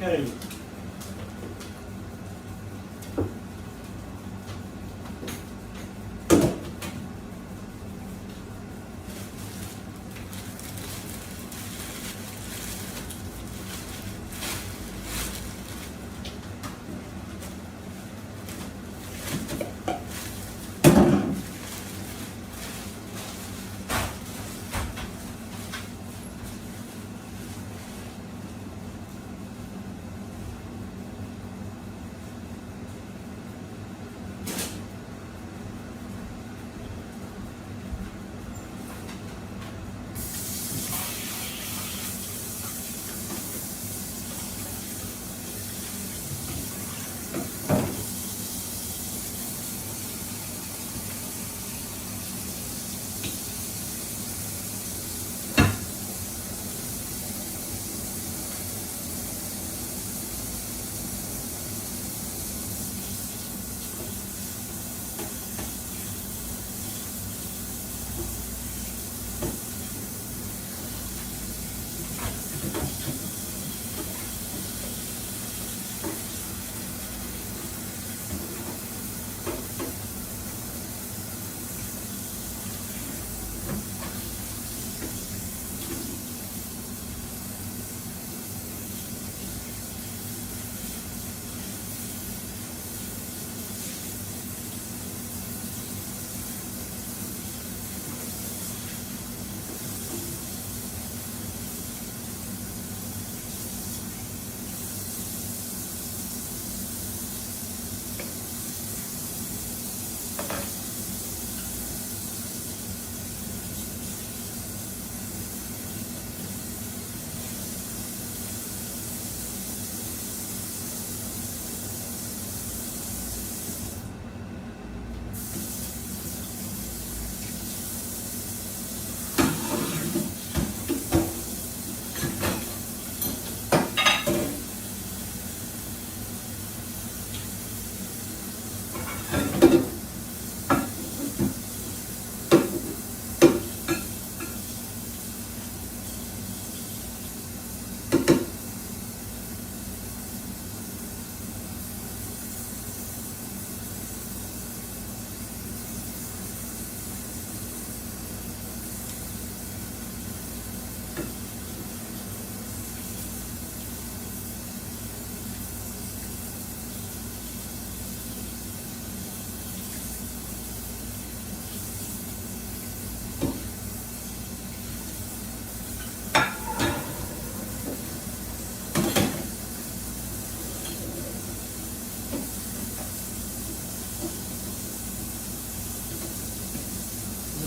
Okay.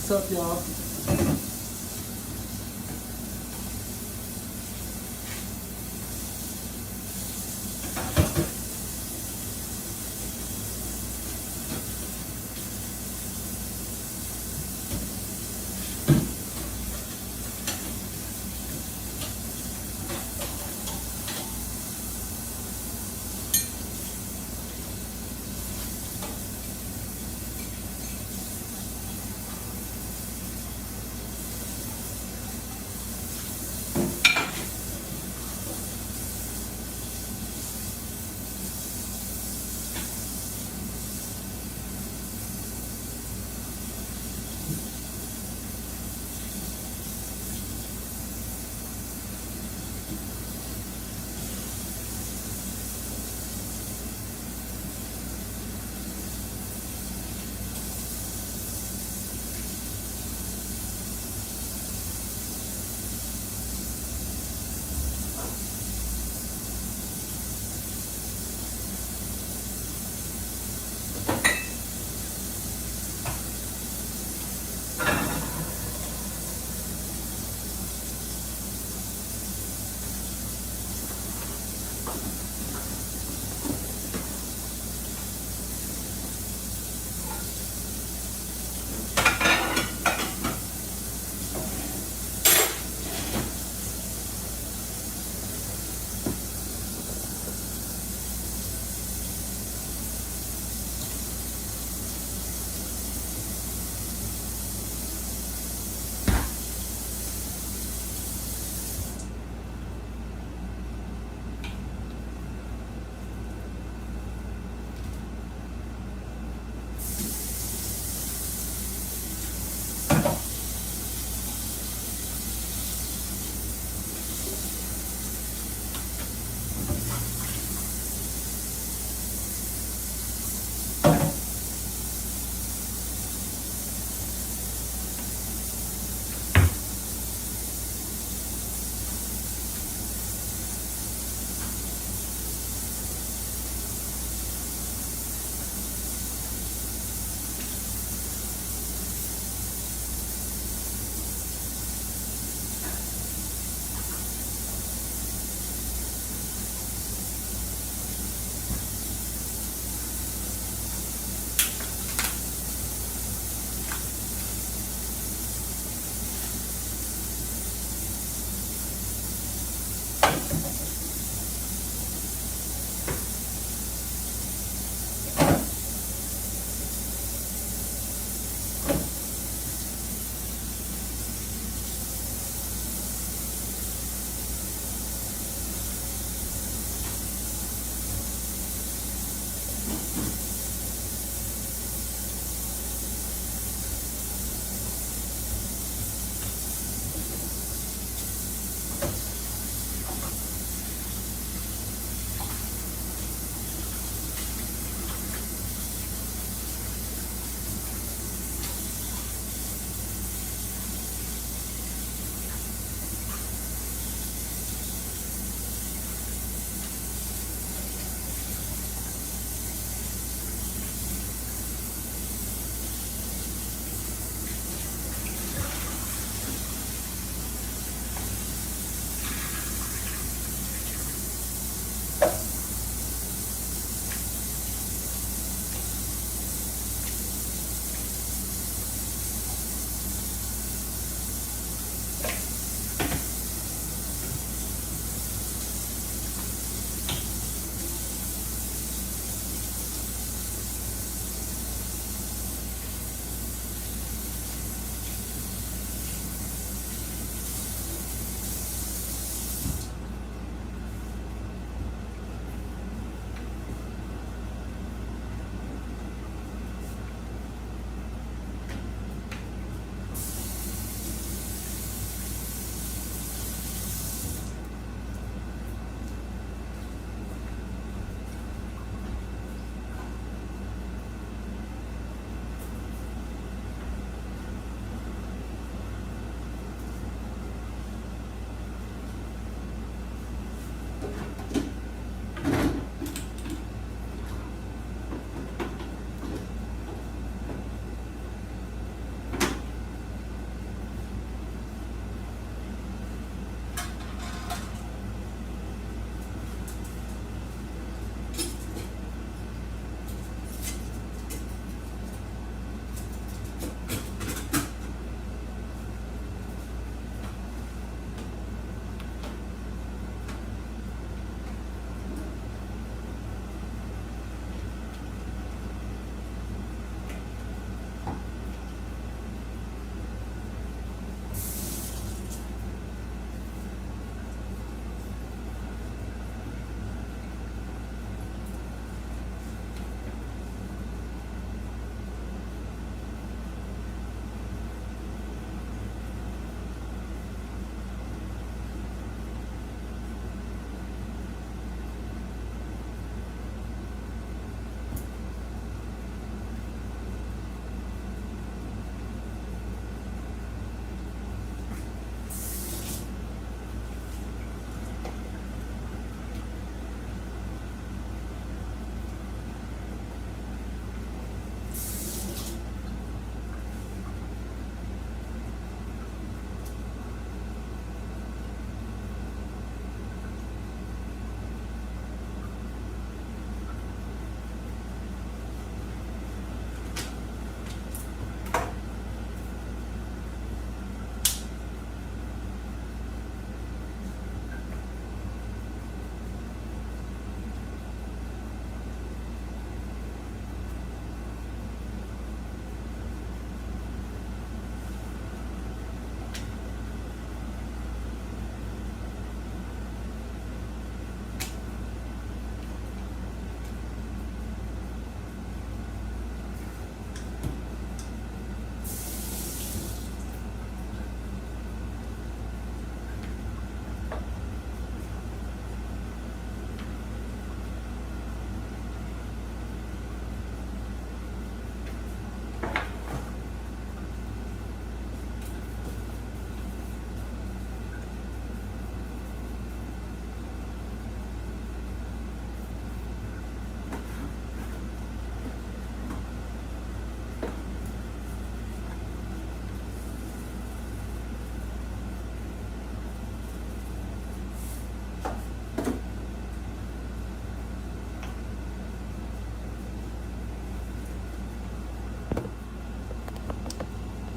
What's up, y'all?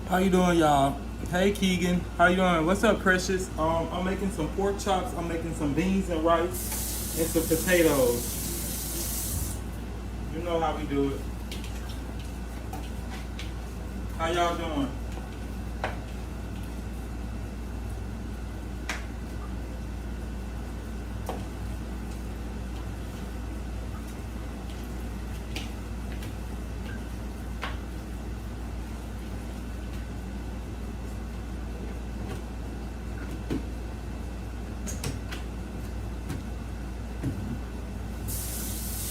How you doing, y'all? Hey, Keegan. How you doing? What's up, Precious? I'm making some pork chops. I'm making some beans and rice and some potatoes. You know how we do it. How y'all doing?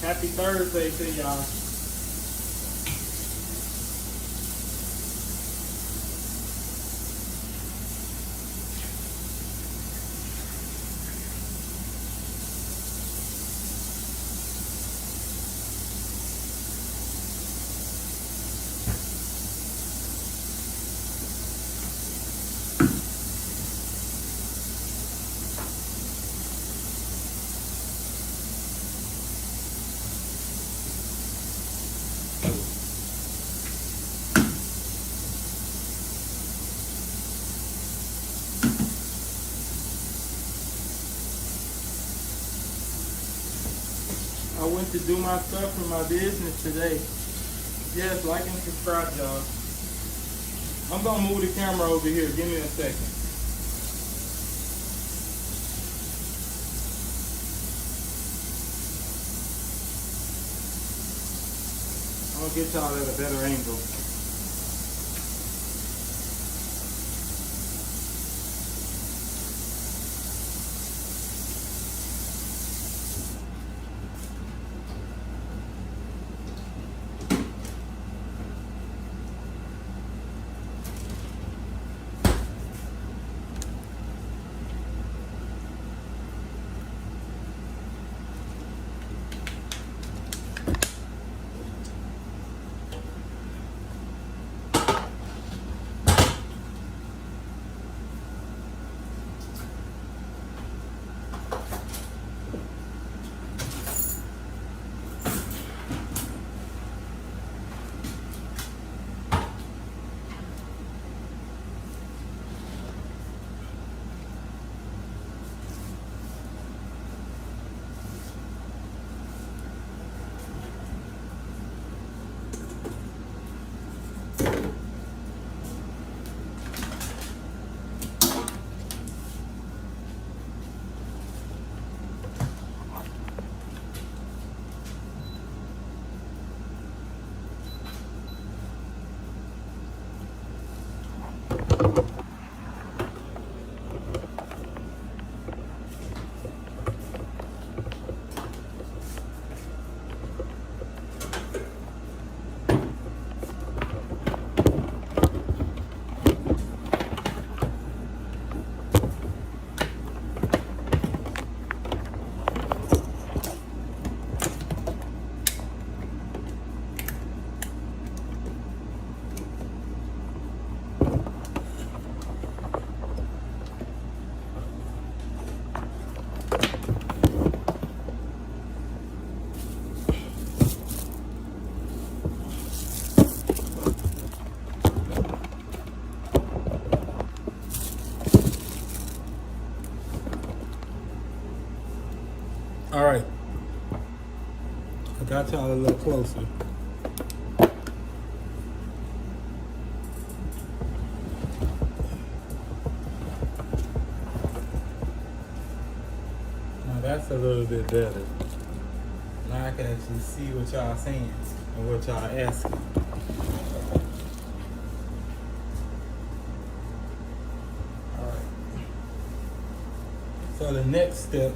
Happy Thursday to y'all. I went to do my stuff for my business today. Yes, like and subscribe, y'all. I'm gonna move the camera over here. Give me a second. I'm gonna get y'all at a better angle. All right, I got y'all a little closer. Now that's a little bit better. Now I can actually see what y'all saying and what y'all asking. All right. So the next step.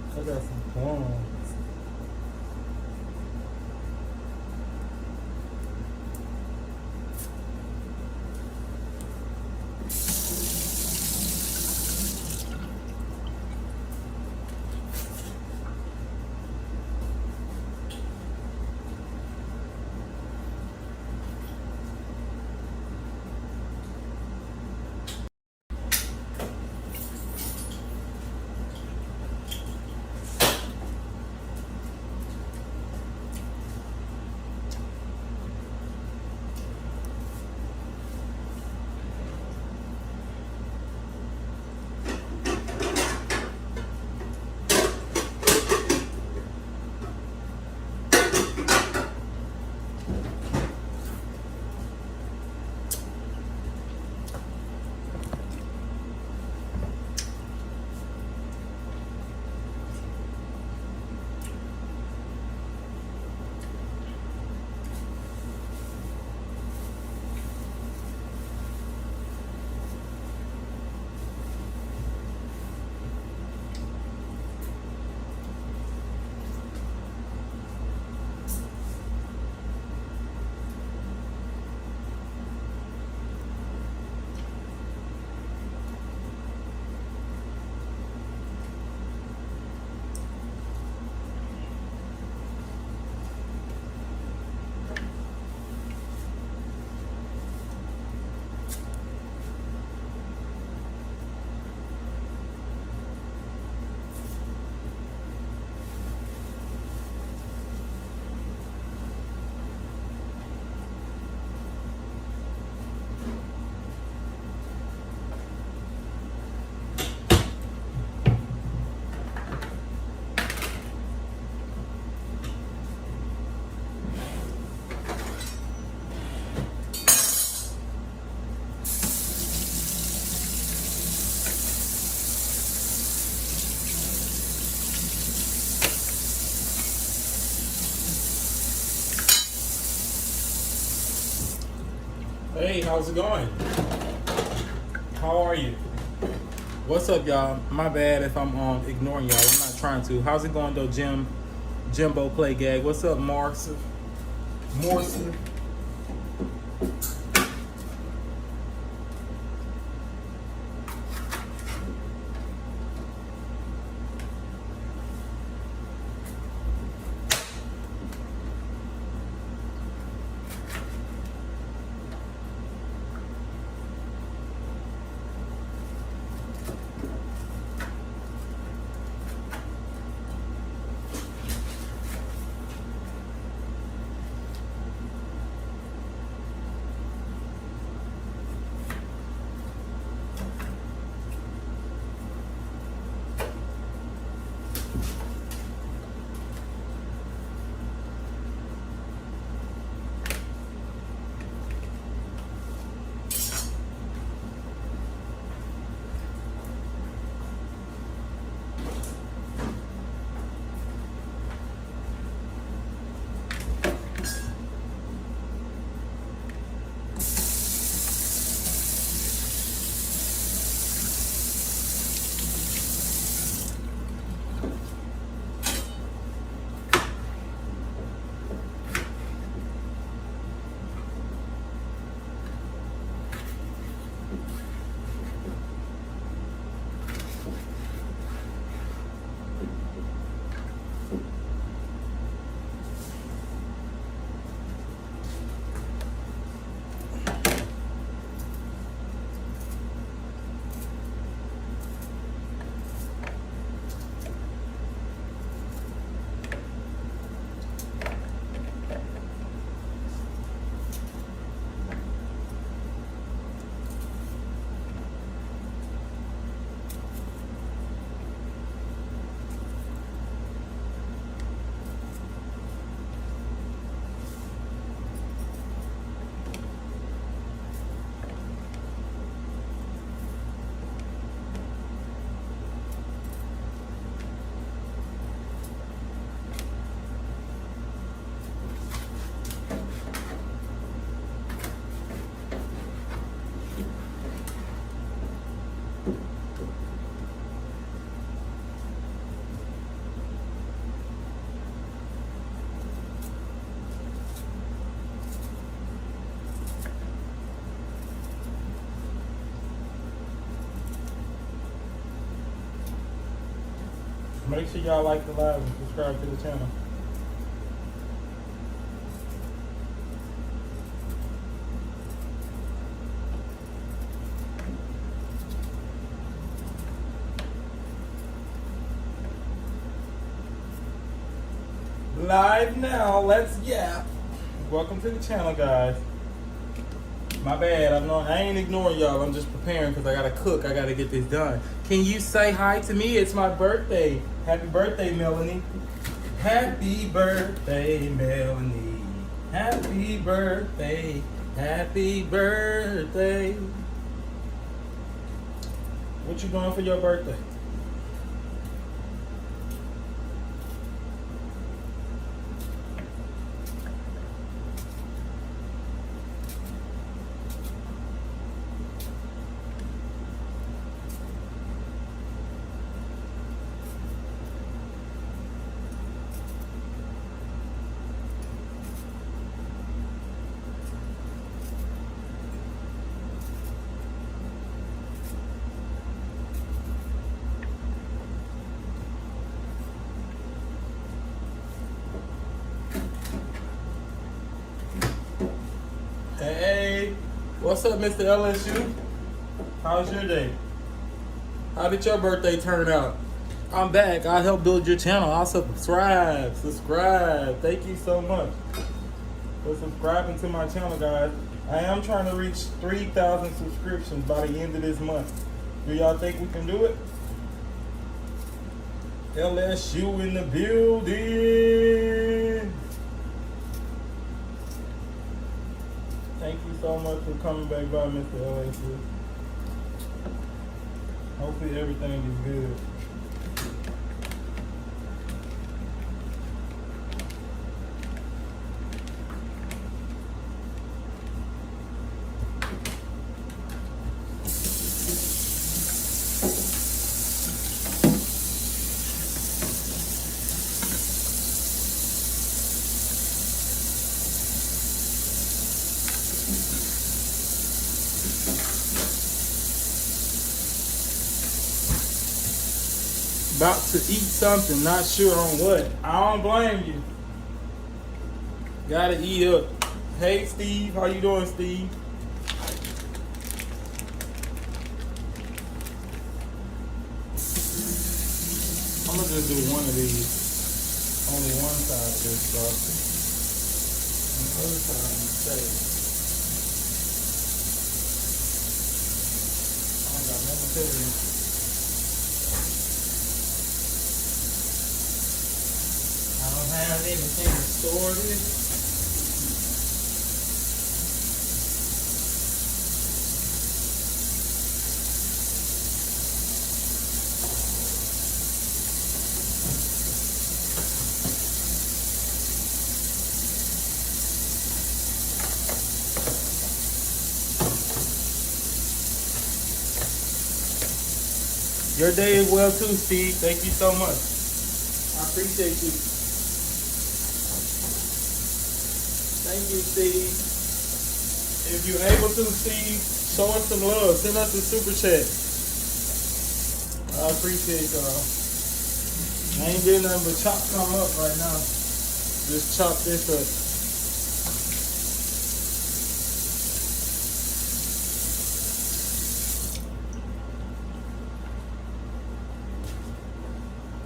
I got some corns. Hey, how's it going? How are you? What's up, y'all? My bad if I'm ignoring y'all. I'm not trying to. How's it going, though, Jimbo Play Gag? What's up, Morrison? Make sure y'all like the live and subscribe to the channel. Live now, let's yap. Welcome to the channel, guys. My bad, I ain't ignoring y'all. I'm just preparing because I gotta cook. I gotta get this done. Can you say hi to me? It's my birthday. Happy birthday, Melanie. Happy birthday, Melanie. Happy birthday. Happy birthday. What you doing for your birthday? Hey, what's up, Mr. LSU? How's your day? How did your birthday turn out? I'm back. I'll help build your channel. I'll subscribe. Thank you so much for subscribing to my channel, guys. I am trying to reach 3,000 subscriptions by the end of this month. Do y'all think we can do it? LSU in the building. Thank you so much for coming back by, Mr. LSU. Hopefully everything is good. About to eat something, not sure on what. I don't blame you. Gotta eat up. Hey Steve, how you doing, Steve? I'm gonna just do one of these. Only one side of this stuff. On the other side, I'm gonna say, I don't got no material. I don't have anything to store this. Your day is well too, Steve. Thank you so much. I appreciate you. Thank you, Steve. If you're able to, Steve, show us some love. Send us a super chat. I appreciate y'all. I ain't getting nothing but chop some up right now. Just chop this up.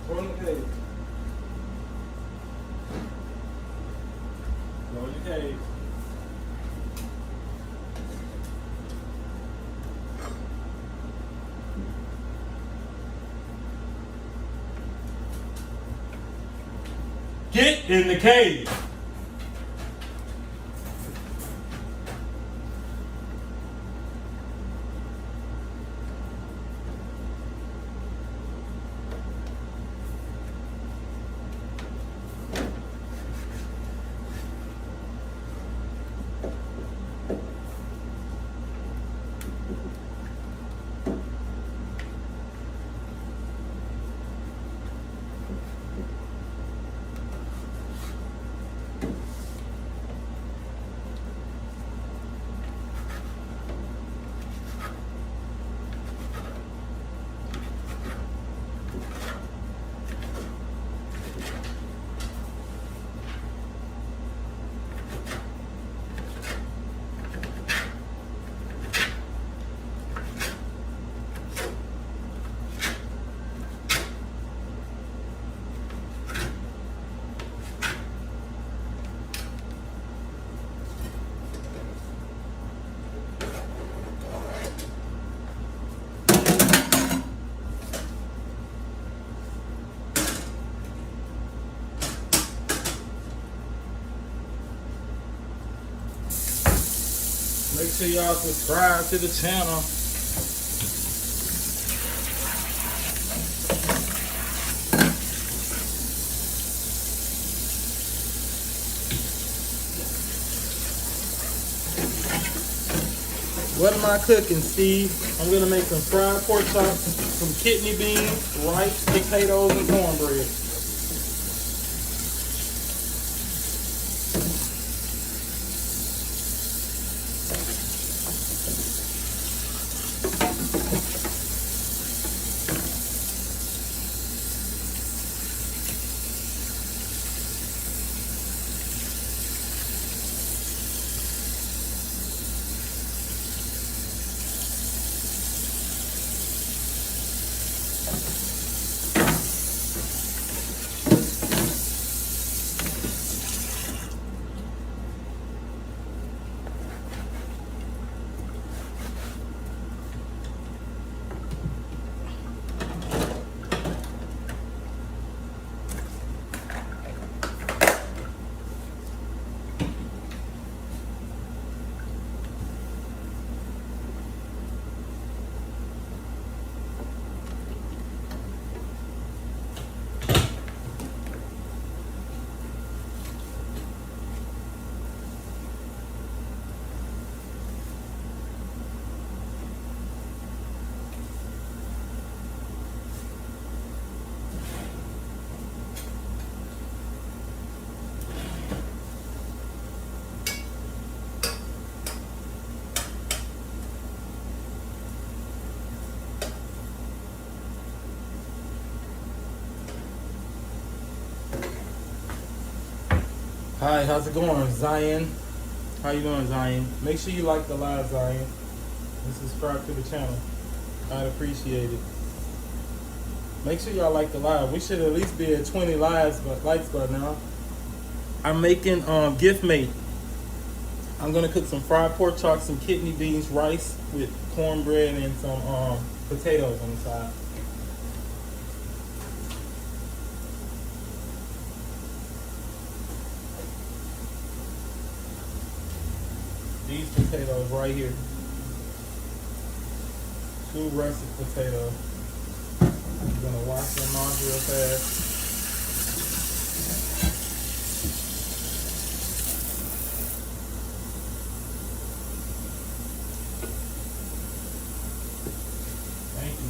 Go in the cage. Go in the cage. Get in the cage. Make sure y'all subscribe to the channel. What am I cooking, Steve? I'm gonna make some fried pork chops, some kidney beans, rice, potatoes, and cornbread. Hi, how's it going, Zion? How you doing, Zion? Make sure you like the live, Zion, and subscribe to the channel. I'd appreciate it. Make sure y'all like the live. We should at least be at 20 likes by now. I'm making gift mate. I'm gonna cook some fried pork chops, some kidney beans, rice with cornbread, and some potatoes on the side. These potatoes right here. 2 russet potatoes. I'm gonna wash them off real fast. Thank you.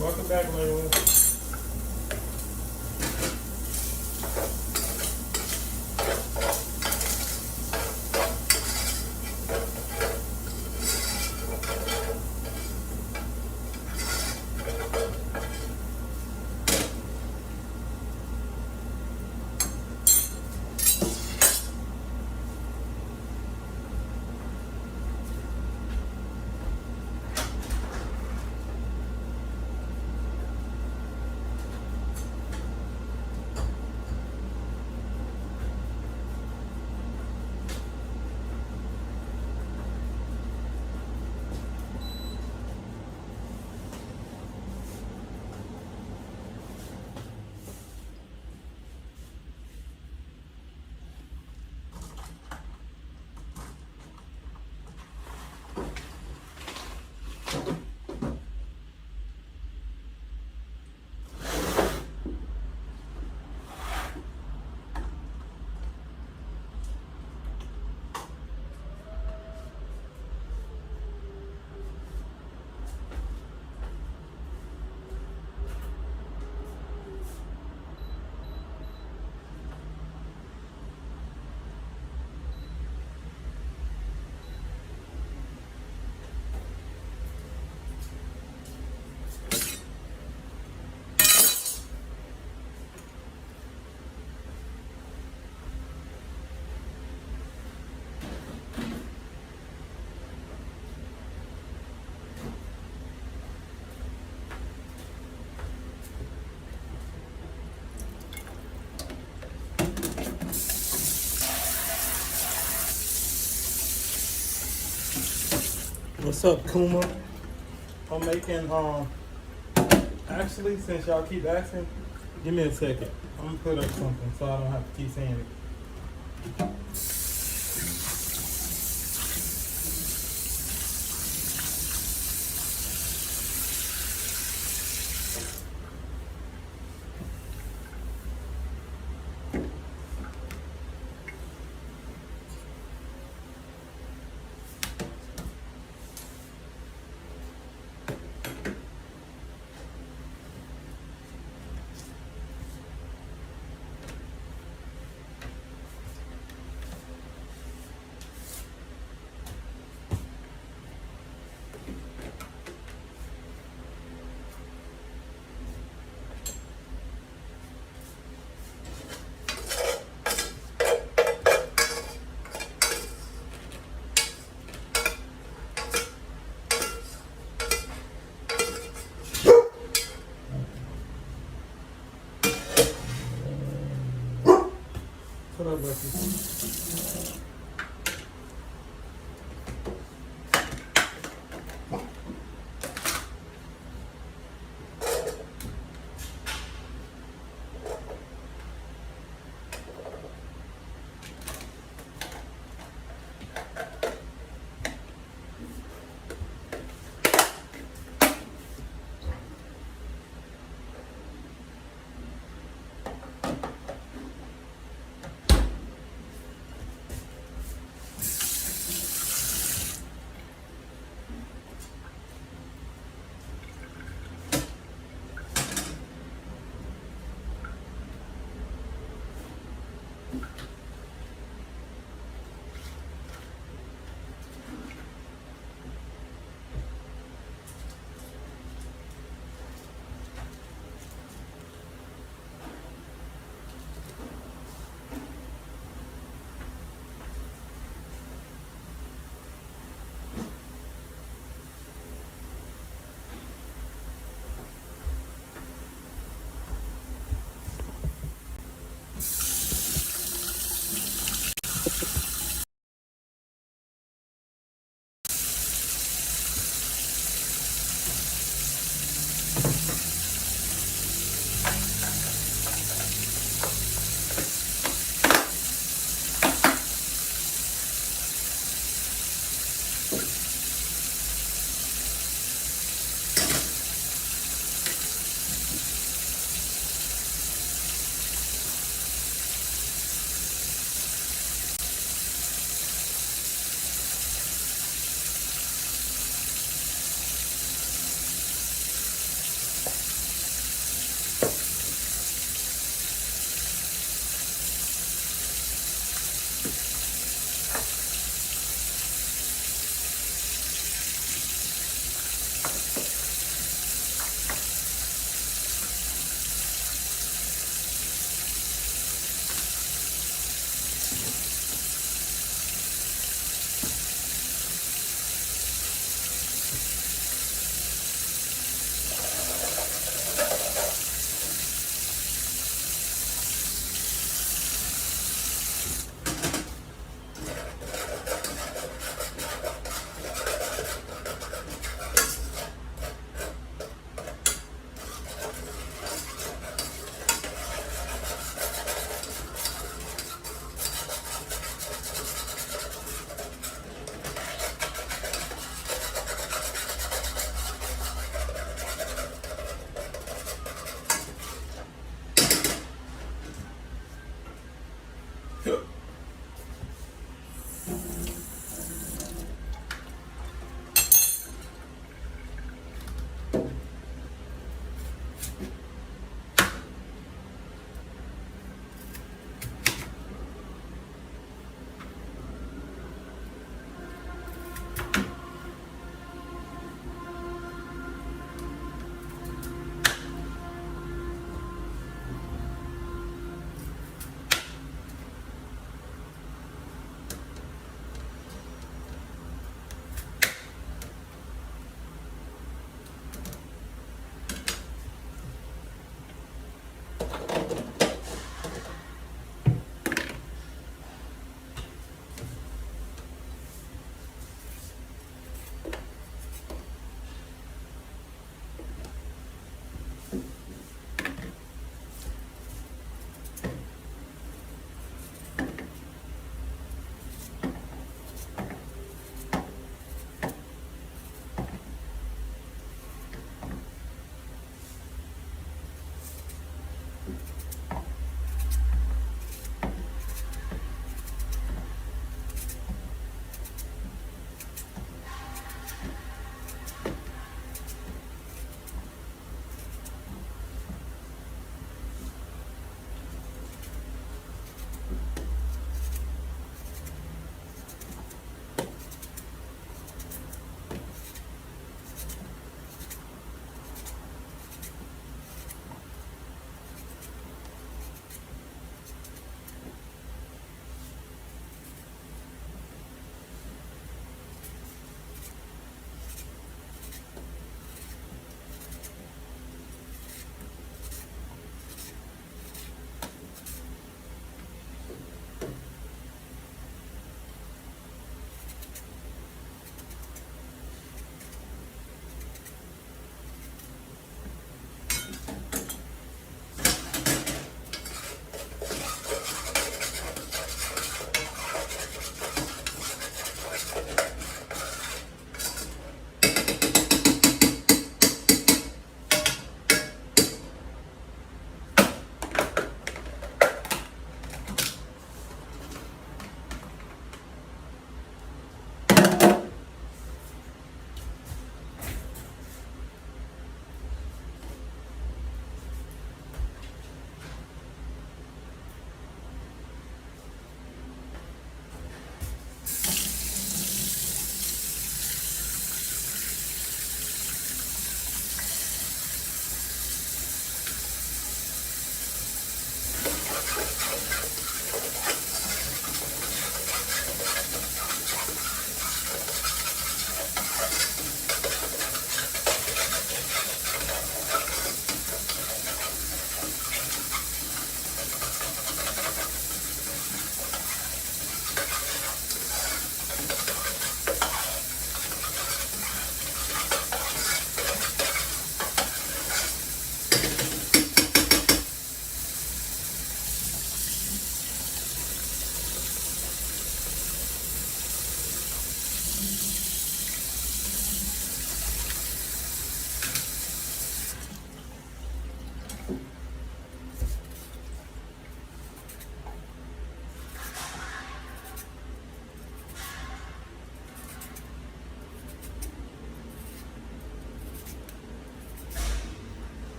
Welcome back, Layla. What's up, Kuma? I'm making, actually, since y'all keep asking, give me a second. I'm gonna put up something so I don't have to keep saying it. What up, Bucky?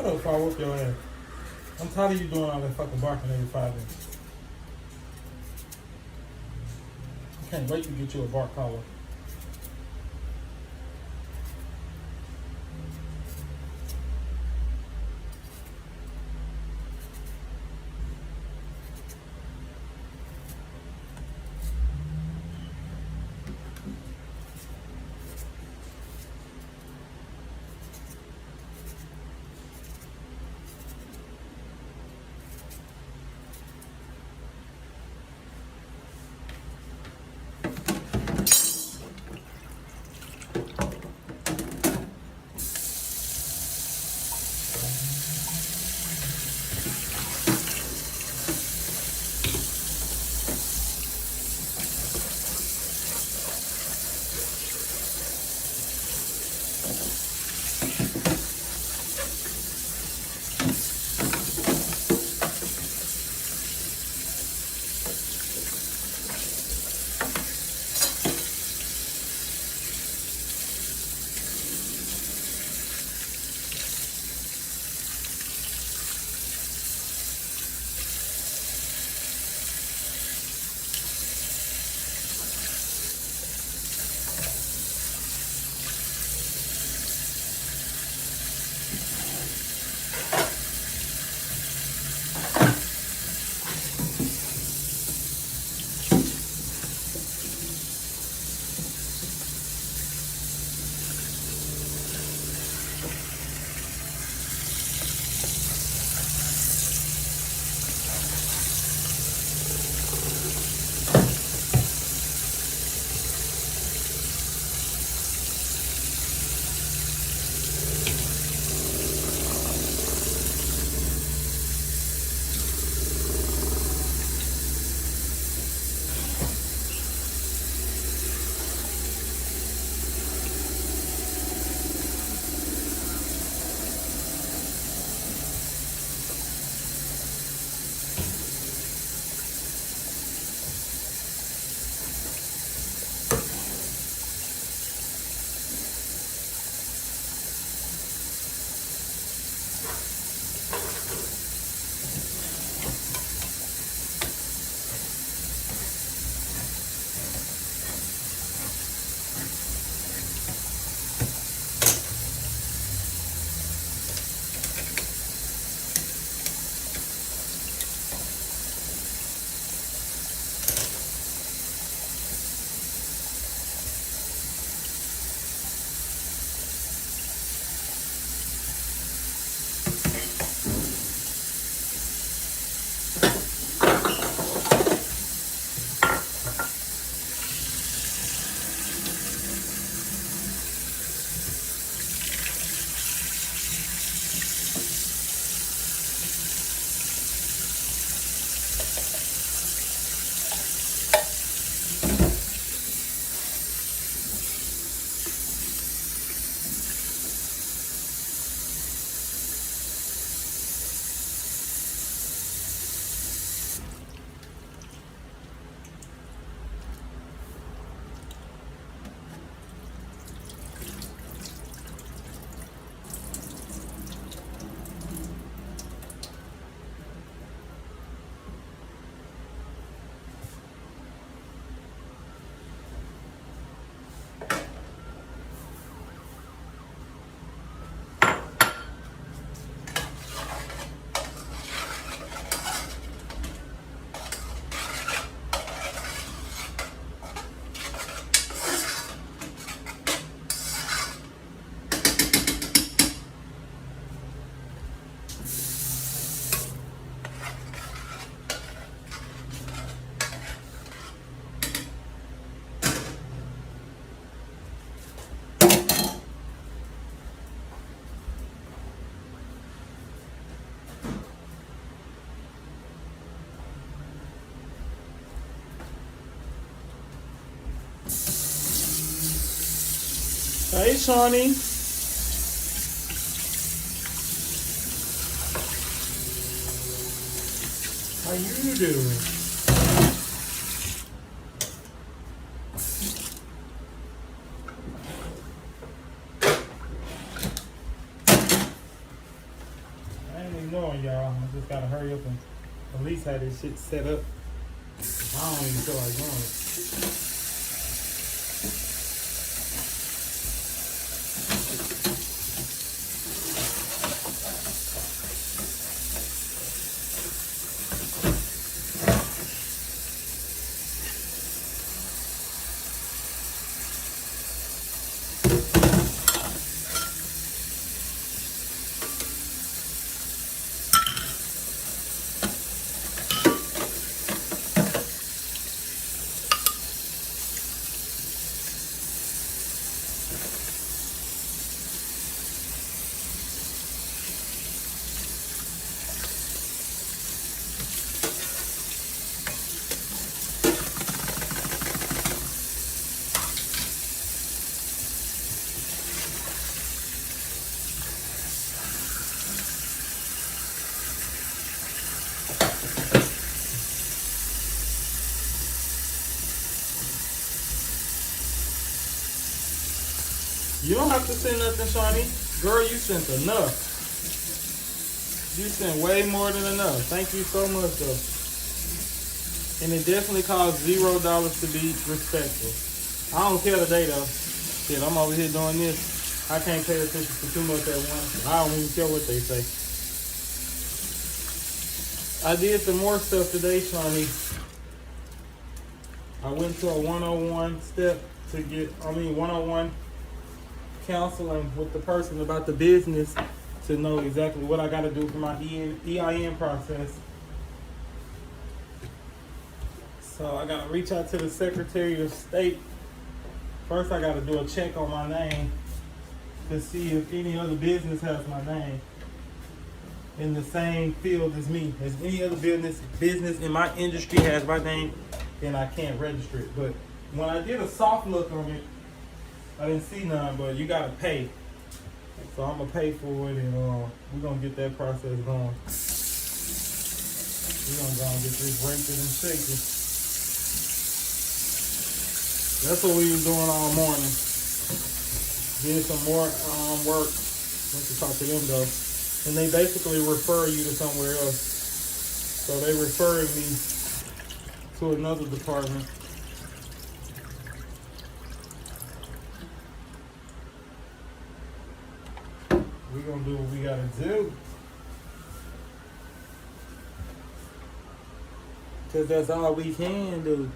shut up before I whoop your ass. I'm tired of you doing all that fucking barking every 5 minutes. I can't wait to get you a bark collar. Hey, Shawnee. How you doing? ain't knowing, y'all. I just gotta hurry up and at least have this shit set up. I don't even feel like doing it. You don't have to send nothing, Shawnee. Girl, you sent enough. You sent way more than enough. Thank you so much, though. And it definitely costs $0 to be respectful. I don't care today, though. Shit, I'm over here doing this. I can't pay attention to too much at once. I don't even care what they say. I did some more stuff today, Shawnee. I went to a 101 step to get, 101 counseling with the person about the business to know exactly what I got to do for my EIN process. So I got to reach out to the Secretary of State. First, I got to do a check on my name to see if any other business has my name in the same field as me. If any other business in my industry has my name, then I can't register it. But when I did a soft look on it, I didn't see none, but you gotta pay. So I'm gonna pay for it, and we're gonna get that process going. We're gonna go and get this raking and shaking. That's what we was doing all morning. Did some more work. Went to talk to them though, and they basically refer you to somewhere else. So they referred me to another department. We're gonna do what we gotta do. Cause that's all we can do.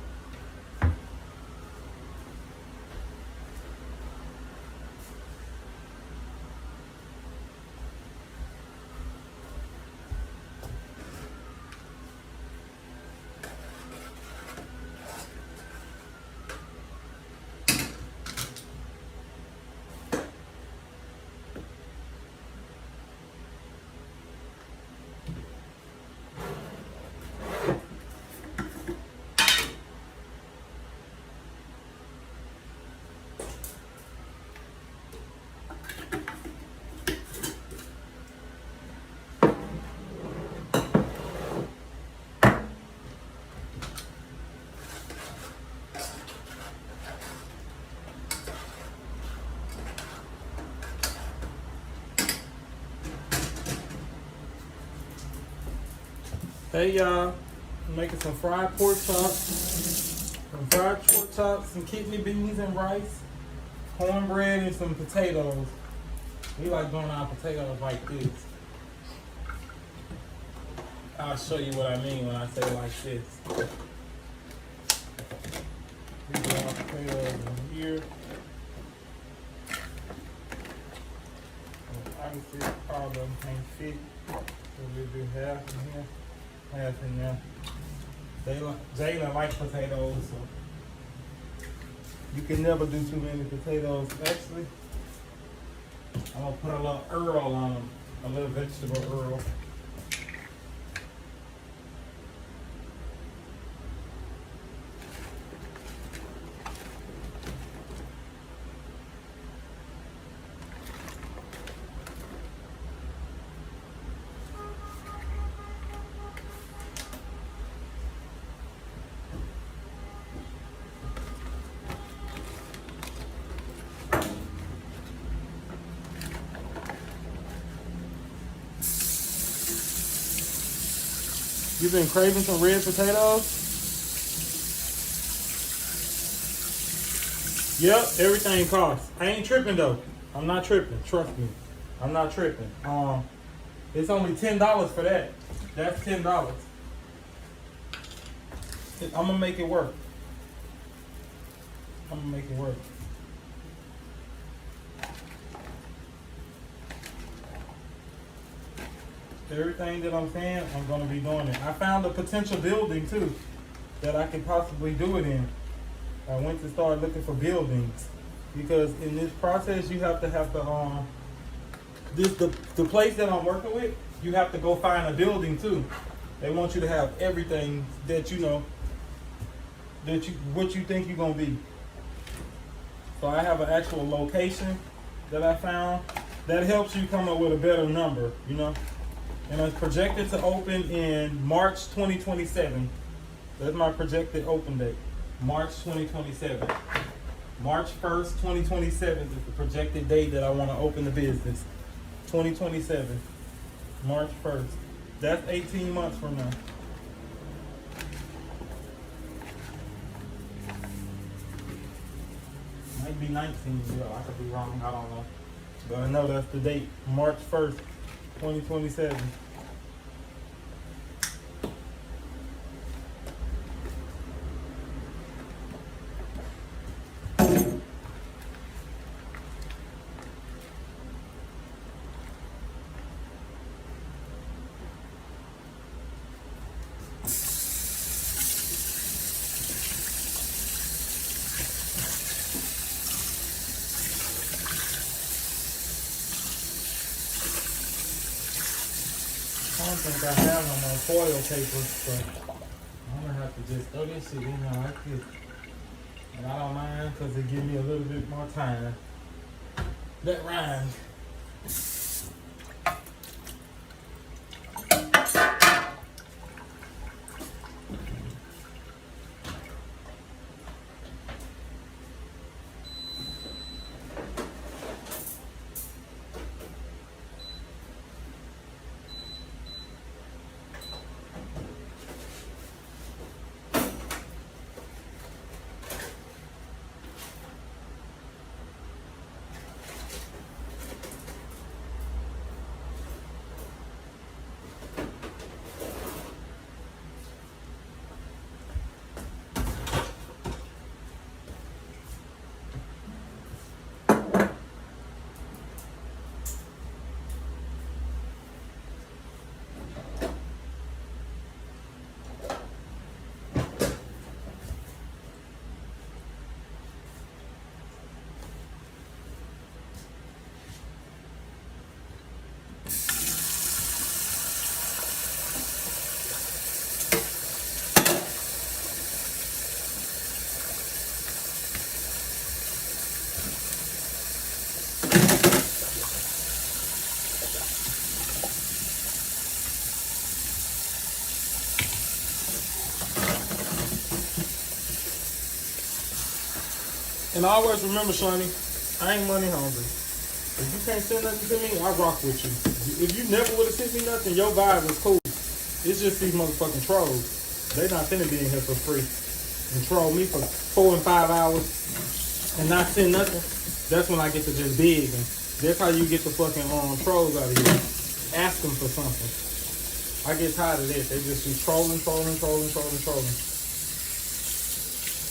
Hey y'all, I'm making some fried pork chops, some kidney beans and rice, cornbread, and some potatoes. We like doing our potatoes like this. I'll show you what I mean when I say like this. We do our potatoes in here. Obviously, all of them can't fit, so we do half in here. Half in there. Jalen likes potatoes, so you can never do too many potatoes. Actually, I'm gonna put a little Earl on them, a little vegetable Earl. You've been craving some red potatoes? Yep, everything costs. I ain't tripping though. I'm not tripping. Trust me. I'm not tripping. It's only $10 for that. That's $10. I'm gonna make it work. I'm gonna make it work. Everything that I'm saying, I'm gonna be doing it. I found a potential building too that I can possibly do it in. I went to start looking for buildings because in this process you have to the place that I'm working with, you have to go find a building too. They want you to have everything that you know what you think you're gonna be. So I have an actual location that I found that helps you come up with a better number, you know. And it's projected to open in March 2027. That's my projected open date. March 2027. March 1st, 2027 is the projected date that I want to open the business. 2027. March 1st. That's 18 months from now. Might be 19, yeah, I could be wrong, I don't know. But I know that's the date, March 1st, 2027. I don't think I have no more foil paper, but I'm gonna have to just throw this shit in there like this. And I don't mind because it gives me a little bit more time. That rhymes. And always remember, Shani, I ain't money hungry. If you can't send nothing to me, I rock with you. If you never would have sent me nothing, your vibe was cool. It's just these motherfucking trolls. They not finna be in here for free and troll me for 4 and 5 hours and not send nothing. That's when I get to just big, and that's how you get the fucking trolls out of here. Ask them for something. I get tired of that. They just be trolling.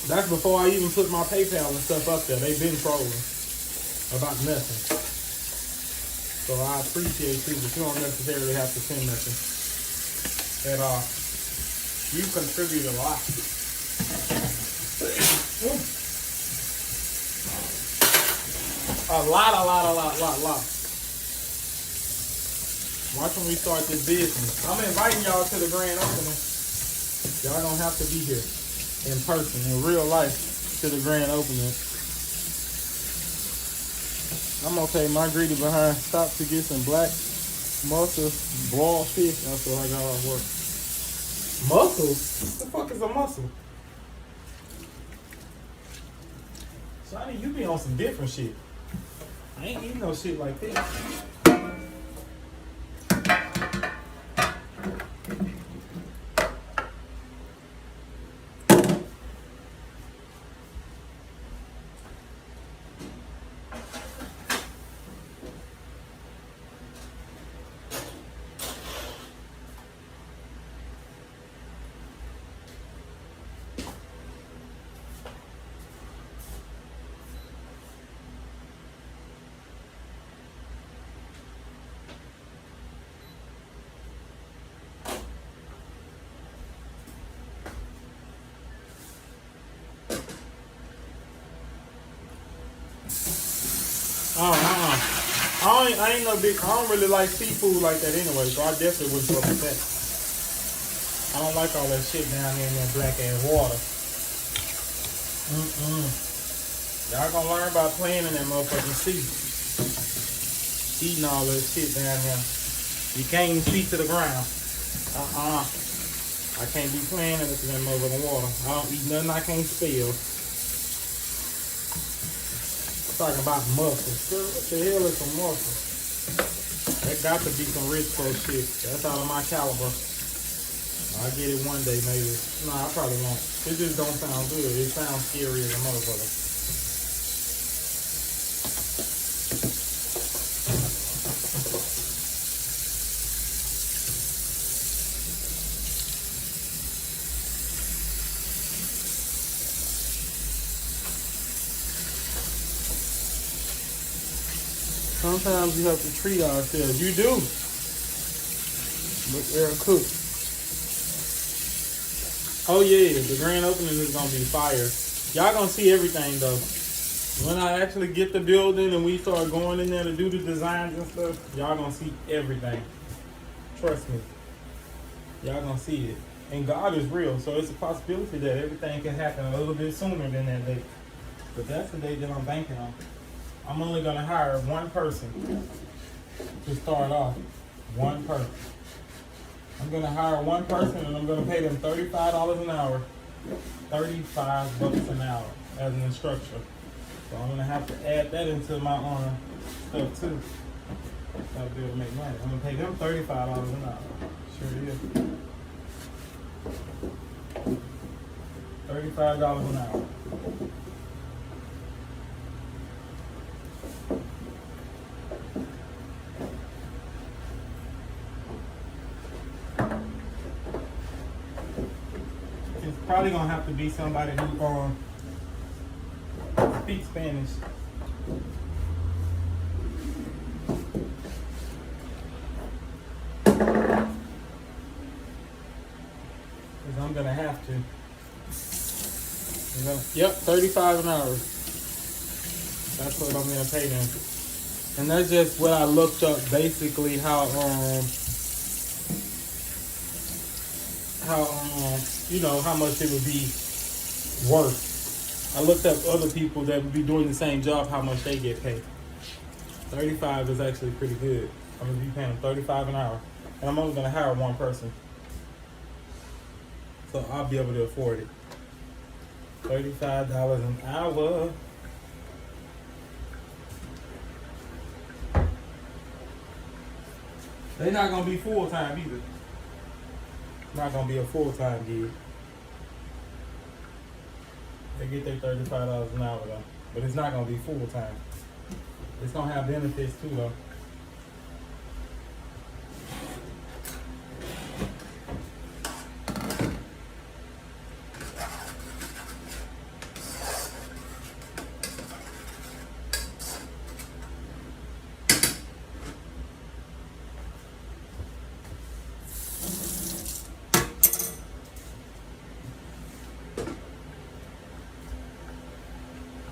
That's before I even put my PayPal and stuff up there. They've been trolling about nothing. So I appreciate you, but you don't necessarily have to send nothing at all. You contribute a lot. A lot. Watch when we start this business. I'm inviting y'all to the grand opening. Y'all don't have to be here in person, in real life, to the grand opening. I'm gonna take my greedy behind, stop to get some black mussels, boiled fish. That's what I got off work. Mussels? What the fuck is a mussel? Sonny, you be on some different shit. I ain't eating no shit like this. I ain't no big. I don't really like seafood like that anyway, so I definitely wouldn't fuck with that. I don't like all that shit down there in that black ass water. Y'all gonna learn by playing in that motherfucking sea. Eating all that shit down there. You can't even see to the ground. I can't be playing in that motherfucking water. I don't eat nothing I can't spell. Talking about mussels. Girl, what the hell is some mussels? That got to be some rich pro shit. That's out of my caliber. I'll get it one day maybe. No, I probably won't. It just don't sound good. It sounds scary as a motherfucker. Sometimes you have to treat ourselves. You do. Look, Eric Cook. Oh yeah, the grand opening is gonna be fire. Y'all gonna see everything though. When I actually get the building and we start going in there to do the designs and stuff, y'all gonna see everything. Trust me. Y'all gonna see it. And God is real, so it's a possibility that everything can happen a little bit sooner than that day. But that's the day that I'm banking on. I'm only gonna hire one person to start off. One person. I'm gonna hire one person and I'm gonna pay them $35 an hour. $35 an hour as an instructor. So I'm gonna have to add that into my stuff too. I'll be able to make money. I'm gonna pay them $35 an hour. Sure is. $35 an hour. Probably gonna have to be somebody who speaks Spanish. Cause I'm gonna have to. Yep, $35 an hour. That's what I'm gonna pay them. And that's just what I looked up, basically how you know, how much it would be worth. I looked up other people that would be doing the same job, how much they get paid. 35 is actually pretty good. I'm gonna be paying them 35 an hour. And I'm only gonna hire one person. So I'll be able to afford it. $35 an hour. They're not gonna be full-time either. Not gonna be a full-time gig. They get their $35 an hour though, but it's not gonna be full-time. It's gonna have benefits too though.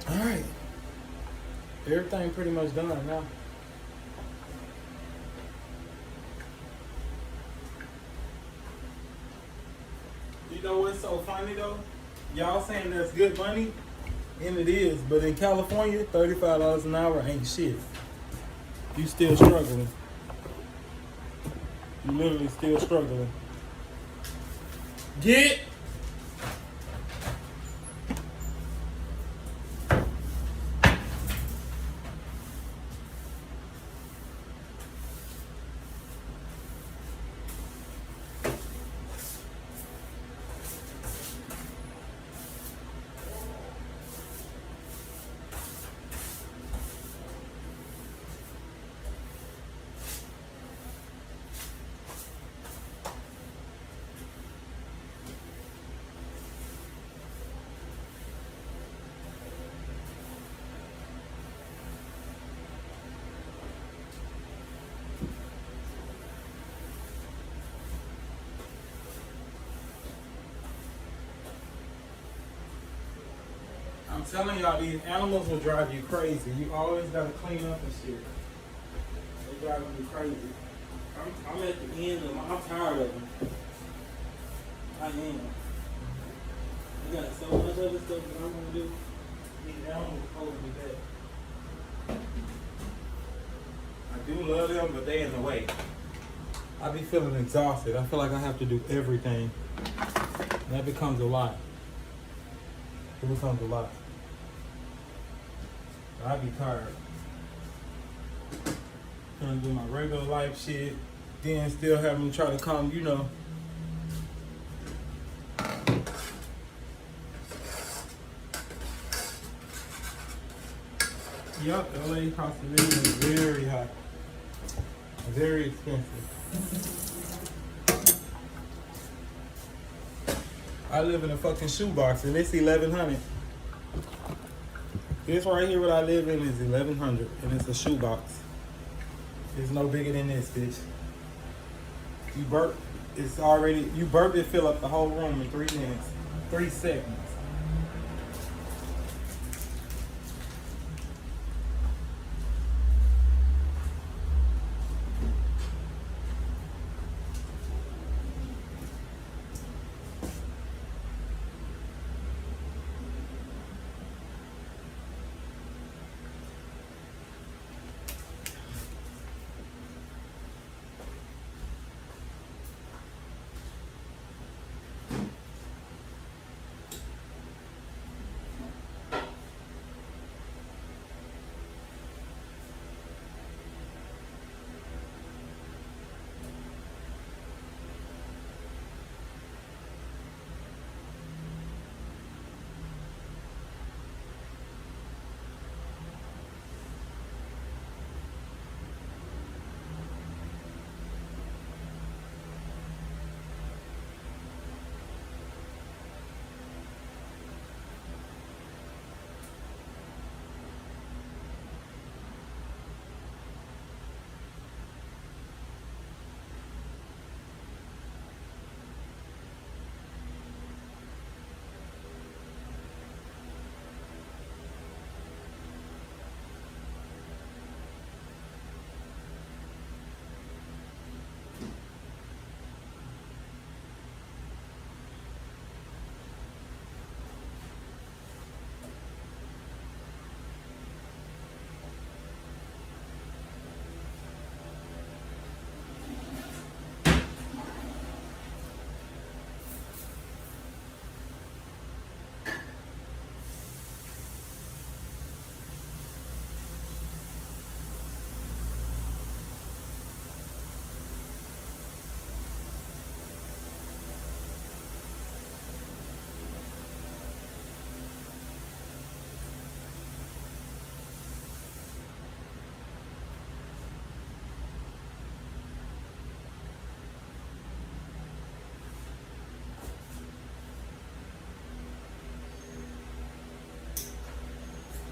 Alright. Everything pretty much done now. You know what's so funny though? Y'all saying that's good money, and it is, but in California, $35 an hour ain't shit. You still struggling. You literally still struggling. Get I'm telling y'all, these animals will drive you crazy. You always gotta clean up and shit. driving me crazy. I'm at the end of I'm tired of them. I am. I got so much other stuff that I want to do. I don't want to hold me back. I do love them, but they in the way. I be feeling exhausted. I feel like I have to do everything. And that becomes a lot. It becomes a lot. I be tired. Trying to do my regular life shit, then still having to try to come, you know. Yup, LA cost of living is very high. Very expensive. I live in a fucking shoebox and it's $1,100. This right here what I live in is $1,100 and it's a shoebox. It's no bigger than this, bitch. You burp, it's already, you burp it, fill up the whole room in 3 minutes, 3 seconds.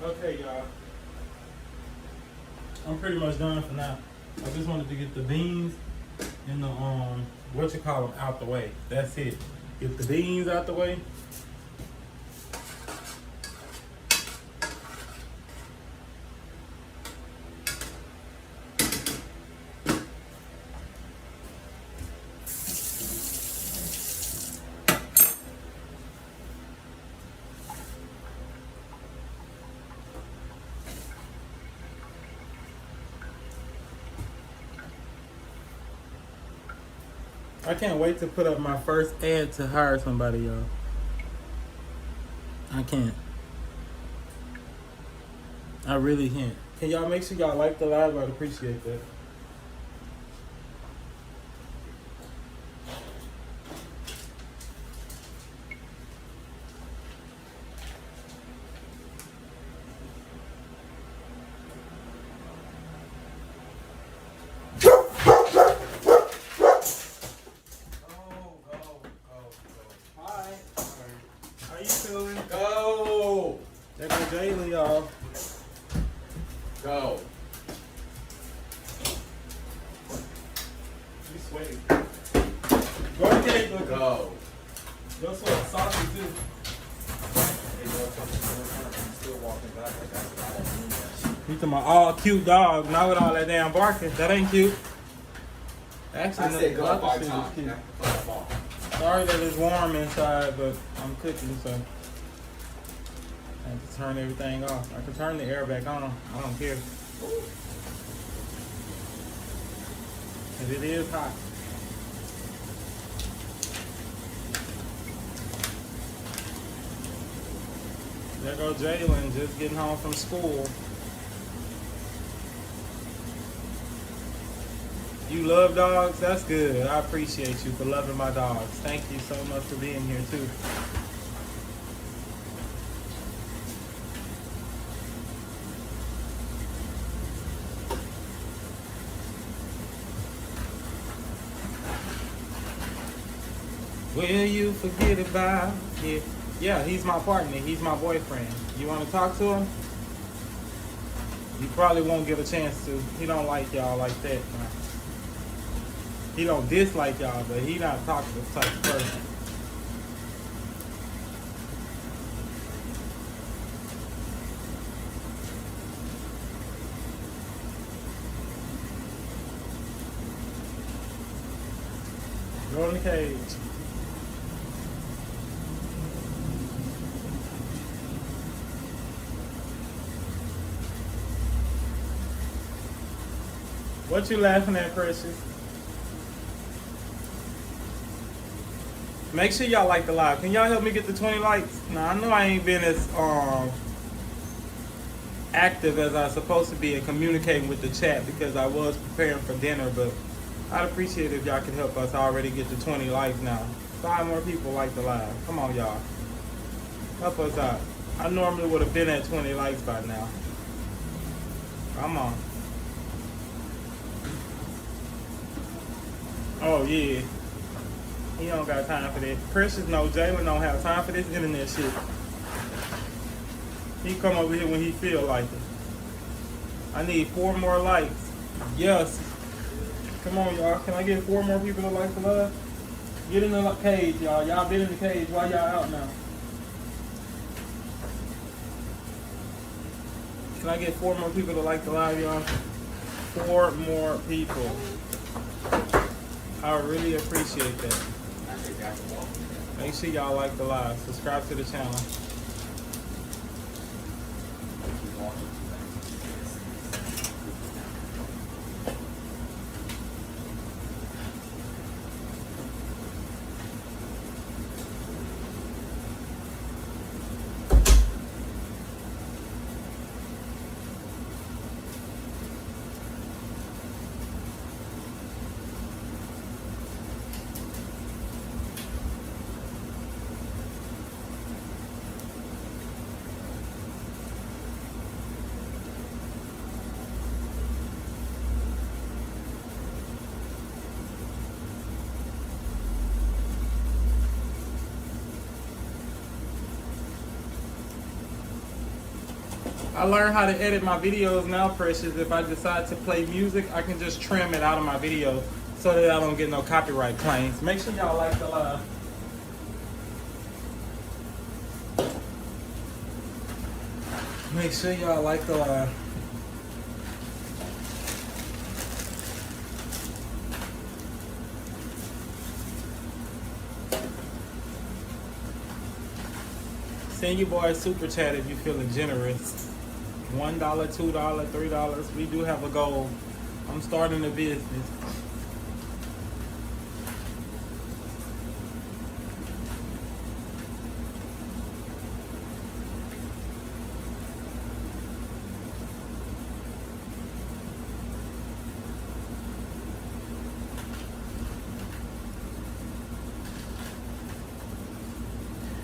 Okay, y'all. I'm pretty much done for now. I just wanted to get the beans and the out the way. That's it. Get the beans out the way. I can't wait to put up my first ad to hire somebody, y'all. I can't. I really can't. Can y'all make sure y'all like the live? I'd appreciate that. Go! There goes Jaylee, y'all. Go. You sweaty. Go ahead, go. You're so saucy too. I'm still walking back. I got You talking about all cute dog, not with all that damn barking. That ain't cute. Actually, I said go other by shit is time. cute. Ball. Sorry that it's warm inside, but I'm cooking, so I have to turn everything off. I can turn the air back on. I don't care. But it is hot. There goes Jalen, just getting home from school. You love dogs? That's good. I appreciate you for loving my dogs. Thank you so much for being here too. Will you forget about it? Yeah, he's my partner. He's my boyfriend. You want to talk to him? You probably won't get a chance to. He don't like y'all like that. Man. He don't dislike y'all, but he not talkative type of person. Go in the cage. What you laughing at, Precious? Make sure y'all like the live. Can y'all help me get the 20 likes? Now, I know I ain't been as active as I was supposed to be in communicating with the chat because I was preparing for dinner, but I'd appreciate it if y'all could help us already get to 20 likes now. 5 more people like the live. Come on, y'all. Help us out. I normally would have been at 20 likes by now. Come on. Oh, yeah. He don't got time for that. Precious, no, Jalen don't have time for this internet shit. He come over here when he feel like it. I need 4 more likes. Yes. Come on, y'all. Can I get 4 more people to like the live? Get in the cage, y'all. Y'all been in the cage while y'all out now. Can I get 4 more people to like the live, y'all? 4 more people. I really appreciate that. Make sure y'all like the live. Subscribe to the channel. I learned how to edit my videos now, Precious. If I decide to play music, I can just trim it out of my video so that I don't get no copyright claims. Make sure y'all like the live. Make sure y'all like the live. Send your boy a super chat if you're feeling generous. $1, $2, $3. We do have a goal. I'm starting a business.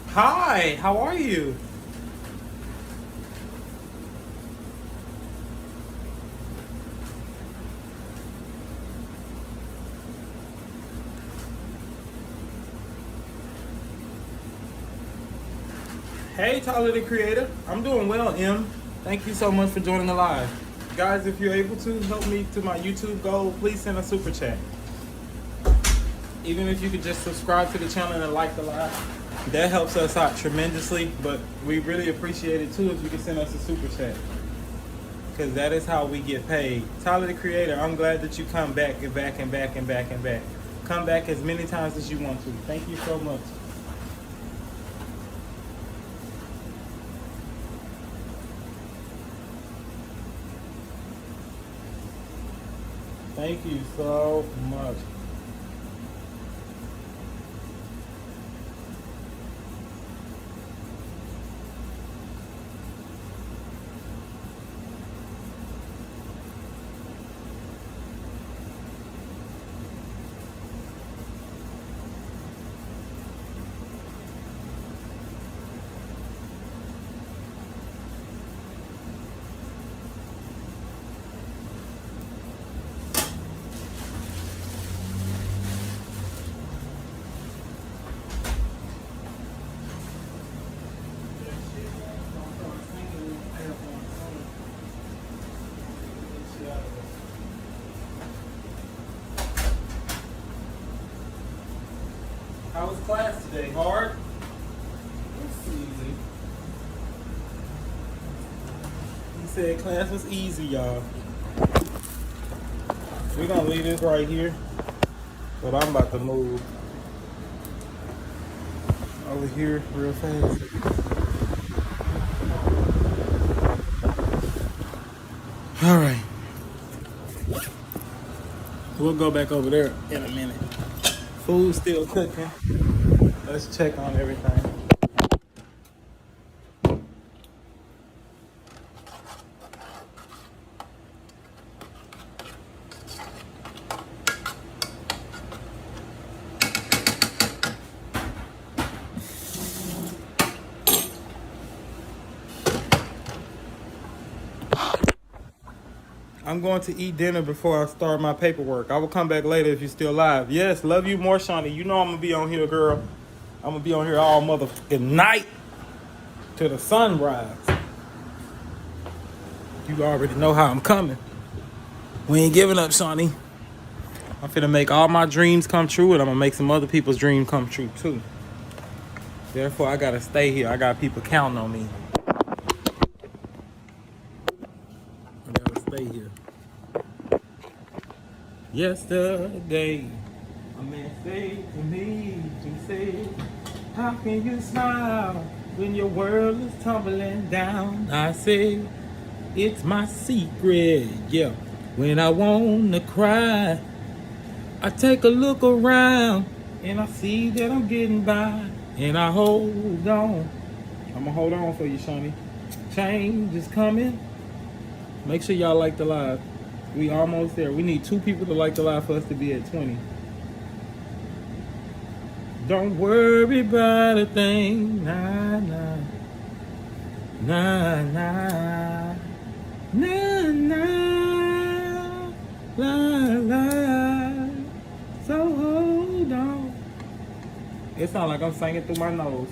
Hi, how are you? Hey, Tyler the Creator. I'm doing well, M. Thank you so much for joining the live. Guys, if you're able to help me to my YouTube goal, please send a super chat. Even if you could just subscribe to the channel and like the live, that helps us out tremendously, but we really appreciate it too if you can send us a super chat. because that is how we get paid. Tyler the Creator, I'm glad that you come back and back and back and back and back. Come back as many times as you want to. Thank you so much. Thank you so much. How was class today? Hard? It's easy. He said class was easy, y'all. We're gonna leave this right here, but I'm about to move over here real fast. All right. We'll go back over there in a minute. Food's still cooking. Let's check on everything. I'm going to eat dinner before I start my paperwork. I will come back later if you're still live. Yes, love you more, Shawnee. You know I'm going to be on here, girl. I'm going to be on here all motherfucking night to the sunrise. You already know how I'm coming. We ain't giving up, Shawnee. I'm finna make all my dreams come true, and I'm going to make some other people's dreams come true, too. Therefore, I got to stay here. I got people counting on me. I got to stay here. Yesterday, a man said to me, he said, how can you smile when your world is tumbling down? I said, it's my secret, yeah. When I want to cry, I take a look around and I see that I'm getting by, and I hold on. I'm gonna hold on for you, Shawnee. Change is coming. Make sure y'all like the live. We almost there. We need 2 people to like the live for us to be at 20. Don't worry about a thing. Nah, nah. Nah, nah. Nah, nah. La, la. So hold on. It sounds like I'm singing through my nose.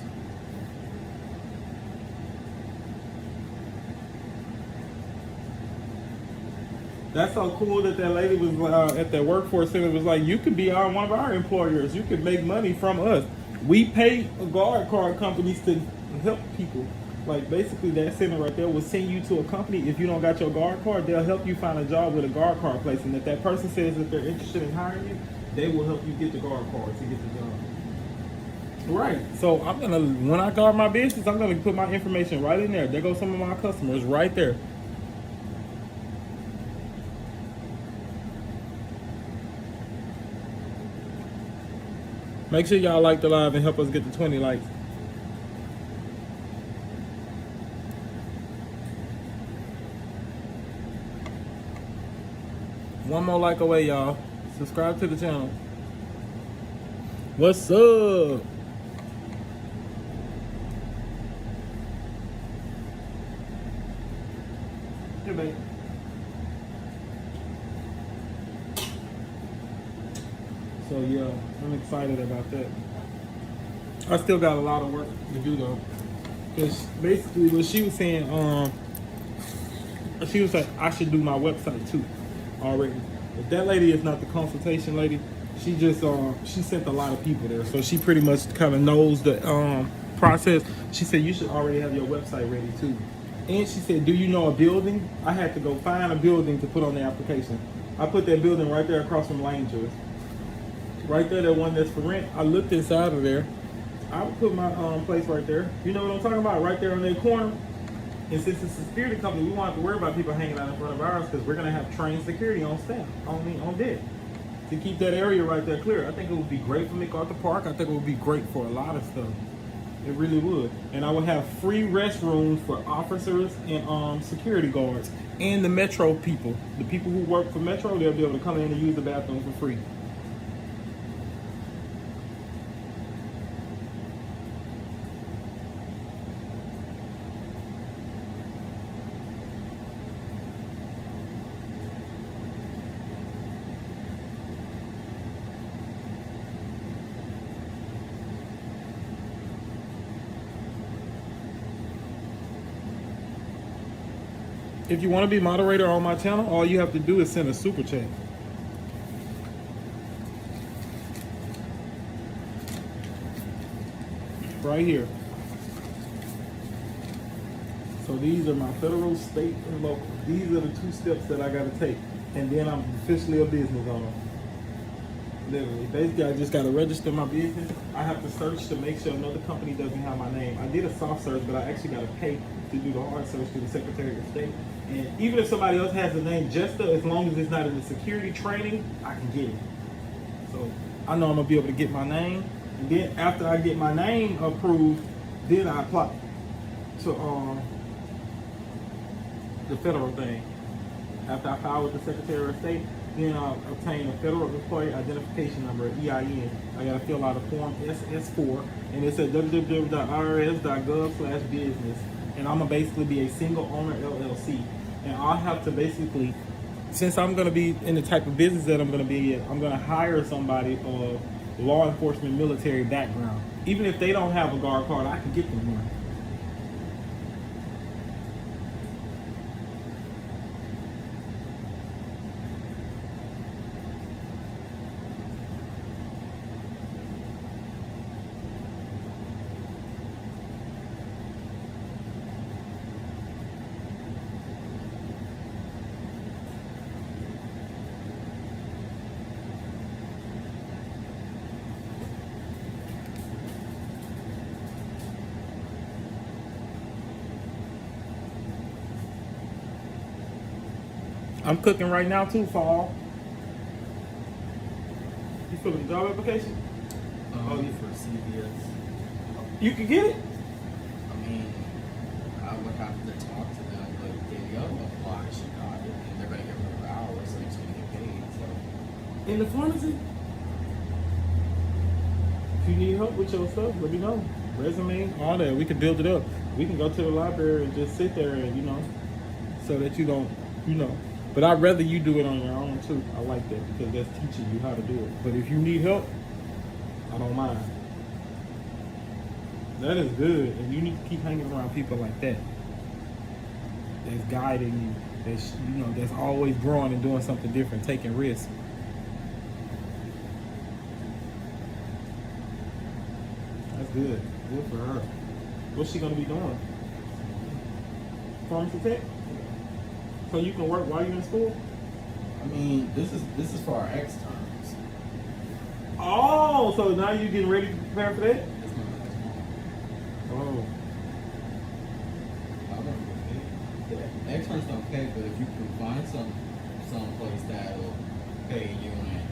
That's so cool that that lady was at that workforce center was like, you could be one of our employers. You could make money from us. We pay guard card companies to help people. Like basically that center right there will send you to a company. If you don't got your guard card, they'll help you find a job with a guard card place. And if that person says that they're interested in hiring you, they will help you get the guard card to get the job. Right. So I'm gonna, when I guard my business, I'm gonna put my information right in there. There goes some of my customers right there. Make sure y'all like the live and help us get to 20 likes. One more like away, y'all. Subscribe to the channel. What's up? Here, babe. So yeah, I'm excited about that. I still got a lot of work to do though. Cause basically what she was saying, she was like, I should do my website too already. But that lady is not the consultation lady. She just she sent a lot of people there. So she pretty much kind of knows the process. She said you should already have your website ready too. And she said, do you know a building? I had to go find a building to put on the application. I put that building right there across from Langers. Right there, that one that's for rent. I looked inside of there. I would put my place right there. You know what I'm talking about? Right there on that corner. And since it's a security company, we won't have to worry about people hanging out in front of ours because we're going to have trained security on staff, on deck, to keep that area right there clear. I think it would be great for MacArthur Park. I think it would be great for a lot of stuff. It really would. And I would have free restrooms for officers and security guards and the Metro people. The people who work for Metro, they'll be able to come in and use the bathroom for free. If you want to be moderator on my channel, all you have to do is send a super chat. Right here. So these are my federal, state, and local. These are the 2 steps that I got to take. And then I'm officially a business owner. Literally. Basically, I just got to register my business. I have to search to make sure another company doesn't have my name. I did a soft search, but I actually got to pay to do the hard search through the Secretary of State. And even if somebody else has the name Jester, as long as it's not in the security training, I can get it. So I know I'm going to be able to get my name. And then after I get my name approved, then I apply to the federal thing. After I file with the Secretary of State, then I'll obtain a federal employee identification number, EIN. I got to fill out a form SS4, and it's at www.irs.gov/business. And I'm going to basically be a single owner LLC. And I'll have to basically, since I'm going to be in the type of business that I'm going to be in, I'm going to hire somebody of law enforcement military background. Even if they don't have a guard card, I can get them one. I'm cooking right now too, Fall. You filling the job application? For CVS. You can get it? I mean, I would have to talk to them, but if the other apply, she got it, and they're going to get her hours, so she's going to get paid, so. In the pharmacy? If you need help with your stuff, let me know. Resume, all that. We can build it up. We can go to the library and just sit there and, so that you don't, But I'd rather you do it on your own too. I like that because that's teaching you how to do it. But if you need help, I don't mind. That is good, and you need to keep hanging around people like that. That's guiding you. That's that's always growing and doing something different, taking risks. That's good. Good for her. What's she gonna be doing? Pharmacy tech? So you can work while you're in school? I mean, this is for our externs. Oh, so now you're getting ready to prepare for that? It's not like tomorrow. Oh. I want to get paid. The externs don't pay, but if you can find some place that'll pay you and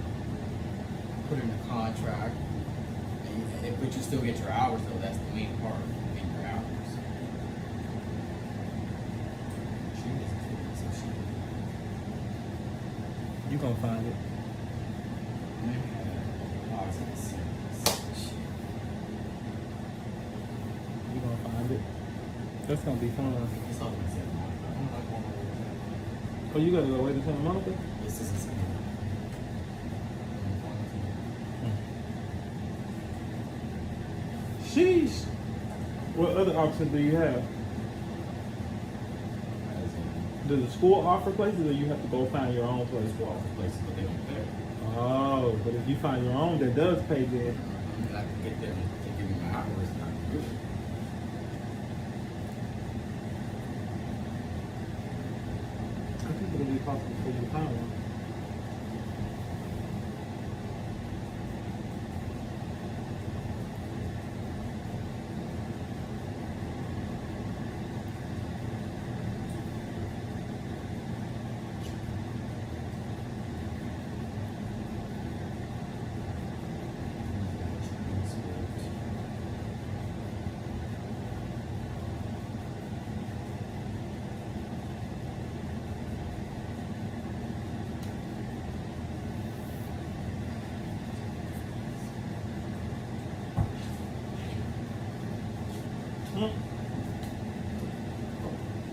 put in a contract, but you still get your hours though, that's the main part, getting your hours. You gonna find it. You gonna find it. That's gonna be fun. Oh, you gotta go wait to Santa Monica? This is Santa Monica. Sheesh. What other options do you have? Does the school offer places, or you have to go find your own place? School offer places, but they don't pay. Oh, but if you find your own that does pay, then I can get them to give me my hours. Not good. talking for your power.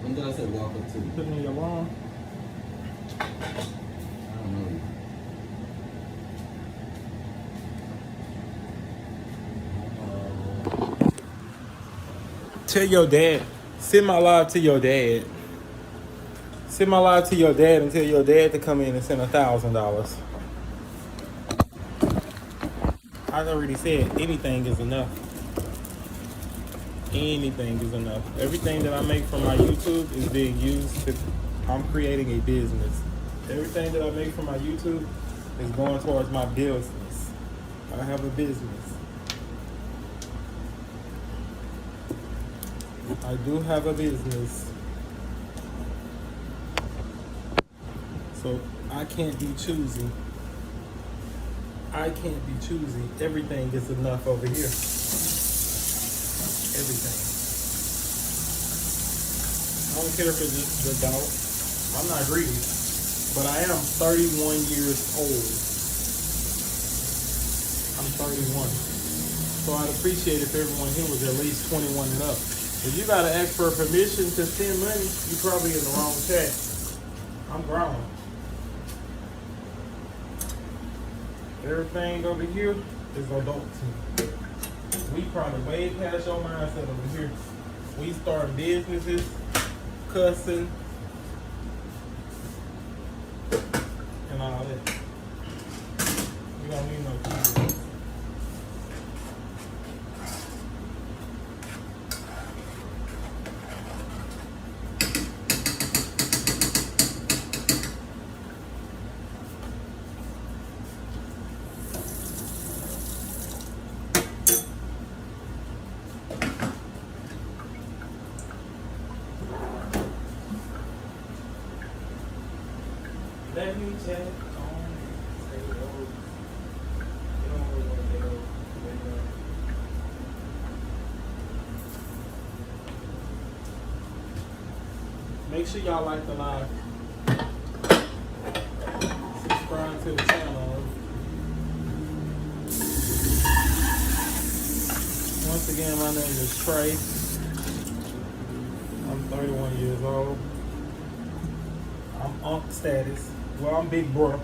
When did I say welcome to? Put in your alarm. I don't know. Tell your dad. Send my live to your dad. Send my live to your dad and tell your dad to come in and send $1,000. I already said anything is enough. Anything is enough. Everything that I make from my YouTube is being used to. I'm creating a business. Everything that I make from my YouTube is going towards my business. I have a business. I do have a business. So I can't be choosy. I can't be choosy. Everything is enough over here. Everything. I don't care if it's just the doubt. I'm not greedy. But I am 31 years old. I'm 31. So I'd appreciate if everyone here was at least 21 and up. If you gotta ask for permission to send money, you're probably in the wrong chat. I'm grown. Everything over here is adult to me. We probably way past your mindset over here. We start businesses, cussing, and all that. We don't need no kids. Let me check on Make sure y'all like the live. Subscribe to the channel. Once again, my name is Trey. I'm 31 years old. I'm unc status. Well, I'm big bro,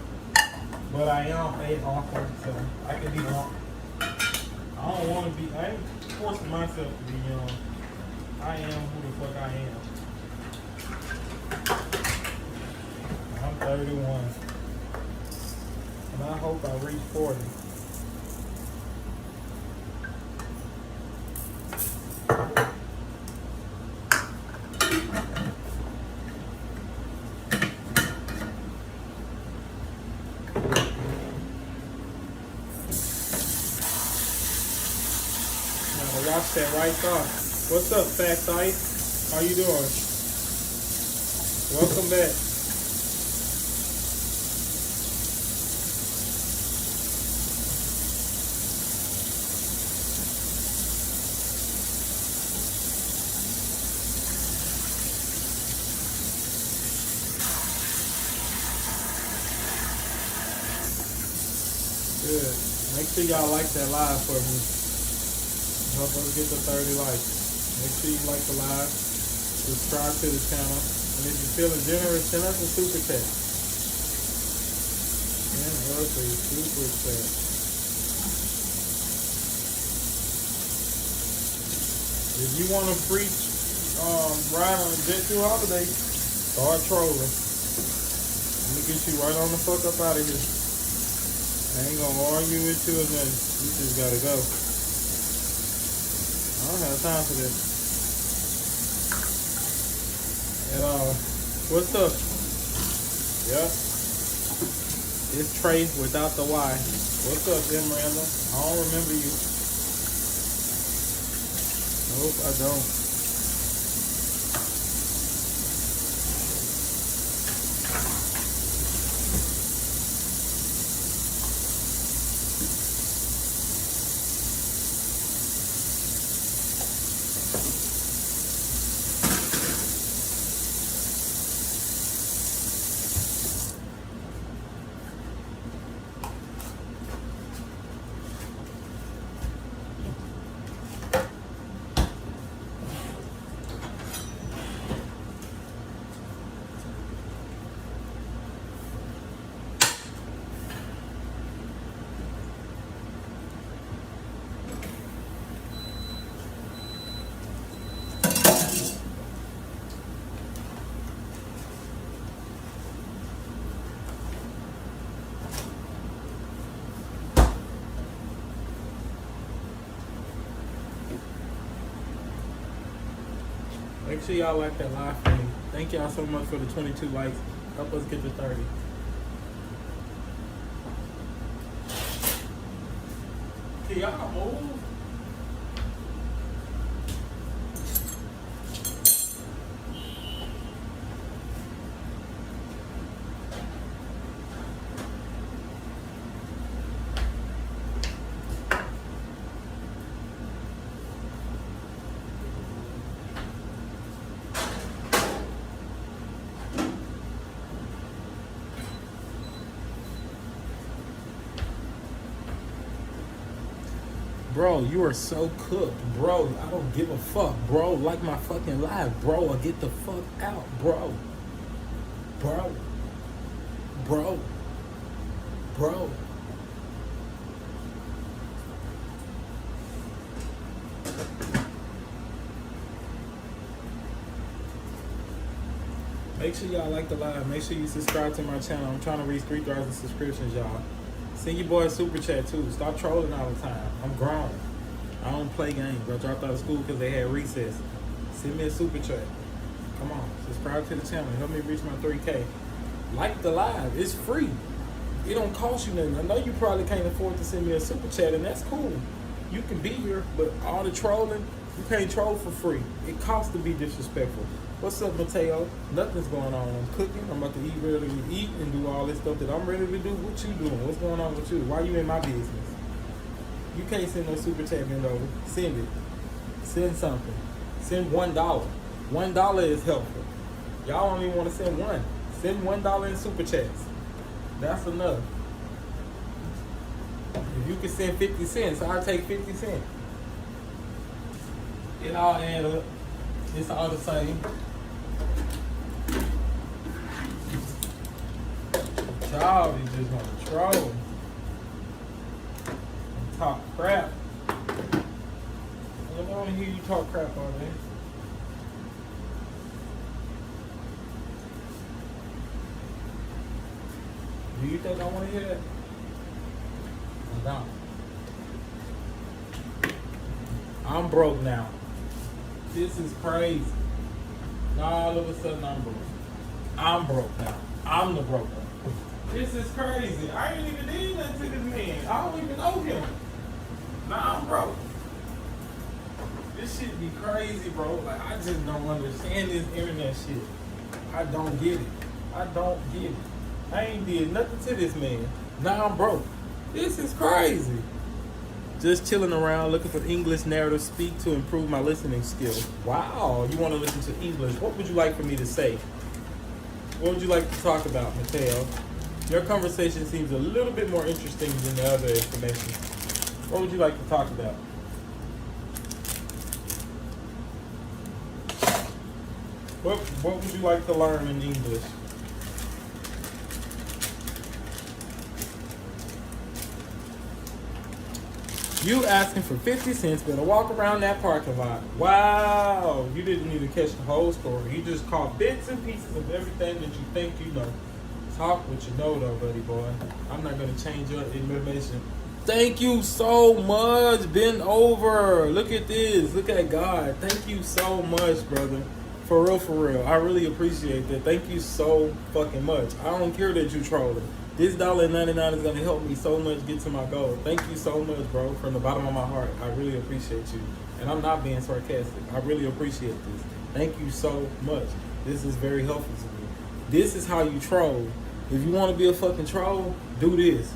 but I am a uncle, so I can be unc. I don't want to be. I ain't forcing myself to be young. I am who the fuck I am. I'm 31, and I hope I reach 40. Watch that right thought. What's up, Fat Ice? How you doing? Welcome back. Good. Make sure y'all like that live for me. Help us get to 30 likes. Make sure you like the live, subscribe to the channel, and if you're feeling generous, send us a super chat. Send us a super chat. If you want to free ride on the Jet 2 holiday, start trolling. Let me get you right on the fuck up out of here. I ain't gonna argue with you or nothing. You just gotta go. I don't have time for this at all. What's up? Yep. It's Trey without the Y. What's up, Miranda? I don't remember you. Nope, I don't. Make sure y'all like that live for me. Thank y'all so much for the 22 likes. Help us get to 30. Can y'all move? Bro, you are so cooked. Bro, I don't give a fuck. Bro, like my fucking live. Bro, or get the fuck out. Bro. Bro. Bro. Bro. Make sure y'all like the live. Make sure you subscribe to my channel. I'm trying to reach 3,000 subscriptions, y'all. Send your boy a super chat too. Stop trolling all the time. I'm grown. I don't play games. I dropped out of school because they had recess. Send me a super chat. Come on. Subscribe to the channel. Help me reach my 3K. Like the live. It's free. It don't cost you nothing. I know you probably can't afford to send me a super chat, and that's cool. You can be here, but all the trolling, you can't troll for free. It costs to be disrespectful. What's up, Mateo? Nothing's going on. I'm cooking. I'm about to ready to eat and do all this stuff that I'm ready to do. What you doing? What's going on with you? Why you in my business? You can't send no super chat bend over. Send it. Send something. Send $1. $1 is helpful. Y'all don't even want to send one. Send $1 in super chats. That's enough. If you can send 50 cents, I'll take 50 cents. It all adds up. It's all the same. Y'all be just gonna troll and talk crap. I don't want to hear you talk crap all day. Do you think I want to hear that? I don't. I'm broke now. This is crazy. Now all of a sudden I'm broke. I'm broke now. I'm the broke one. This is crazy. I ain't even did nothing to this man. I don't even know him. Nah, I'm broke. This shit be crazy, bro. Like, I just don't understand this internet shit. I don't get it. I don't get it. I ain't did nothing to this man. Now I'm broke. This is crazy. Just chilling around, looking for English narrative speak to improve my listening skills. Wow, you want to listen to English. What would you like for me to say? What would you like to talk about, Mateo? Your conversation seems a little bit more interesting than the other information. What would you like to talk about? What would you like to learn in English? You asking for 50 cents, better walk around that parking lot. Wow, you didn't even catch the whole story. You just caught bits and pieces of everything that you think you know. Talk what you know though, buddy boy. I'm not gonna change your information. Thank you so much, bend over. Look at this, look at God. Thank you so much, brother, For real. I really appreciate that. Thank you so fucking much. I don't care that you trolling. This $1.99 is gonna help me so much get to my goal. Thank you so much, bro, from the bottom of my heart. I really appreciate you. And I'm not being sarcastic. I really appreciate this. Thank you so much. This is very helpful to me. This is how you troll. If you want to be a fucking troll, do this.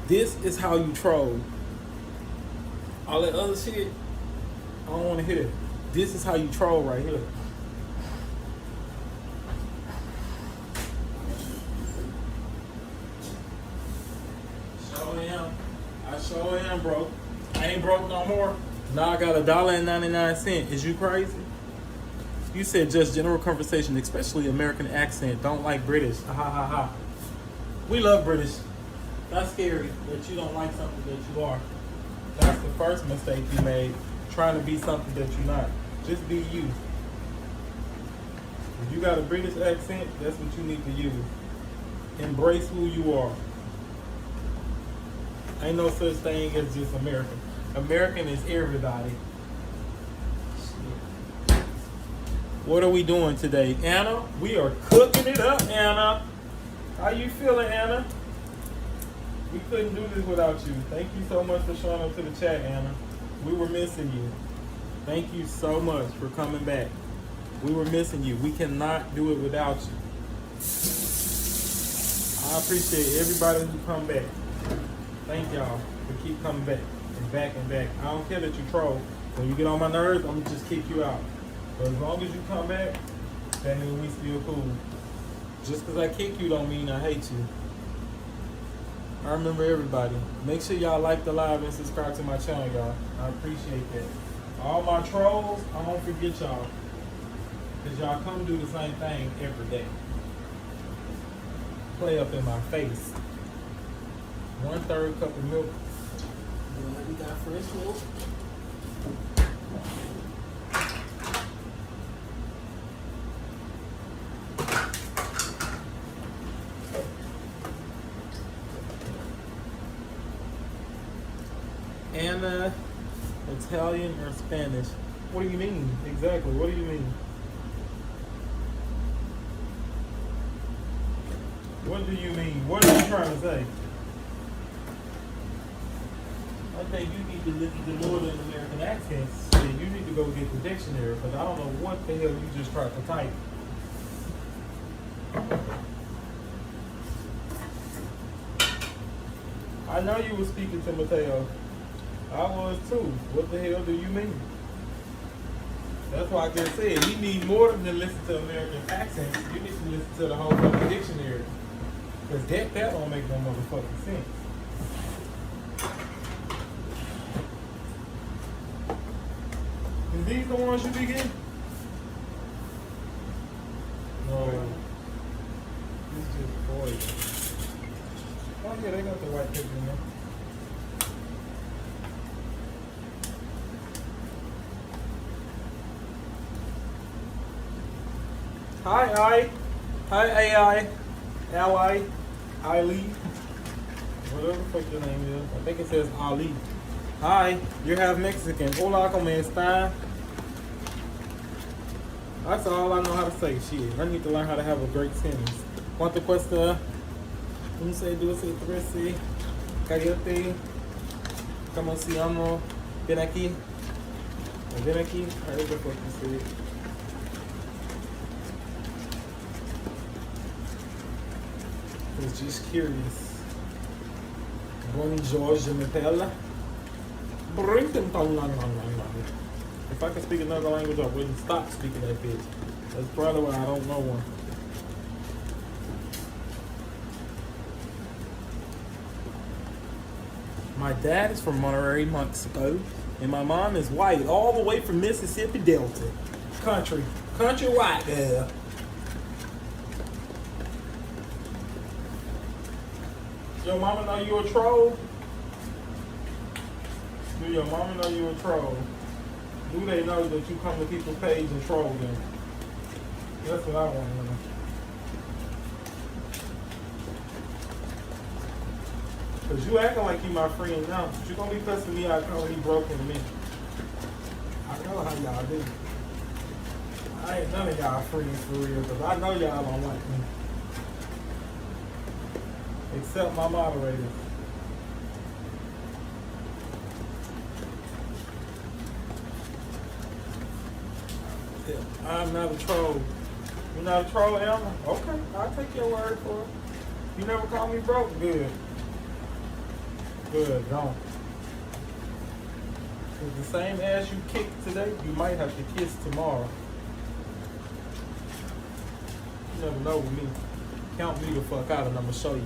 This is how you troll. All that other shit, I don't want to hear it. This is how you troll right here. I sure am broke. I ain't broke no more. Now I got $1.99. Is you crazy? You said just general conversation, especially American accent. Don't like British. Ha ha ha. We love British. That's scary that you don't like something that you are. That's the first mistake you made, trying to be something that you're not. Just be you. If you got a British accent, that's what you need to use. Embrace who you are. Ain't no such thing as just American. American is everybody. What are we doing today, Anna? We are cooking it up, Anna. How you feeling, Anna? We couldn't do this without you. Thank you so much for showing up to the chat, Anna. We were missing you. Thank you so much for coming back. We were missing you. We cannot do it without you. I appreciate everybody who come back. Thank y'all for keep coming back and back and back. I don't care that you troll. When you get on my nerves, I'm gonna just kick you out. But as long as you come back, that means we still cool. Just because I kick you don't mean I hate you. I remember everybody. Make sure y'all like the live and subscribe to my channel, y'all. I appreciate that. All my trolls, I won't forget y'all. Because y'all come do the same thing every day. Play up in my face. 1/3 cup of milk. Yeah, we got fresh milk. Anna, Italian or Spanish? What do you mean? Exactly, what do you mean? What do you mean? What are you trying to say? I think you need to listen to more than American accents. And you need to go get the dictionary, because I don't know what the hell you just tried to type. I know you were speaking to Mateo. I was too. What the hell do you mean? That's why I just said you need more than listen to American accents. You need to listen to the whole fucking dictionary. Because that don't make no motherfucking sense. Is these the ones you be getting? No. This is just poison. Oh yeah, they got the white paper in there. Hi, AI, Ally, Ali, whatever the fuck your name is. I think it says Ali. Hi, you're half Mexican. Hola, como está? That's all I know how to say. Shit, I need to learn how to have a great sentence. ¿Cuánto cuesta? Un, seis, dos, trece. Cállate. ¿Cómo se llama? Ven aquí. Ven aquí. I don't know what you say. I was just curious. Bonjour, je m'appelle. If I could speak another language, I wouldn't stop speaking that bitch. That's probably why I don't know one. My dad is from Monterrey, Mexico, and my mom is white, all the way from Mississippi Delta. Country white girl. Your mama know you a troll? Do your mama know you a troll? Do they know that you come to people's page and troll them? That's what I want to know. Cause you acting like you my friend now, but you gonna be cussing me out calling me broken to me. I know how y'all do. I ain't none of y'all friends for real, because I know y'all don't like me. Except my moderators. Yeah, I'm not a troll. You're not a troll, Elmer? Okay, I'll take your word for it. You never call me broke? Good. Good, don't. It's the same ass you kicked today, you might have to kiss tomorrow. You never know with me. Count me the fuck out and I'm gonna show you.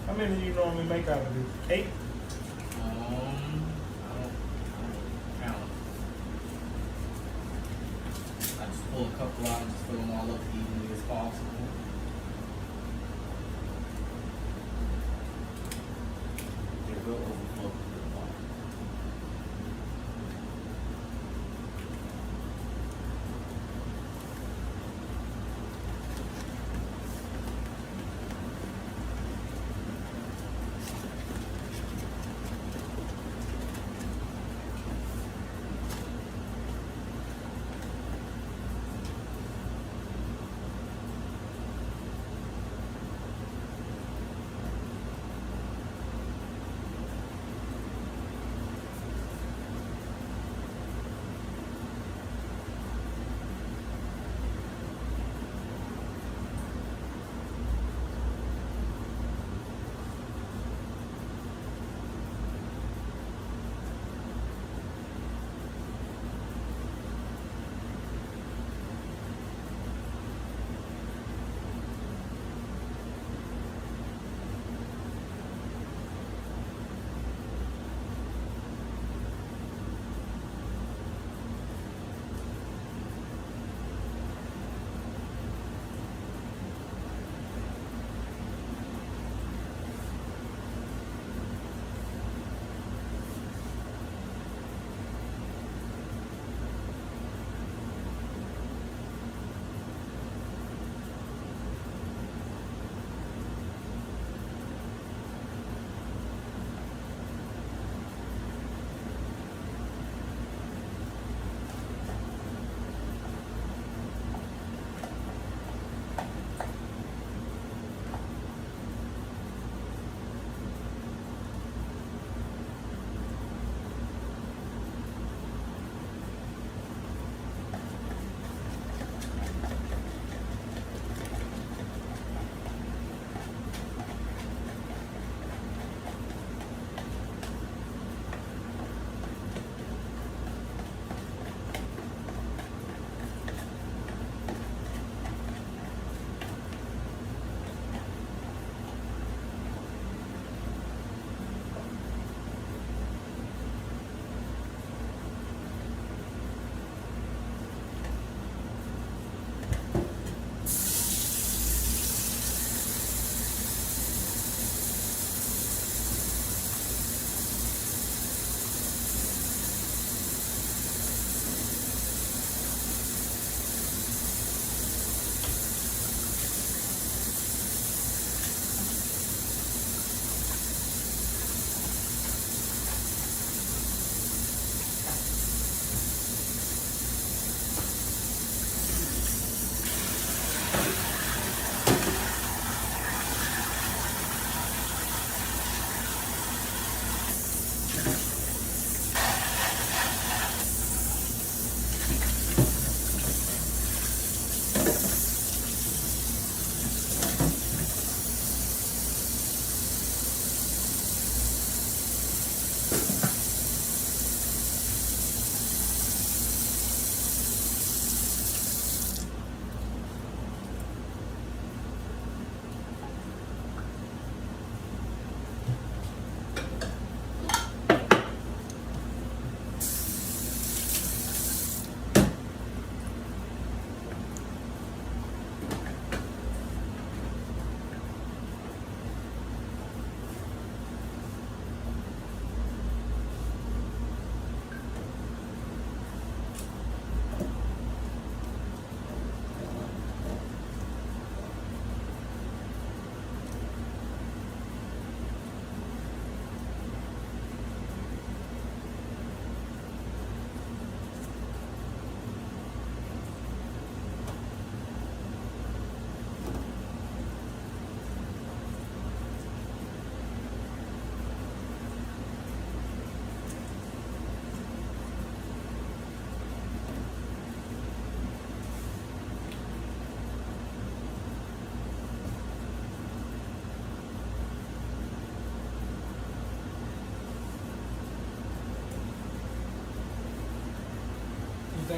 How many do you normally make out of this? 8? I don't count. I just pull a couple out and just fill them all up as evenly as possible. It will overflow to the bottom.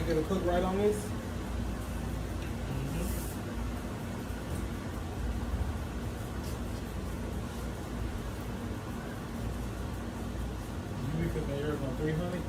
think it'll cook right on this? You be cooking yours on 300?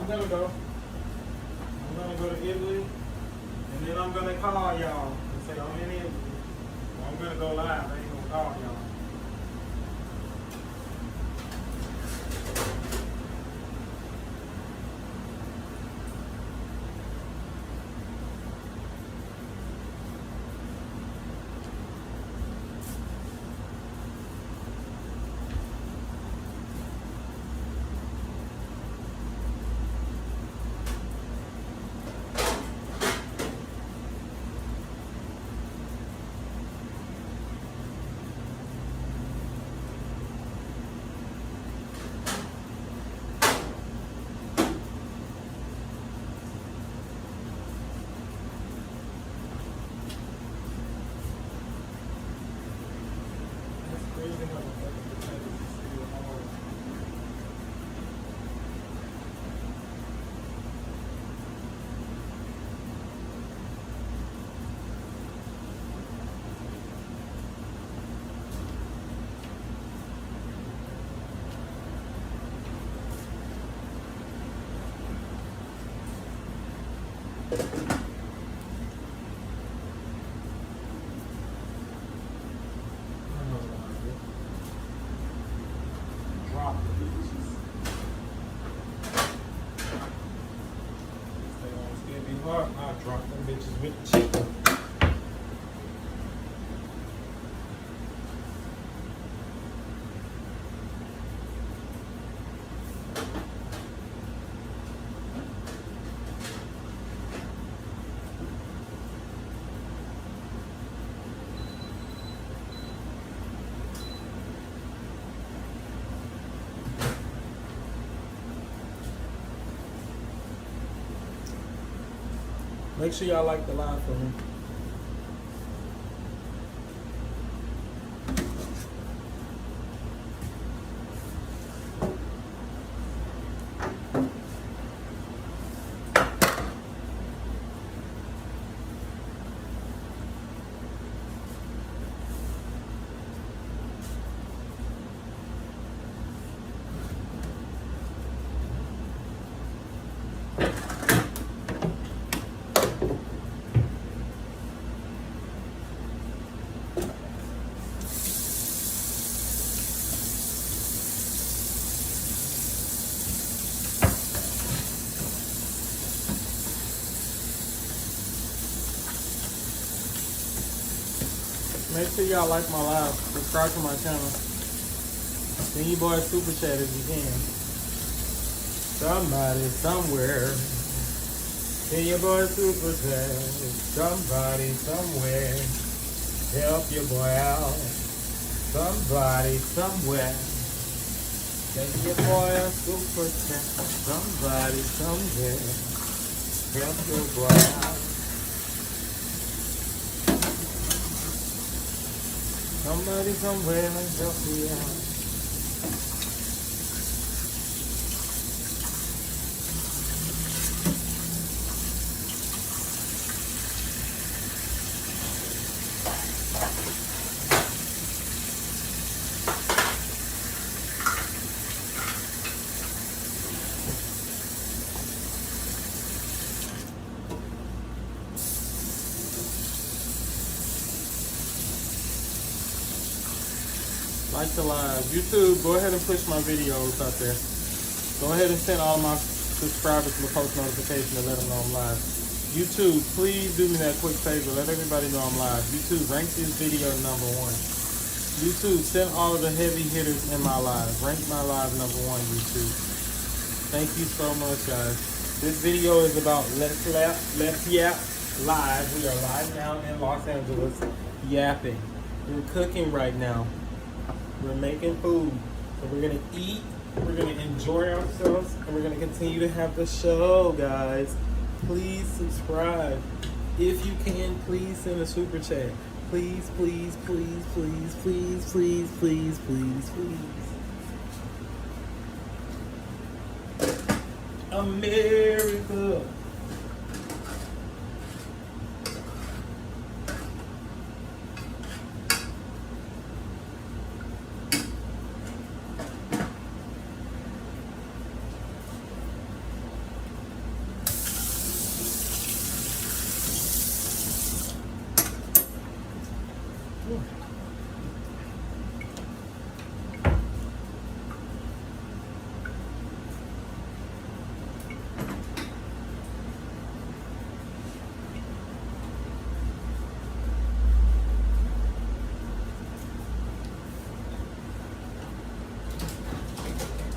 I'm gonna go to Italy, and then I'm gonna call y'all and say I'm in Italy. I'm gonna go live. I ain't gonna call y'all. Drop the bitches. They gonna still be hard. I'll drop them bitches with the chicken. Make sure y'all like the live for me. Make sure y'all like my live, subscribe to my channel. Send your boy super chat if you can. Somebody somewhere. Send your boy super chat. Somebody somewhere. Help your boy out. Somebody somewhere. Send your boy a super chat. Somebody somewhere. Help your boy out. Somebody somewhere help me out. Like the live. YouTube, go ahead and push my videos out there. Go ahead and send all my subscribers the post notification to let them know I'm live. YouTube, please do me that quick favor. Let everybody know I'm live. YouTube, rank this video #1. YouTube, send all of the heavy hitters in my live. Rank my live number 1, YouTube. Thank you so much, guys. This video is about Let's Yap Live. We are live now in Los Angeles, yapping. We're cooking right now. We're making food. So we're gonna eat, we're gonna enjoy ourselves, and we're gonna continue to have the show, guys. Please subscribe. If you can, please send a super chat. Please, please, please, please, please, please, please, please, please. America.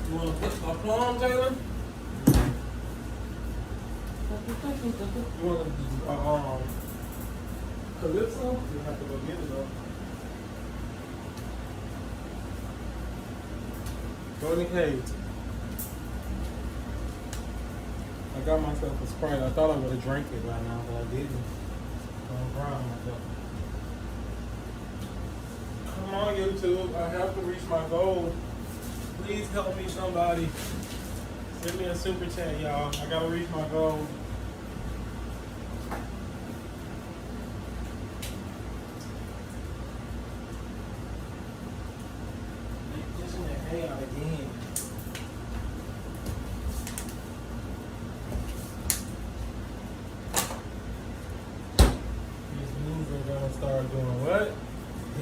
You want to put a plum, Taylor? You want to calypso? You have to go get it though. Go in the cage. I got myself a Sprite. I thought I would have drank it right now, but I didn't. I'm proud of myself. Come on, YouTube. I have to reach my goal. Please help me, somebody. Send me a super chat, y'all. I gotta reach my goal. Pushing that hay out again. These moves are gonna start doing what?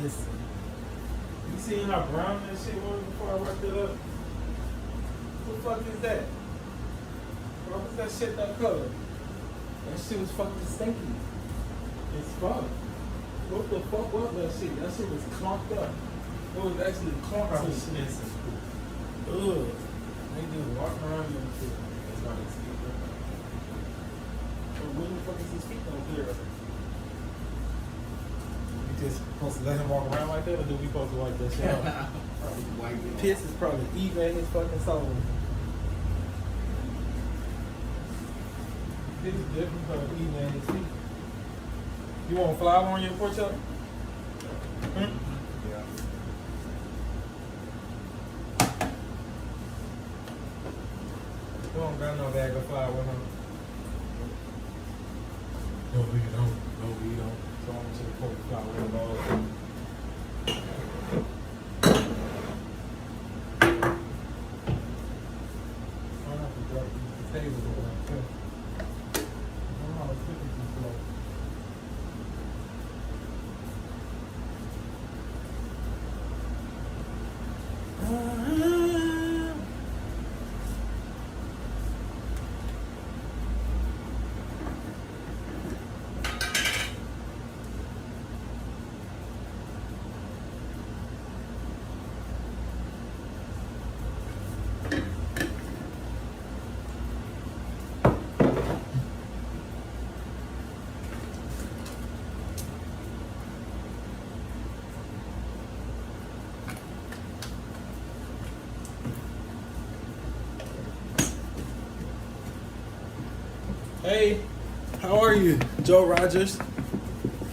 Hissing. You seen how brown that shit was before I worked it up? What the fuck is that? Why was that shit that color? That shit was fucking stinky. It's fuck. What the fuck was that shit? That shit was clumped up. It was actually clumped up. Ugh. They just walk around and shit. That's not his feet. So when the fuck is his feet gonna clear up? Just supposed to let him walk around like that, or do we supposed to wipe that shit out? Piss is probably eating at his fucking soul. This is different from eating at his feet. You want flour on your pork chop? Hmm? Yeah. You don't got no bag of flour, huh? No, we don't. No, we don't. So I'm going to put the flour in the bowl. I have to drop these potatoes around too. I don't know how to cook it too slow. Hey, how are you, Joe Rogers?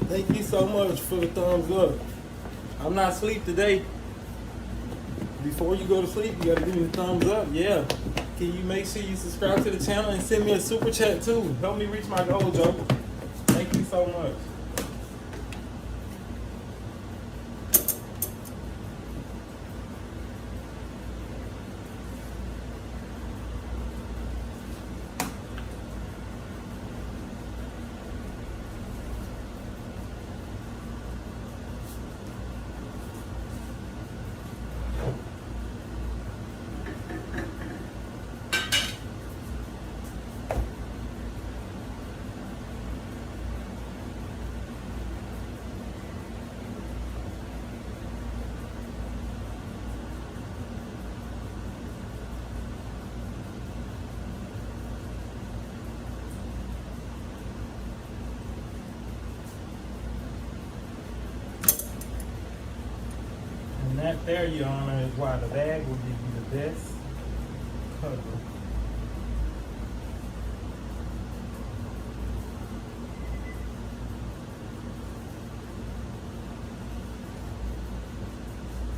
Thank you so much for the thumbs up. I'm not asleep today. Before you go to sleep, you gotta give me the thumbs up. Yeah. Can you make sure you subscribe to the channel and send me a super chat too? Help me reach my goal, Joe. Thank you so much. Matte there, Your Honor, is why the bag will give you the best cover.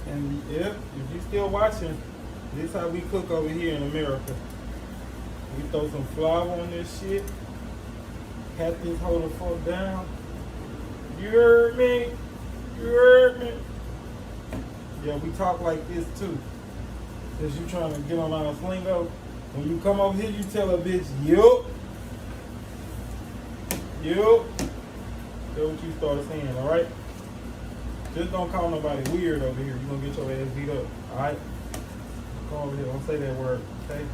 And yep, if you still watching, this is how we cook over here in America. We throw some flour on this shit, pat this whole the fuck down. You heard me? You heard me? Yeah, we talk like this too. Since you trying to get on our slingo, when you come over here, you tell a bitch, yup. Yup. That's what you start saying, alright? Just don't call nobody weird over here. You're gonna get your ass beat up, alright? Come over here, don't say that word, okay?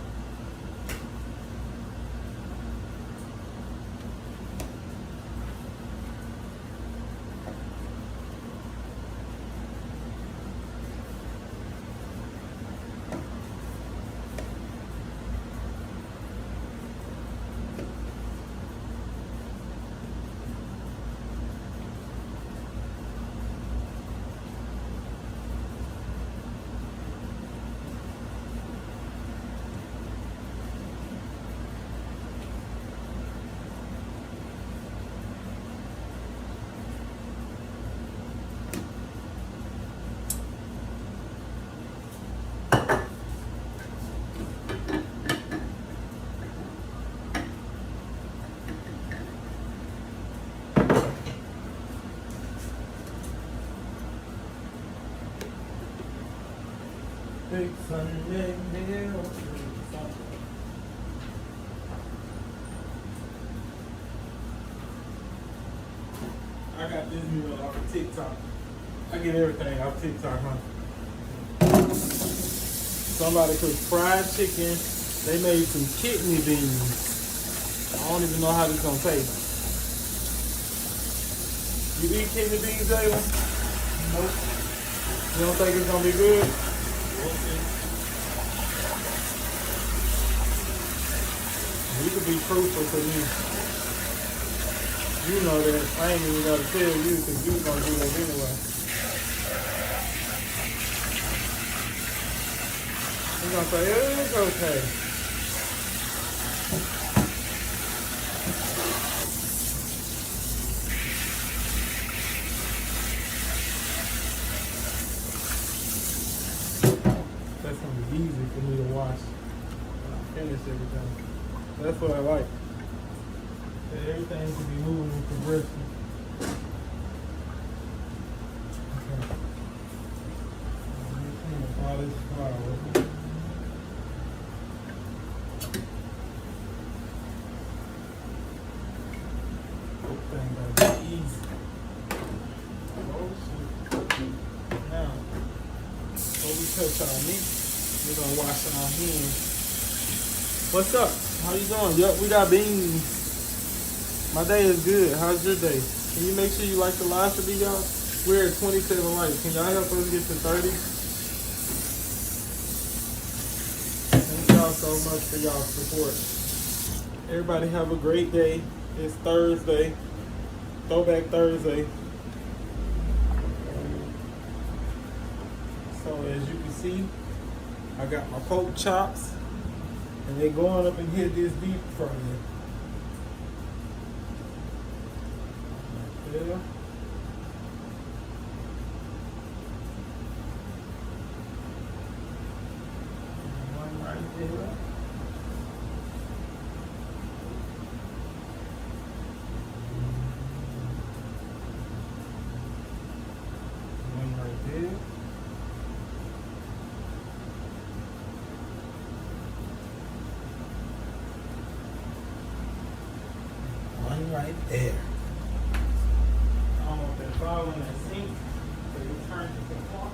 Big Sunday meal. I got this meal off of TikTok. I get everything off TikTok, huh? Somebody cooked fried chicken. They made some kidney beans. I don't even know how this gonna taste. You eat kidney beans, Jalen? Nope. You don't think it's gonna be good? You could be truthful to me. You know that. I ain't even gotta tell you because you gonna do that anyway. You're gonna say, oh, it's okay. That's gonna be easy for me to wash when I finish everything. That's what I like. That everything can be moving and progressing. Okay. Let me clean up all this flour. Everything gotta be easy. Oh shit. Now, before we touch our meat, we're gonna wash our hands. What's up? How you doing? Yep, we got beans. My day is good. How's your day? Can you make sure you like the live for me, y'all? We're at 27 likes. Can y'all help us get to 30? Thank y'all so much for y'all's support. Everybody have a great day. It's Thursday. Throwback Thursday. So as you can see, I got my pork chops. And they going up and hit this deep fryer. Yeah. One right there. One right there. One right there. I don't want that flour in that sink, so you turn it to the pot.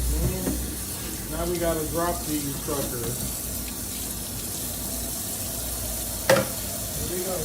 Again, now we gotta drop these suckers. Here we go.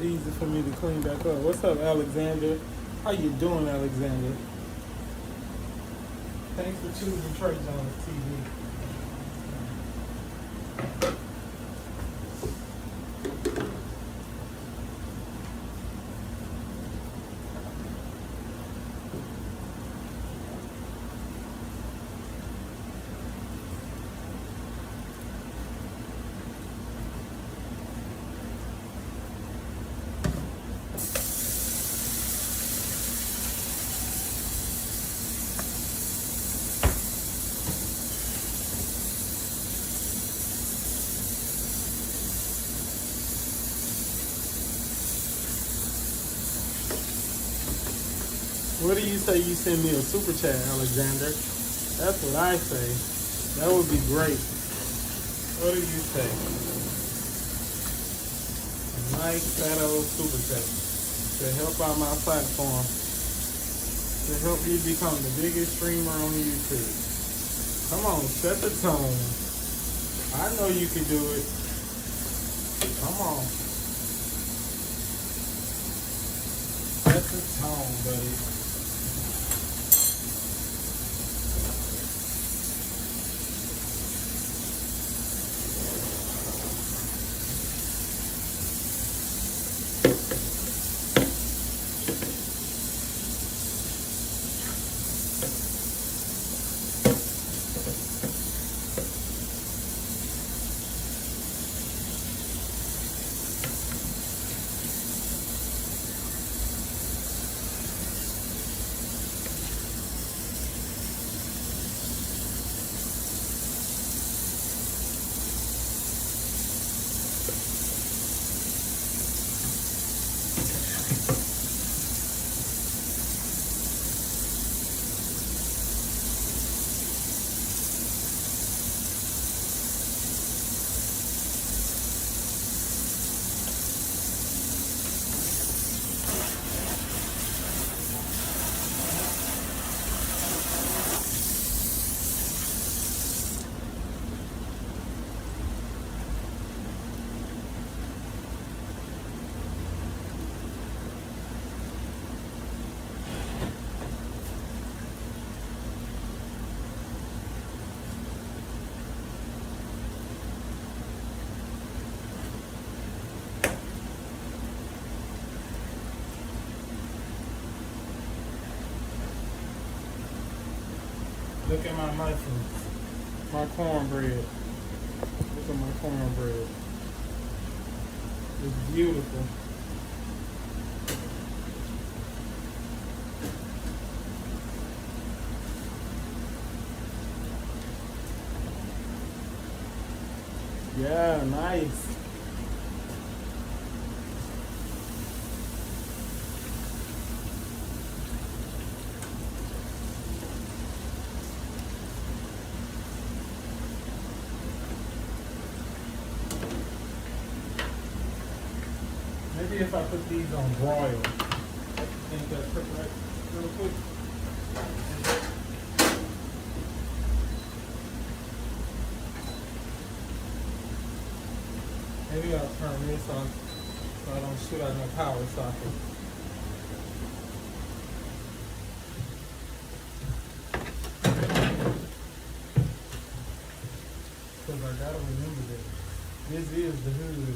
easy for me to clean back up. What's up, Alexander? How you doing, Alexander? Thanks for choosing Trejonestv. What do you say you send me a super chat, Alexander? That's what I say. That would be great. What do you say? A nice fat old super chat to help out my platform, to help me become the biggest streamer on YouTube. Come on, set the tone. I know you can do it. Come on. Set the tone, buddy. Look at my mushrooms, my cornbread. Look at my cornbread. It's beautiful. Yeah, nice. Maybe if I put these on broil, I think that's quick, right? Real quick. Maybe I'll turn this on so I don't shoot out no power socket. Because I gotta remember that this is the hood.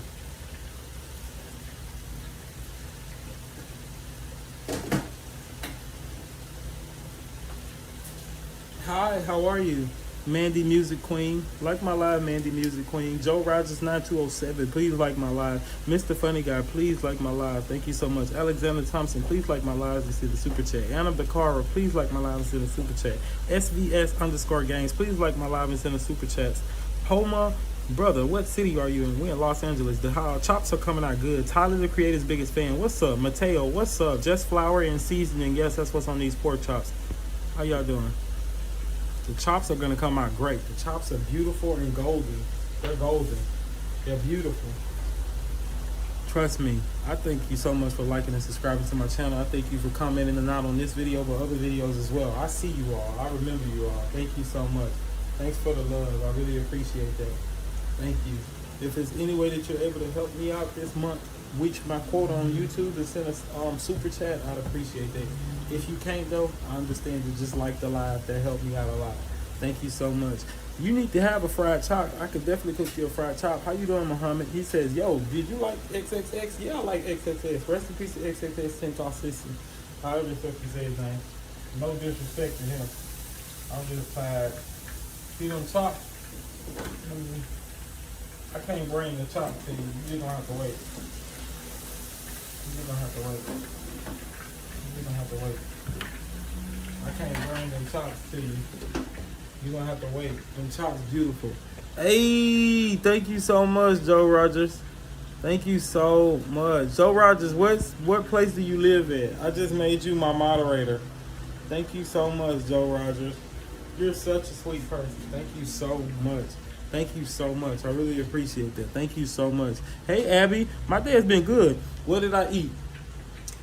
Hi, how are you? Mandy Music Queen. Like my live, Mandy Music Queen. Joe Rogers 9207. Please like my live. Mr. Funny Guy, please like my live. Thank you so much. Alexander Thompson, please like my live and see the super chat. Anna Becara, please like my live and send a super chat. SVS_games, please like my live and send a super chats. Homa, brother, what city are you in? We're in Los Angeles. The chops are coming out good. Tyler, the creator's biggest fan. What's up? Mateo, what's up? Just flour and seasoning. Yes, that's what's on these pork chops. How y'all doing? The chops are gonna come out great. The chops are beautiful and golden. They're golden. They're beautiful. Trust me. I thank you so much for liking and subscribing to my channel. I thank you for commenting and not on this video, but other videos as well. I see you all. I remember you all. Thank you so much. Thanks for the love. I really appreciate that. Thank you. If there's any way that you're able to help me out this month, reach my quota on YouTube and send us super chat, I'd appreciate that. If you can't though, I understand. You just like the live. That helped me out a lot. Thank you so much. You need to have a fried chop. I could definitely cook you a fried chop. How you doing, Muhammad? He says, yo, did you like XXX? Yeah, I like XXX. Rest in peace to XXX Tentacici. However the fuck you say his name. No disrespect to him. I'm just tired. See them chops? I can't bring the chop to you. You're gonna have to wait. You're gonna have to wait. You're gonna have to wait. I can't bring them chops to you. You're gonna have to wait. Them chops beautiful. Hey, thank you so much, Joe Rogers. Thank you so much. Joe Rogers, what place do you live in? I just made you my moderator. Thank you so much, Joe Rogers. You're such a sweet person. Thank you so much. Thank you so much. I really appreciate that. Thank you so much. Hey, Abby. My day has been good. What did I eat?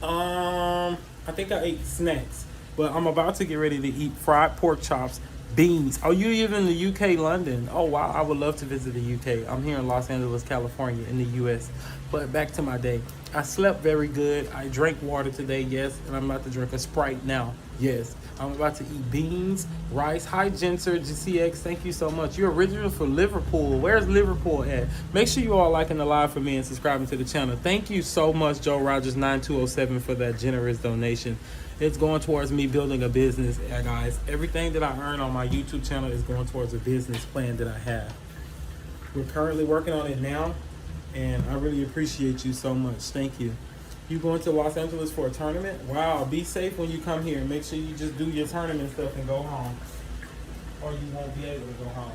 I think I ate snacks. But I'm about to get ready to eat fried pork chops, beans. Oh, you live in the UK, London. Oh, wow. I would love to visit the UK. I'm here in Los Angeles, California, in the US. But back to my day. I slept very good. I drank water today, yes. And I'm about to drink a Sprite now, yes. I'm about to eat beans, rice. Hi, Genter, GCX. Thank you so much. You're original for Liverpool. Where's Liverpool at? Make sure you all liking the live for me and subscribing to the channel. Thank you so much, Joe Rogers 9207, for that generous donation. It's going towards me building a business, guys. Everything that I earn on my YouTube channel is going towards a business plan that I have. We're currently working on it now, and I really appreciate you so much. Thank you. You going to Los Angeles for a tournament? Wow, be safe when you come here. Make sure you just do your tournament stuff and go home, or you won't be able to go home.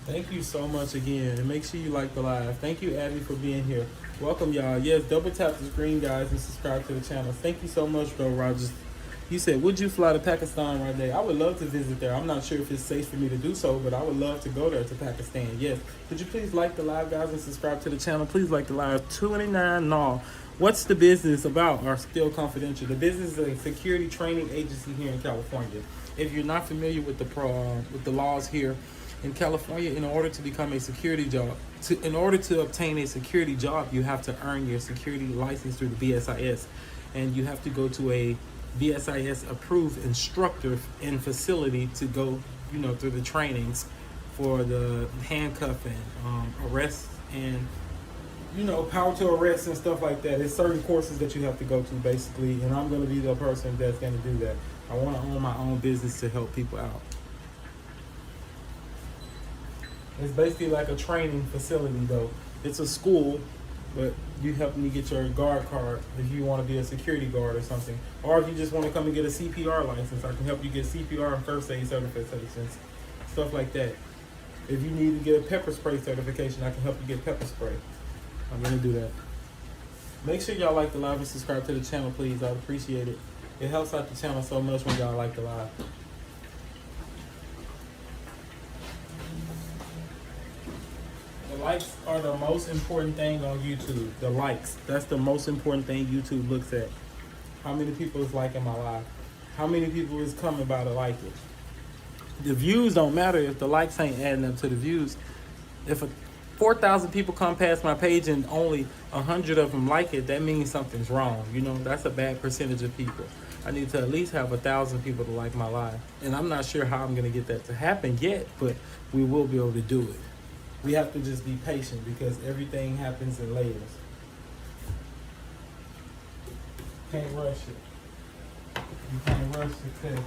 Thank you so much again, and make sure you like the live. Thank you, Abby, for being here. Welcome, y'all. Yes, double tap the screen, guys, and subscribe to the channel. Thank you so much, Joe Rogers. You said, would you fly to Pakistan right there? I would love to visit there. I'm not sure if it's safe for me to do so, but I would love to go there to Pakistan. Yes. Could you please like the live, guys, and subscribe to the channel? Please like the live. 29 NOW. What's the business about? Are still confidential. The business is a security training agency here in California. If you're not familiar with the laws here in California, in order to become a security job, in order to obtain a security job, you have to earn your security license through the BSIS, and you have to go to a BSIS approved instructor in facility to go, through the trainings for the handcuffing, arrest, and power to arrest and stuff like that. It's certain courses that you have to go to, basically, and I'm going to be the person that's going to do that. I want to own my own business to help people out. It's basically like a training facility, though. It's a school, but you help me get your guard card if you want to be a security guard or something. Or if you just want to come and get a CPR license, I can help you get CPR and first aid certifications, stuff like that. If you need to get a pepper spray certification, I can help you get pepper spray. I'm going to do that. Make sure y'all like the live and subscribe to the channel, please. I'd appreciate it. It helps out the channel so much when y'all like the live. The likes are the most important thing on YouTube. The likes. That's the most important thing YouTube looks at. How many people is liking my live? How many people is coming by to like it? The views don't matter if the likes ain't adding up to the views. If 4,000 people come past my page and only 100 of them like it, that means something's wrong. That's a bad percentage of people. I need to at least have 1,000 people to like my live. And I'm not sure how I'm going to get that to happen yet, but we will be able to do it. We have to just be patient because everything happens in layers. Can't rush it. You can't rush success.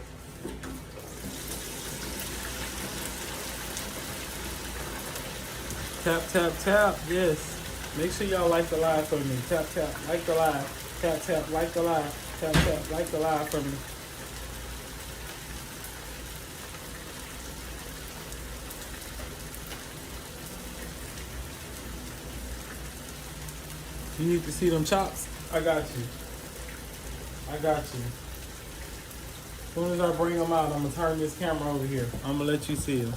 Tap, tap, tap. Yes. Make sure y'all like the live for me. Tap, tap, like the live. Tap, tap, like the live. Tap, tap, like the live for me. You need to see them chops? I got you. I got you. As soon as I bring them out, I'm going to turn this camera over here. I'm going to let you see them.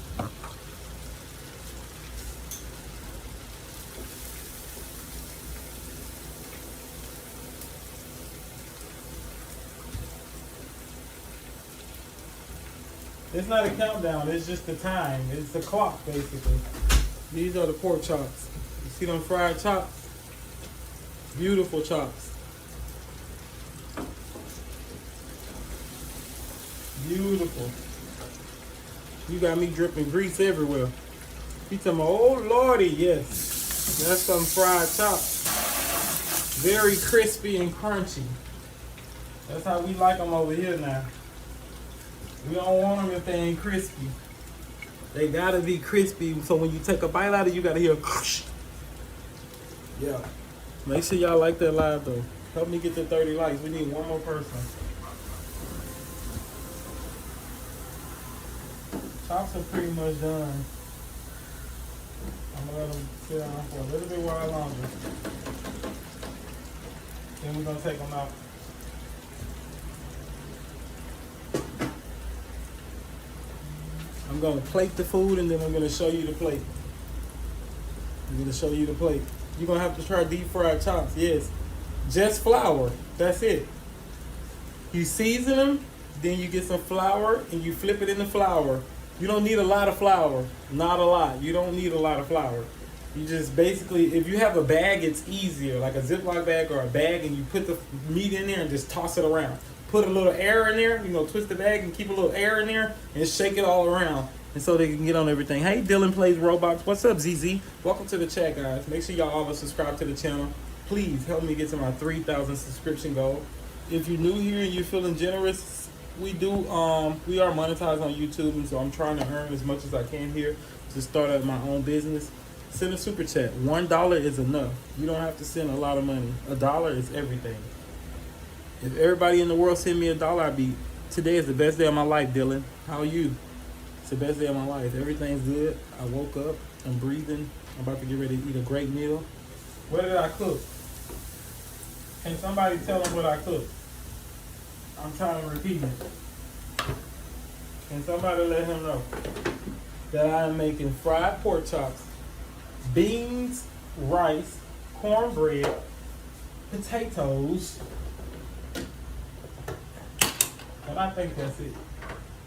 It's not a countdown, it's just the time. It's the clock, basically. These are the pork chops. You see them fried chops? Beautiful chops. Beautiful. You got me dripping grease everywhere. You talking about, oh lordy, yes. That's some fried chops. Very crispy and crunchy. That's how we like them over here now. We don't want them if they ain't crispy. They gotta be crispy, so when you take a bite out of it, you gotta hear yeah. Make sure y'all like that live though. Help me get to 30 likes. We need one more person. Chops are pretty much done. I'm gonna let them sit down for a little bit while longer. Then we're gonna take them out. I'm gonna plate the food and then I'm gonna show you the plate. I'm gonna show you the plate. You're gonna have to try deep fried chops, yes. Just flour, that's it. You season them, then you get some flour and you flip it in the flour. You don't need a lot of flour, not a lot. You don't need a lot of flour. You just basically, if you have a bag, it's easier, like a Ziploc bag or a bag, and you put the meat in there and just toss it around. Put a little air in there, twist the bag and keep a little air in there and shake it all around. And so they can get on everything. Hey, Dylan Plays Roblox. What's up, ZZ? Welcome to the chat, guys. Make sure y'all always subscribe to the channel. Please help me get to my 3,000 subscription goal. If you're new here and you're feeling generous, we are monetized on YouTube, and so I'm trying to earn as much as I can here to start up my own business. Send a super chat. $1 is enough. You don't have to send a lot of money. $1 is everything. If everybody in the world send me $1, today is the best day of my life, Dylan. How are you? It's the best day of my life. Everything's good. I woke up. I'm breathing. I'm about to get ready to eat a great meal. What did I cook? Can somebody tell them what I cooked? I'm trying to repeat it. Can somebody let him know that I am making fried pork chops, beans, rice, cornbread, potatoes, and I think that's it.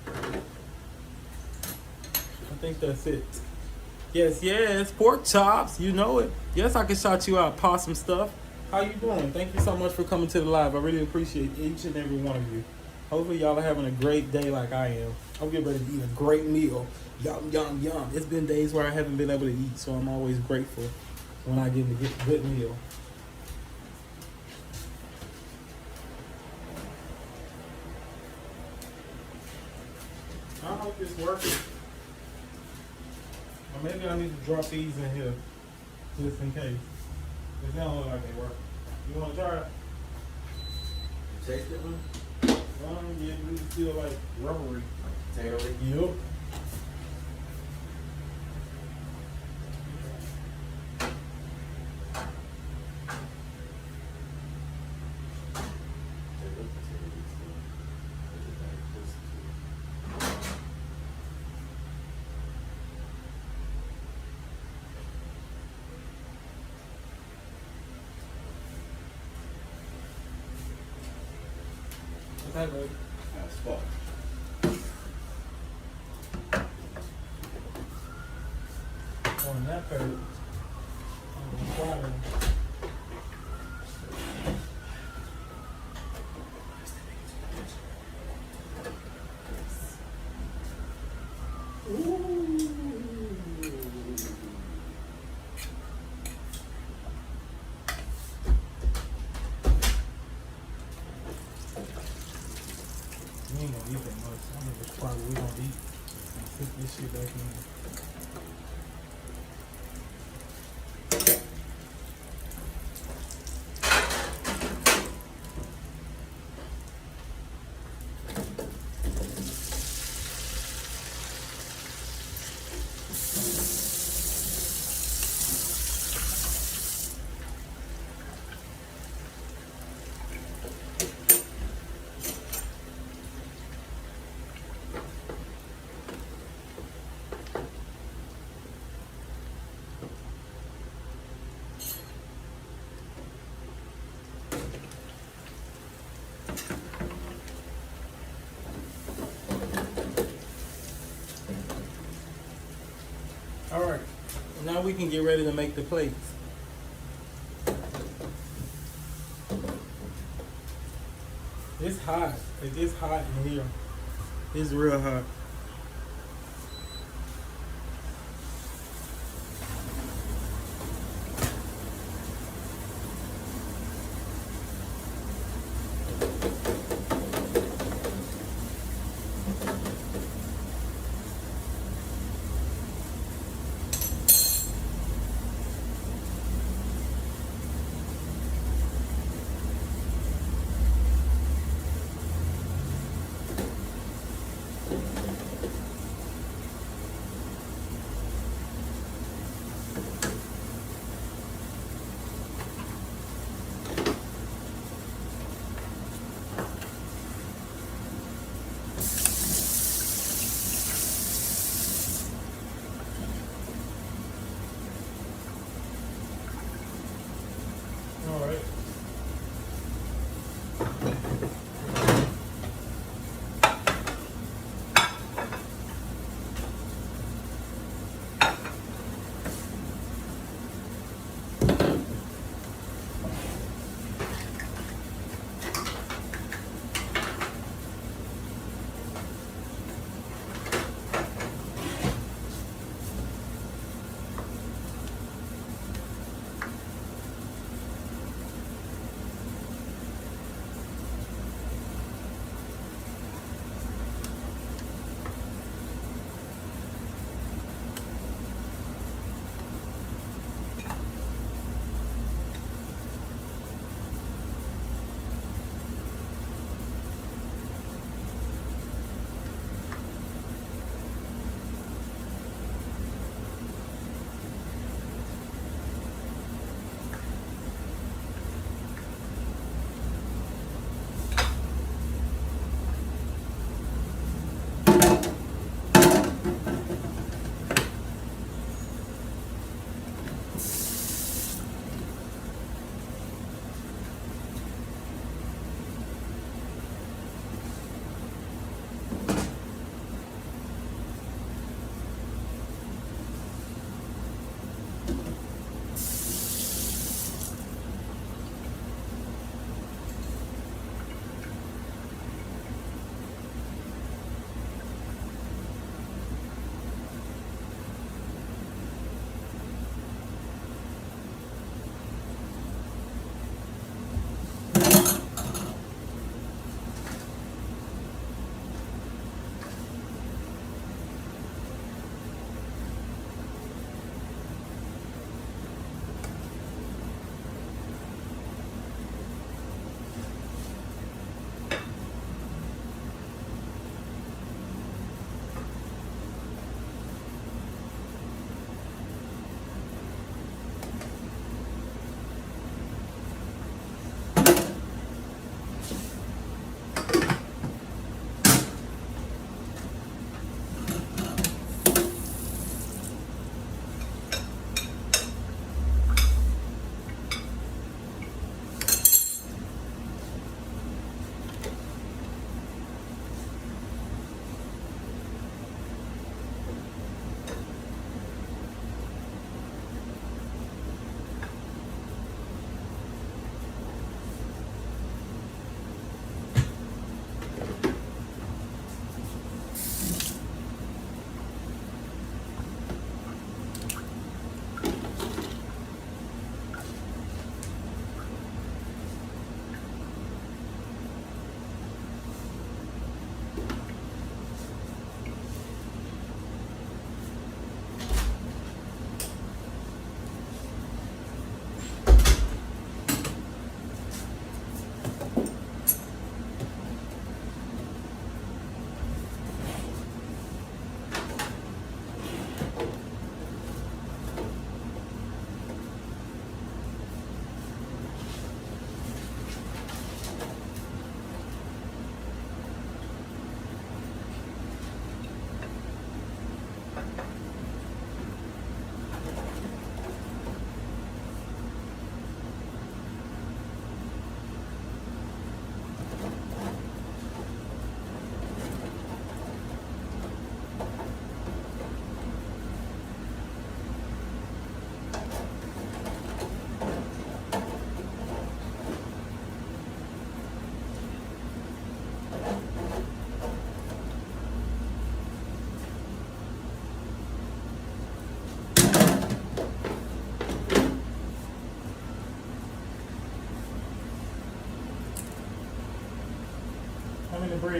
I think that's it. Yes, pork chops, you know it. Yes, I can shout you out, possum stuff. How you doing? Thank you so much for coming to the live. I really appreciate each and every one of you. Hopefully y'all are having a great day like I am. I'm getting ready to eat a great meal. Yum, yum, yum. It's been days where I haven't been able to eat, so I'm always grateful when I get a good meal. I hope it's working. Or maybe I need to drop these in here just in case. Because they don't look like they work. You want to try it? You taste it, one? Yeah, we feel like rubbery. Like potatoy? Yep. What's that, baby? That's fuck. On that part, I'm requiring. We ain't gonna eat that much. I don't know which part we gonna eat. Put this shit back in. now we can get ready to make the plates. It's hot. It is hot in here. It's real hot.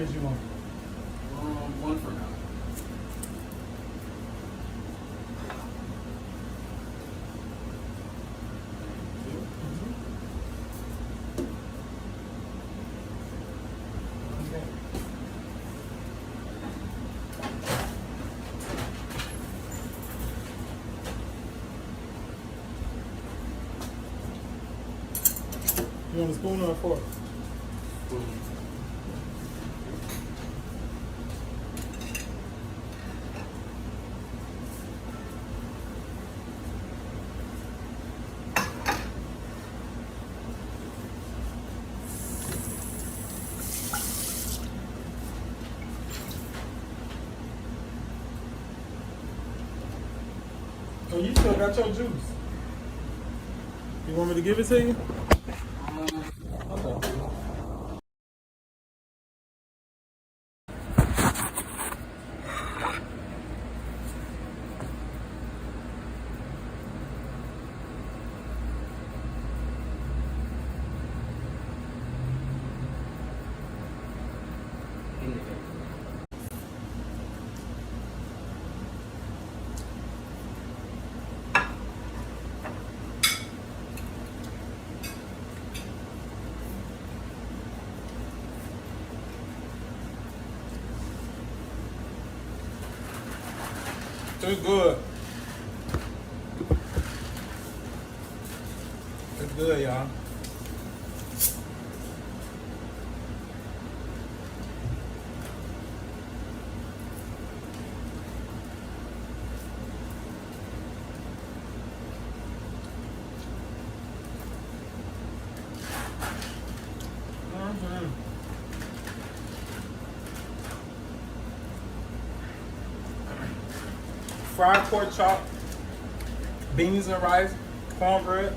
mayonnaise you want? One for now. You want a spoon or a fork? Oh, you still got your juice. You want me to give it to you? Okay. It's good. It's good, y'all. Fried pork chop, beans and rice, cornbread.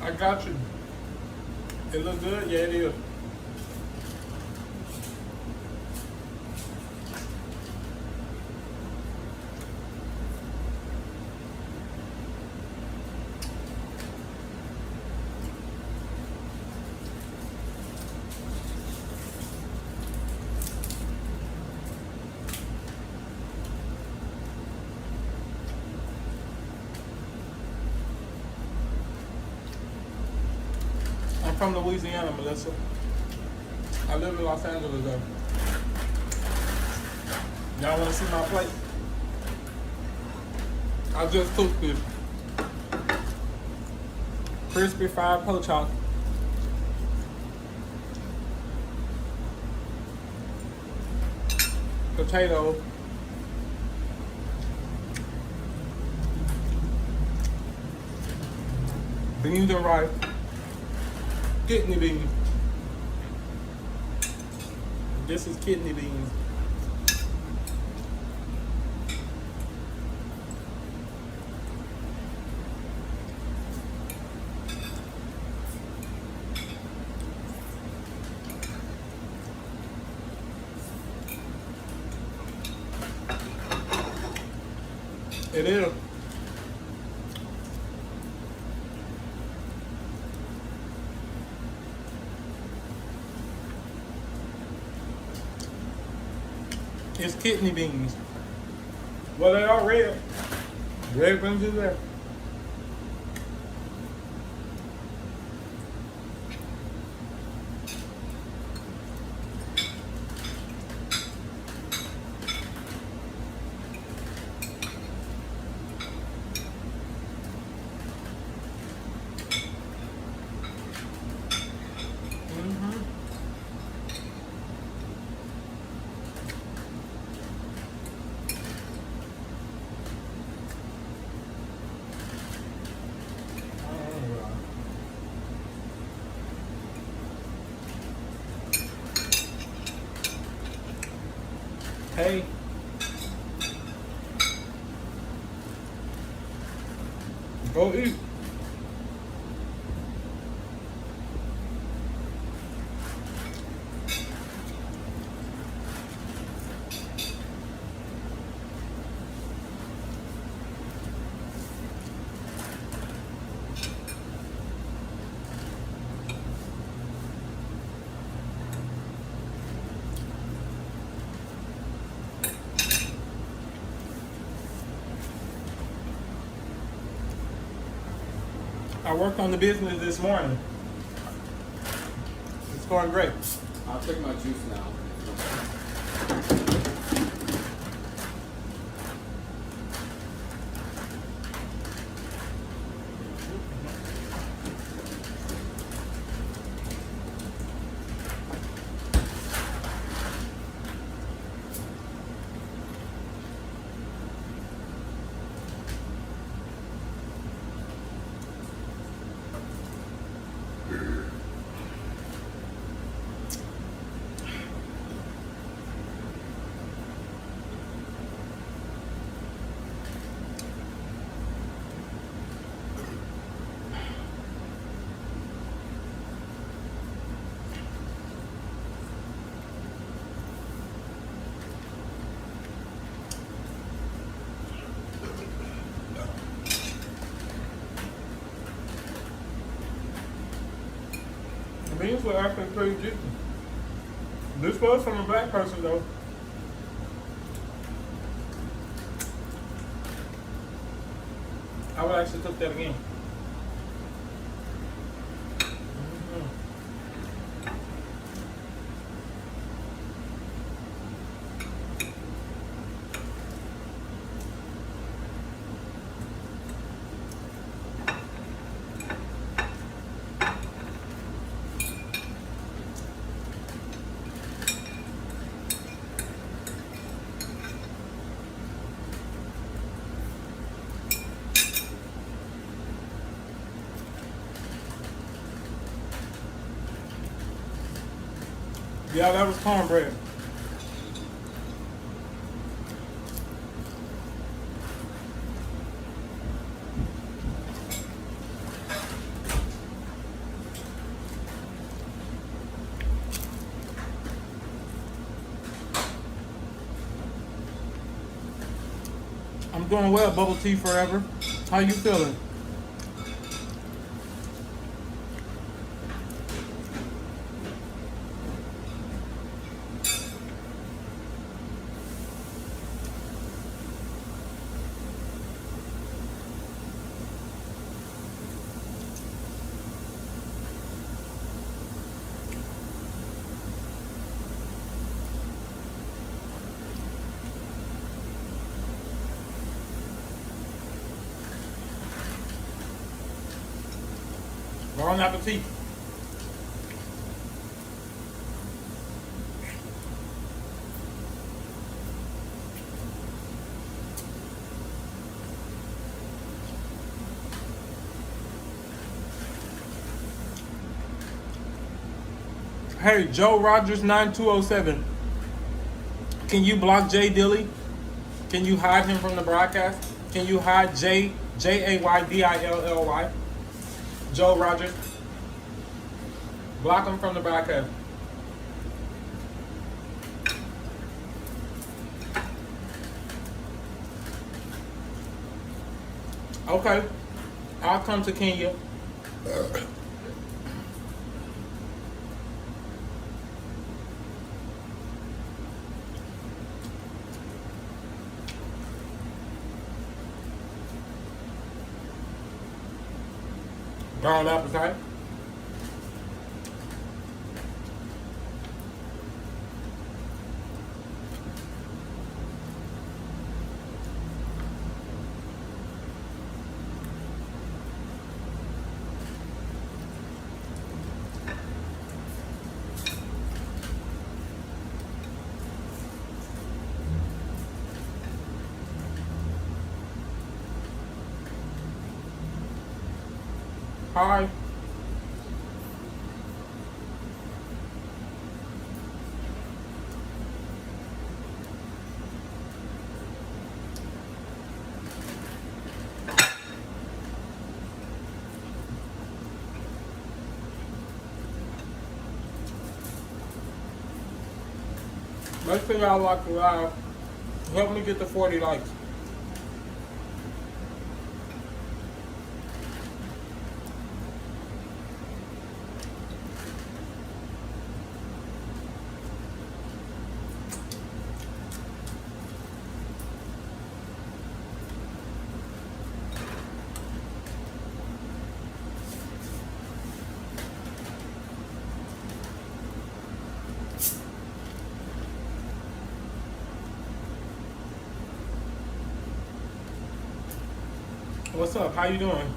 I got you. It look good? Yeah, it is. I'm from Louisiana, Melissa. I live in Los Angeles though. Y'all wanna see my plate? I just cooked this crispy fried pork chop, potato, beans and rice, kidney beans. This is kidney beans. It is. It's kidney beans. Well, they are red. Red beans is there. Hey. Go eat. I worked on the business this morning. It's going great. I'll take my juice now. The beans were actually pretty juicy. This was from a black person though. I would actually cook that again. Yeah, that was cornbread. I'm doing well, bubble tea forever. How you feeling? Bon appetit. Hey, Joe Rogers 9207. Can you block Jay Dilly? Can you hide him from the broadcast? Can you hide Jaydilly? Joe Rogers. Block him from the broadcast. Okay. I'll come to Kenya. Garlic appetite. Hi. Make sure y'all like the live. Help me get to 40 likes. What's up? How you doing?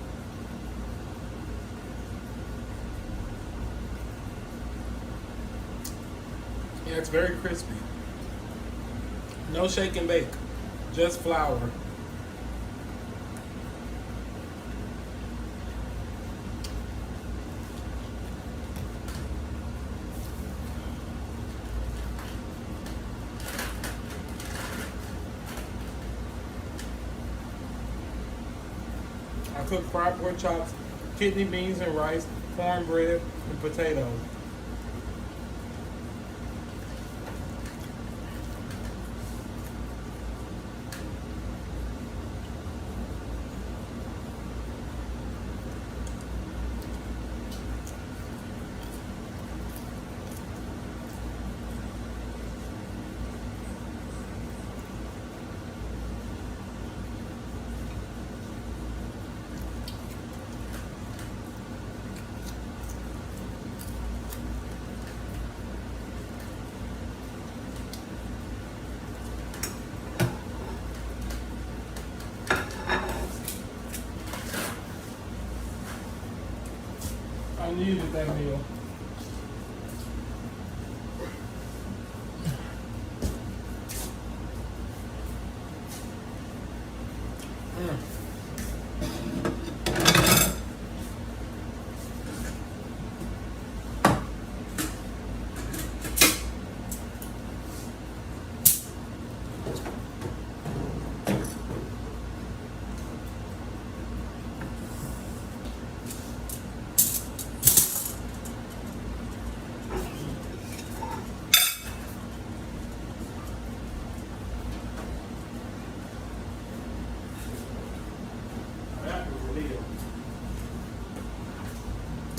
Yeah, it's very crispy. No shake and bake, just flour. I cook fried pork chops, kidney beans and rice, cornbread, and potatoes. I needed that meal.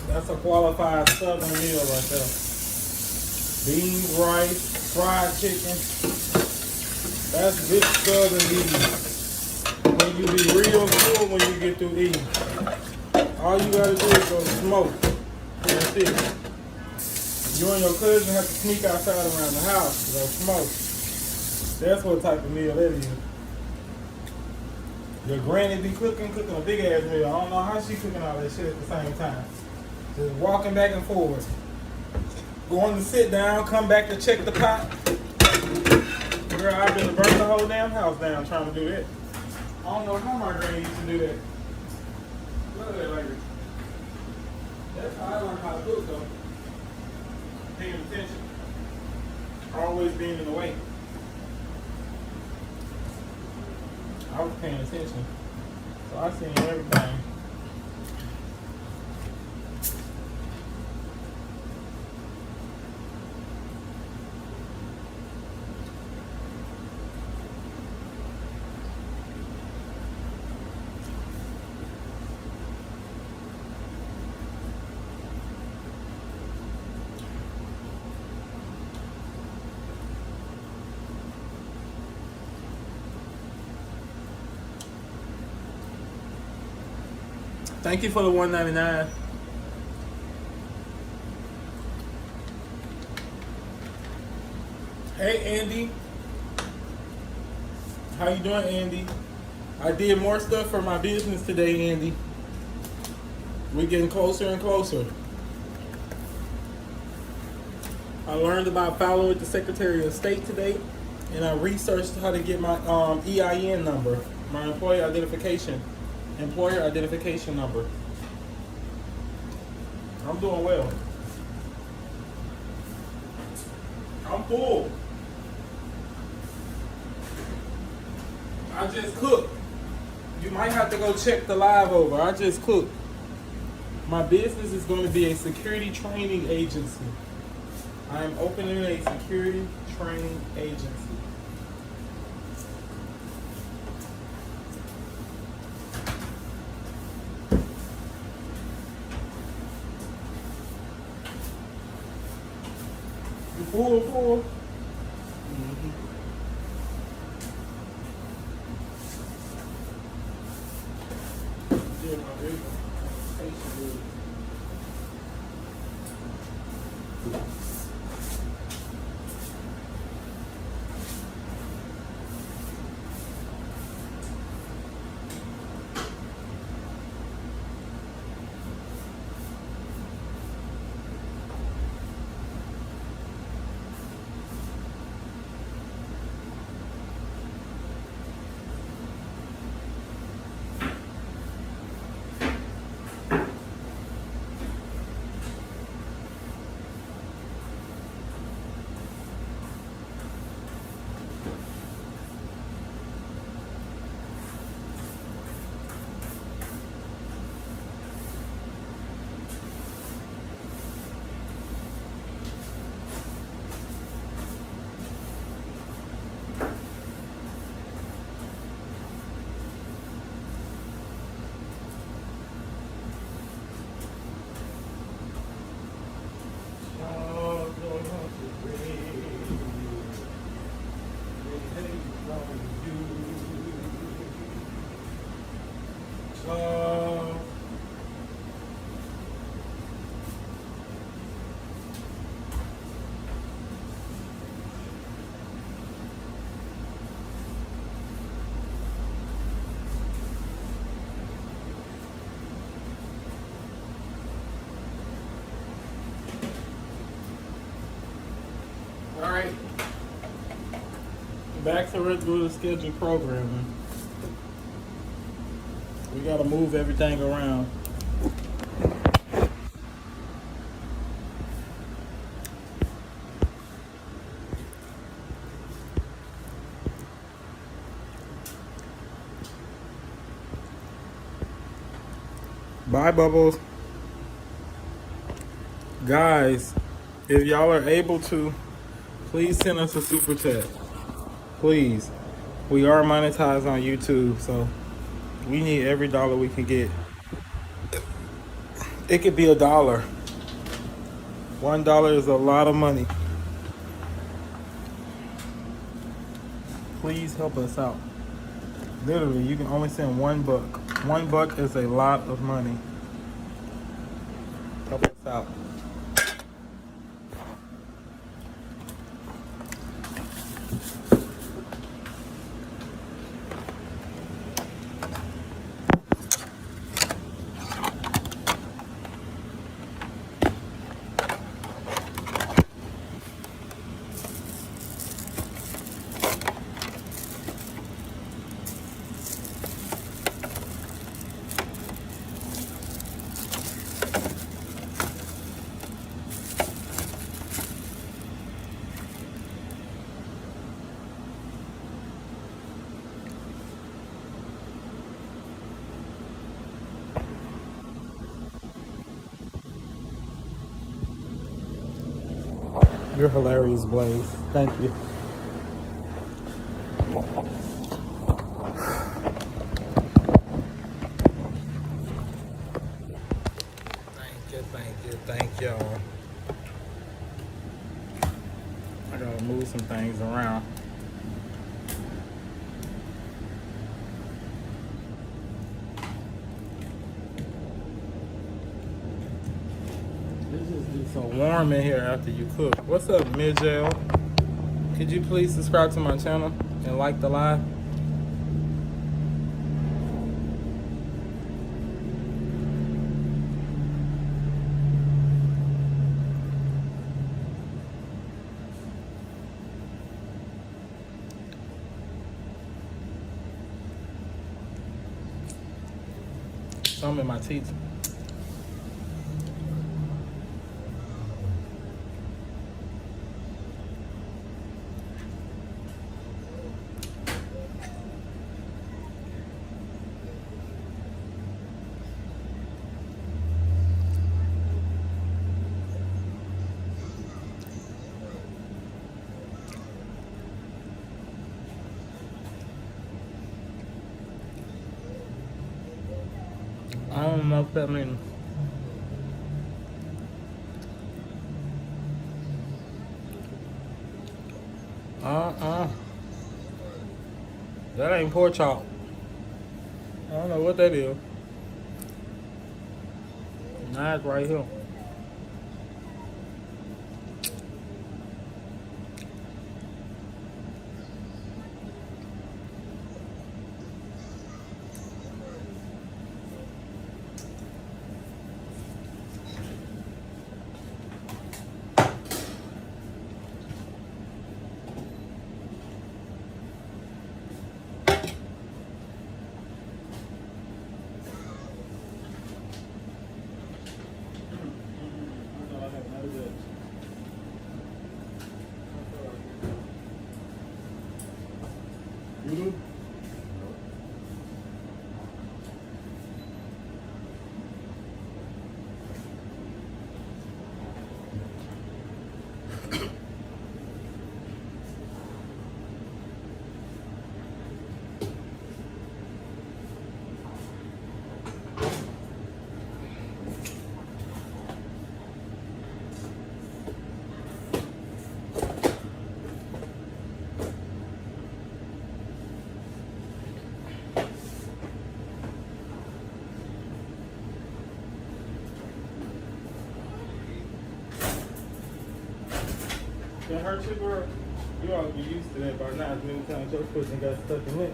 That's a qualified southern meal right there. Beans, rice, fried chicken. That's big southern eating. When you be real full when you get through eating. All you gotta do is go smoke. That's it. You and your cousin have to sneak outside around the house to go smoke. That's what type of meal that is. Your granny be cooking a big ass meal. I don't know how she cooking all that shit at the same time. Just walking back and forth. Going to sit down, come back to check the pot. Girl, I've been to burn the whole damn house down trying to do that. I don't know how my granny used to do that. Look at that lady. That's how I learned how to cook though. Paying attention. Always being in the way. I was paying attention. So I seen everything. Thank you for the $1.99. Hey Andy. How you doing, Andy? I did more stuff for my business today, Andy. We're getting closer and closer. I learned about filing with the Secretary of State today, and I researched how to get my EIN number, my employer identification number. I'm doing well. I'm full. I just cooked. You might have to go check the live over. I just cooked. My business is going to be a security training agency. I am opening a security training agency. You full? Yeah, my baby. All right, back to regular scheduled programming. We gotta move everything around. Bye, Bubbles. Guys, if y'all are able to, please send us a super chat. Please. We are monetized on YouTube, so we need every dollar we can get. It could be $1. $1 is a lot of money. Please help us out. Literally, you can only send $1. $1 is a lot of money. Help us out. You're hilarious, Blaze. Thank you. Thank y'all. I gotta move some things around. This just gets so warm in here after you cook. What's up, Mijel? Could you please subscribe to my channel and like the live? Some in my teeth. don't know what that means. That ain't pork chop. I don't know what that is. Nah, it's right here. That hurt you, bro? You ought to be used to that by now. As many times your foot done got stuck in it.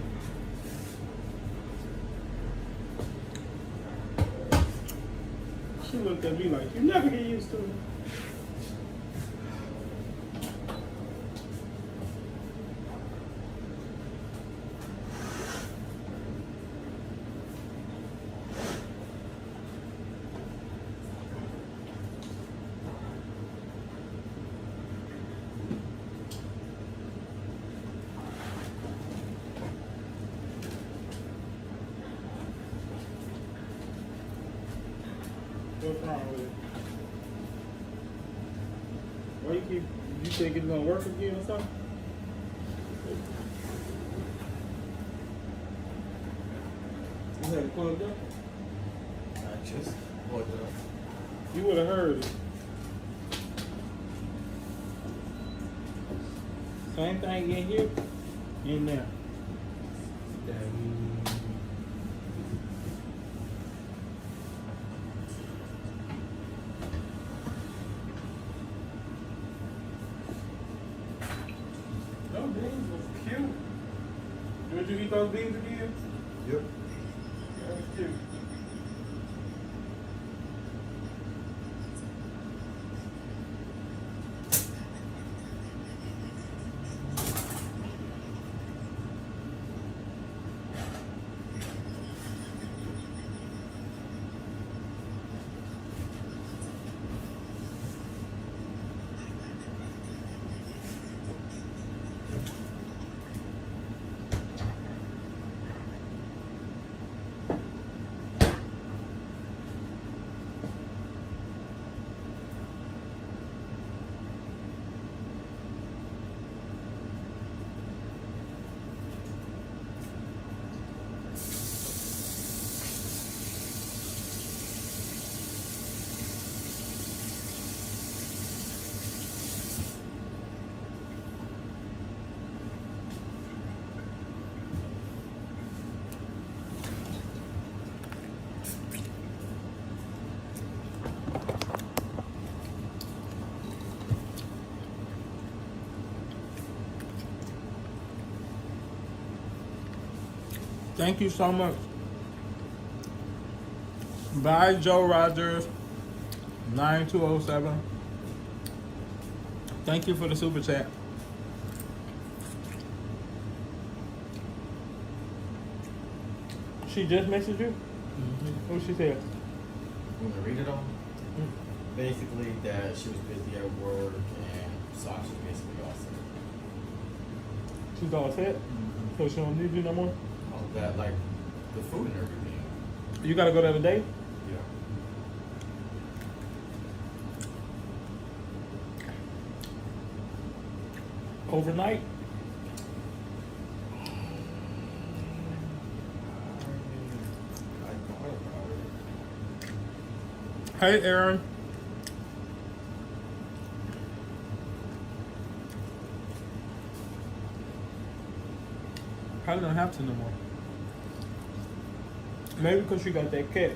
She looked at me like, you never get used to it. What's wrong with it? Why you think it's gonna work again or something? You had it plugged up? I just plugged it up. You would have heard it. Same thing in here, in there. Those beans was cute. Did you eat those beans again? Yep. That was cute. Thank you so much. Bye, Joe Rogers, 9207. Thank you for the super chat. She just messaged you? Mm-hmm. What she said? You want to read it all? Basically, that she was busy at work and Sasha's basically all set. She's all set? So she don't need you no more? All that, like the food and everything. You gotta go there today? Yeah. Overnight? I thought about it. Hey, Aaron. Probably don't have to no more. Maybe because you got that cat.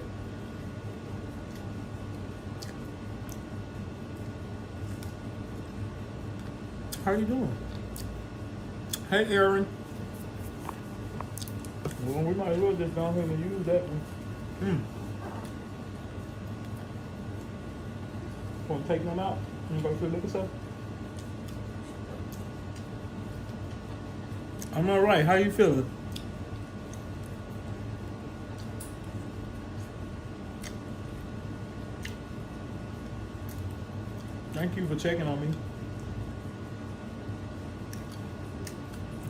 How you doing? Hey, Aaron. Well, we might as well just go ahead and use that one. Want to take them out? You go to the liquor store? I'm all right. How you feeling? Thank you for checking on me.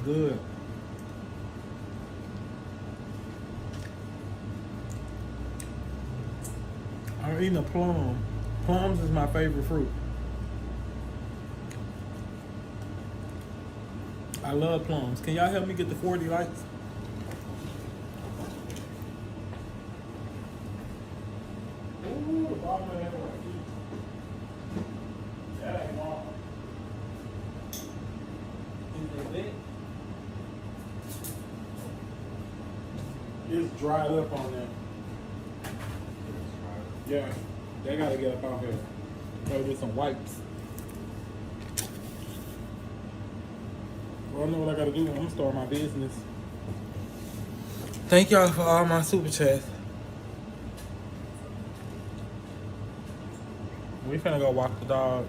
Good. I'm eating a plum. Plums is my favorite fruit. I love plums. Can y'all help me get the 40 likes? Ooh, the bottom of that right there. That ain't long. Is that it? It's dried up on there. Yeah, they gotta get up out here. Gotta get some wipes. Well, I know what I gotta do. I'm gonna start my business. Thank y'all for all my super chats. We finna go walk the dogs.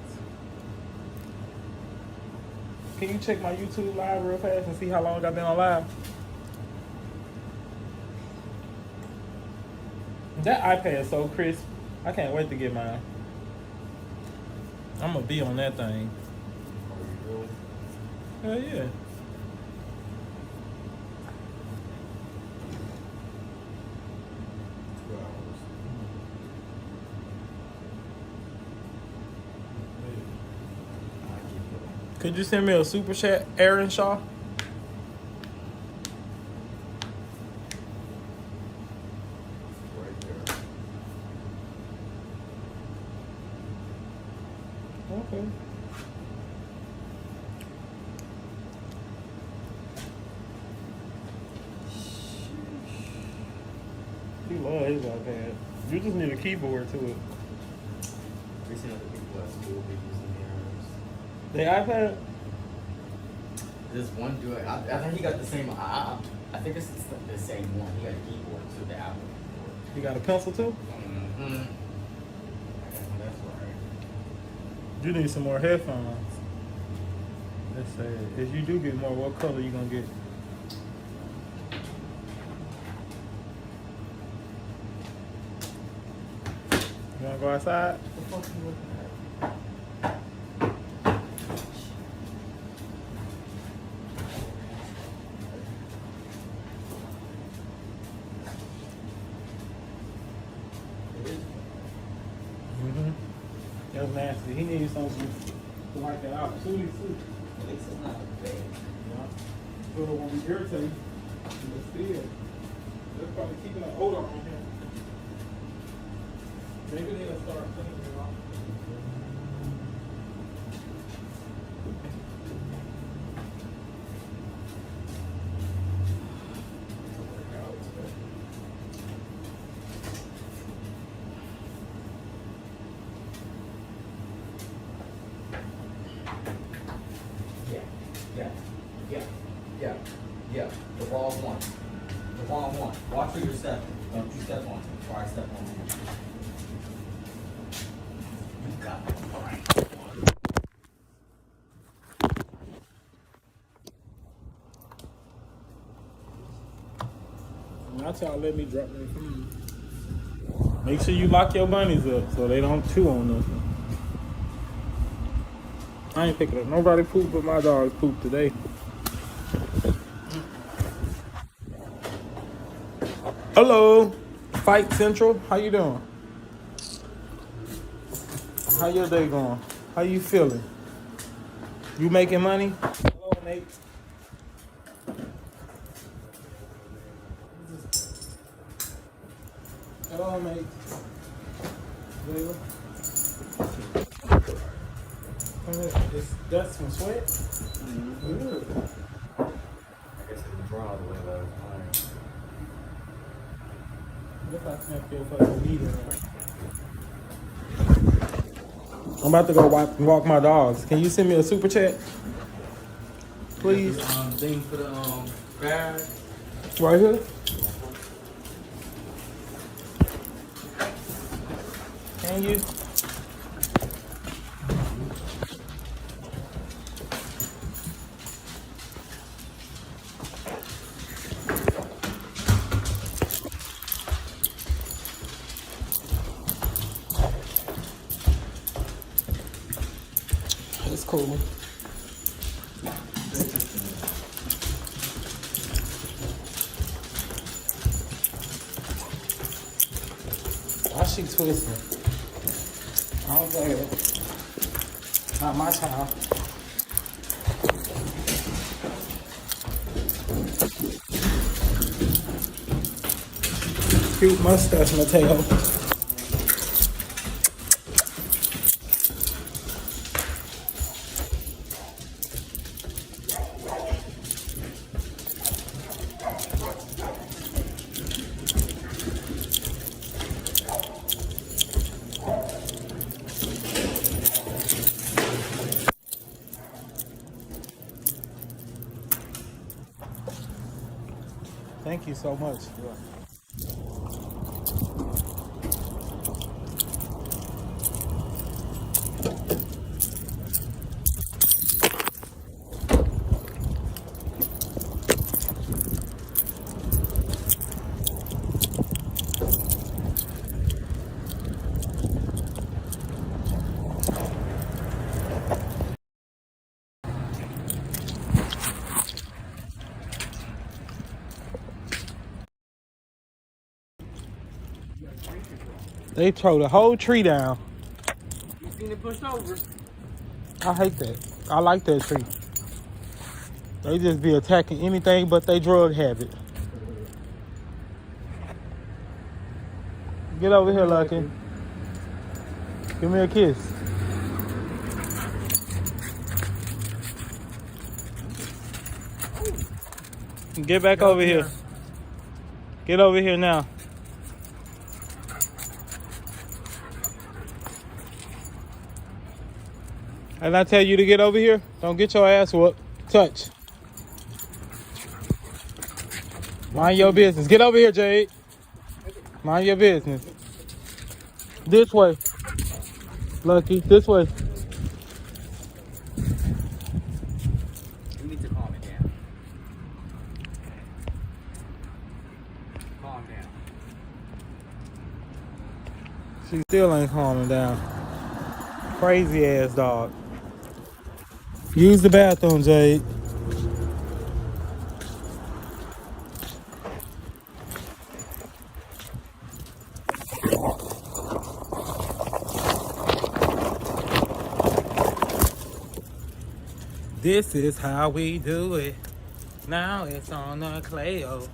Can you check my YouTube live real fast and see how long I've been on live? That iPad is so crisp. I can't wait to get mine. I'm gonna be on that thing. Hell yeah. Could you send me a super chat, Aaron Shaw? Okay. He loves his iPad. You just need a keyboard to it. We seen other people at school be using theirs. The iPad? This one dude, I think he got the same. I think it's the same one. He got a keyboard too, the Apple keyboard. You got a pencil too? Mm-hmm. That's right. You need some more headphones. Let's say, if you do get more, what color you gonna get? You wanna go outside? What the fuck are you looking at? That's nasty. He needs something to wipe that out. Soon as soon. At least it's not bad. Yeah. So it won't be irritating. But still, they're probably keeping an odor on him. Maybe they'll start cleaning it off. Yeah. The wrong one. The wrong one. Watch where you're stepping. Don't you step on it. Try step on it. You got it. All right. That's how let me drop their food. Make sure you lock your bunnies up so they don't chew on nothing. I ain't picking up nobody poop but my dog's poop today. Hello, Fight Central. How you doing? How your day going? How you feeling? You making money? Hello, Nate. Hello, mate. You Layla? That's from sweat? Good. I guess it didn't draw all the way though. Look like I feel fucking needed. I'm about to go walk my dogs. Can you send me a super chat? Please. Thing for the bag. Right here? Can you? It's cool. Why she twisting? I don't think it. Not my child. Cute mustache, Mateo. Thank you so much. They throw the whole tree down. You seen it pushed over? I hate that. I like that tree. They just be attacking anything but they drug habit. Get over here, Lucky. Give me a kiss. Get back over here. Get over here now. And I tell you to get over here, don't get your ass whooped. Touch. Mind your business. Get over here, Jade. Mind your business. This way. Lucky, this way. You need to calm it down. Calm down. She still ain't calming down. Crazy ass dog. Use the bathroom, Jade. This is how we do it. Now it's on the Clay-O.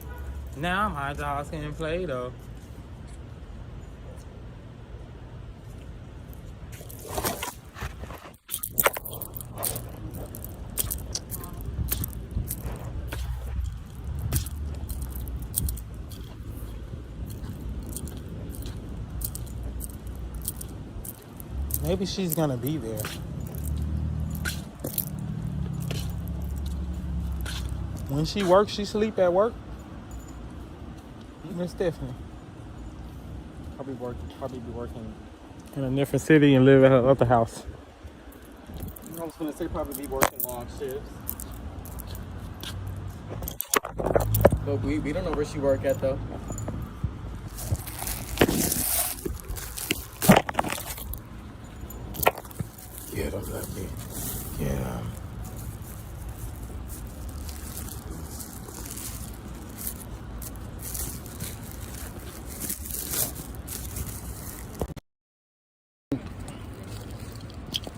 Now my dogs can play though. Maybe she's gonna be there. When she works, she sleep at work. Miss Stephanie. Probably be working in a different city and live at her other house. I was gonna say probably be working long shifts. But we don't know where she work at though. Get him, Lucky. Get him.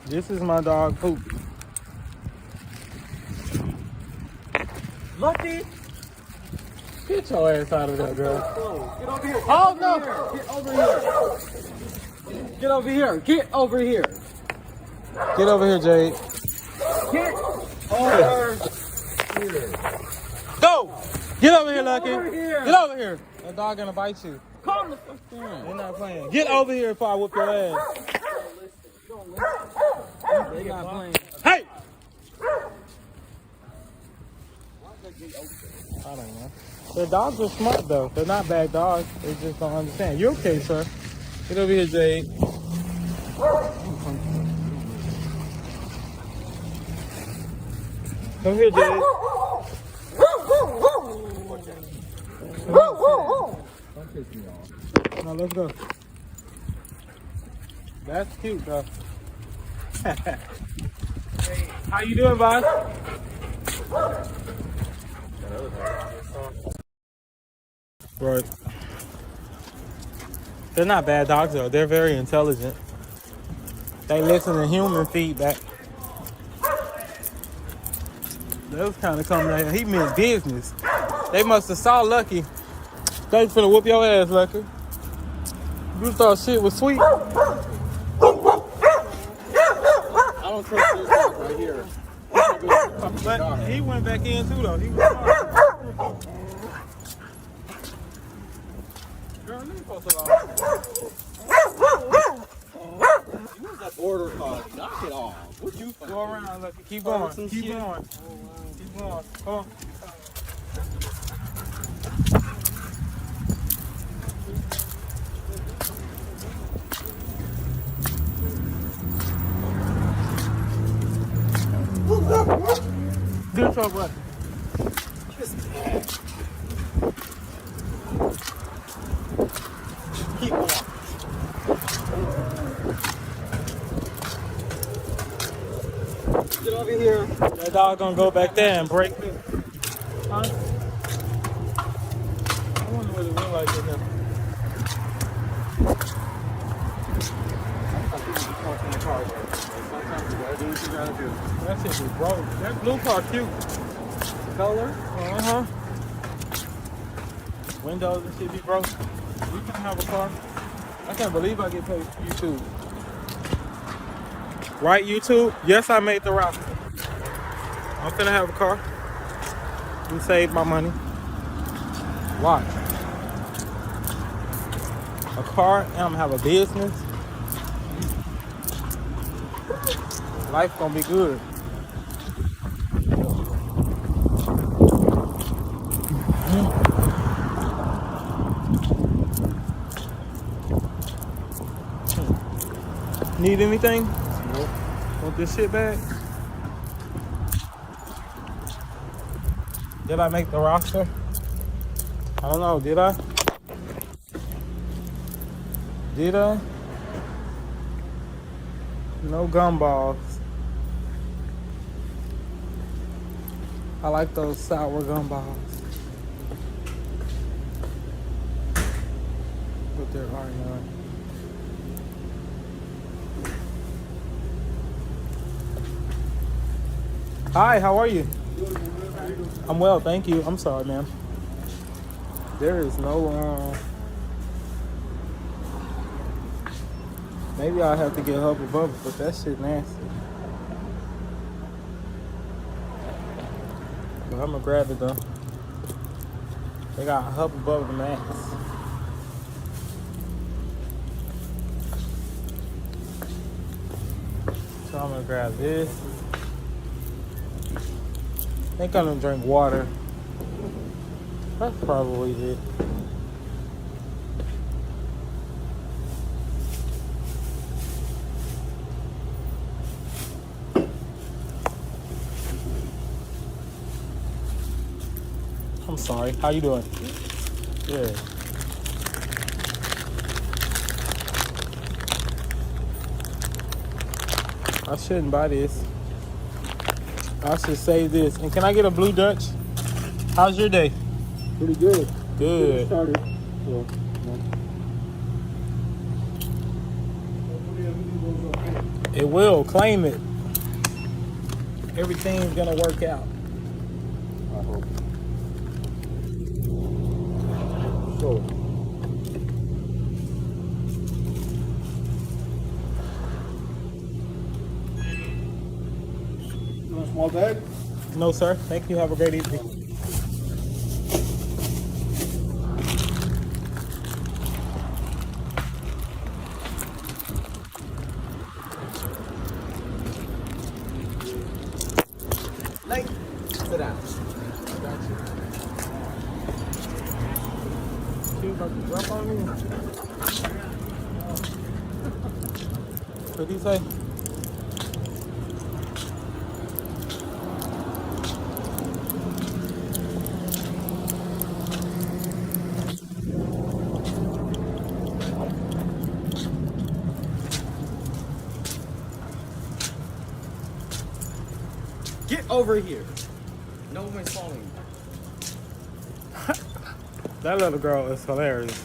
This is my dog Poop. Lucky! Get your ass out of there, girl. Get over here. Oh no! Get over here. Get over here. Get over here. Get over here, Jade. Get over here. Go! Get over here, Lucky. over here. Get over here. That dog gonna bite you. Calm the fuck down. They're not playing. Get over here before I whoop your ass. They not playing. Hey! I don't know. The dogs are smart though. They're not bad dogs. They just don't understand. You okay, sir? Get over here, Jade. Come here, Jade. Don't piss me off. Now let's go. That's cute though. How you doing, boss? Right. They're not bad dogs though. They're very intelligent. They listen to human feedback. That was kind of coming out here. He meant business. They must have saw Lucky. They finna whoop your ass, Lucky. You thought shit was sweet. I don't trust this dog right here. But he went back in too though. He was smart. Girl, leave us alone. You was a border collie. Knock it off. What you Go around, Lucky. Keep going. Keep going. Keep going. Come on. Good job, bud. Keep on. Get over here. That dog gonna go back there and break it. Huh? I wonder what it look like in here. Sometimes you gotta do what you gotta do. That shit is broke. That blue car cute. Color? Uh-huh. Windows and shit be broke. We can have a car. I can't believe I get paid for YouTube. Right, YouTube? Yes, I made the roster. I'm finna have a car. And save my money. Watch. A car, and I'm gonna have a business. Life gonna be good. Need anything? Nope. Want this shit back? Did I make the roster? I don't know, did I? Did I? No gumballs. I like those sour gumballs. But there are none. Hi, how are you? I'm well, thank you. I'm sorry, ma'am. There is no, maybe I'll have to get Hubba Bubba, but that shit nasty. But I'm gonna grab it though. They got Hubba Bubba Max. So I'm gonna grab this. I think I'm gonna drink water. That's probably it. I'm sorry. How you doing? Good. I shouldn't buy this. I should save this. And can I get a blue Dutch? How's your day? Pretty good. Good. Started. So, It will. Claim it. Everything's gonna work out. I hope. So, My bad. No, sir. Thank you. Have a great evening. Like, sit down. She was about to drop on me. What did he say? Get over here. No one's following you. That little girl is hilarious.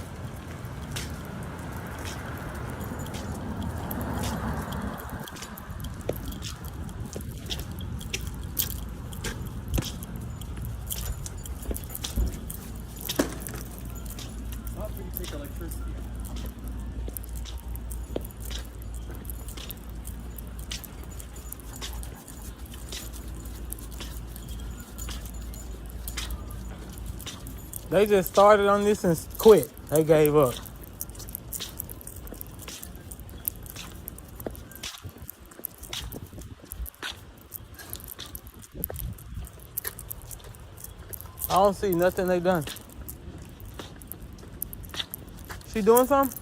Not really take electricity. They just started on this and quit. They gave up. I don't see nothing they done. She doing something?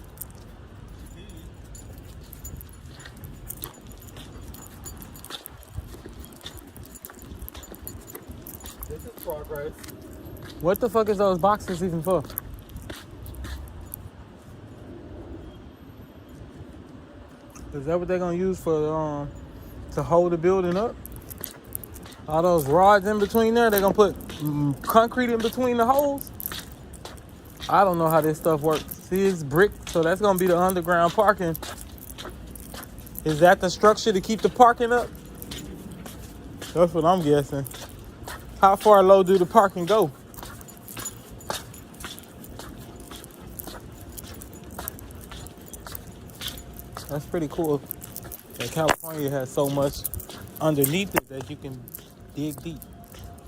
This is progress. What the fuck is those boxes even for? Is that what they're gonna use for to hold the building up? All those rods in between there, they're gonna put concrete in between the holes? I don't know how this stuff works. See, it's brick, so that's gonna be the underground parking. Is that the structure to keep the parking up? That's what I'm guessing. How far low do the parking go? That's pretty cool that California has so much underneath it that you can dig deep.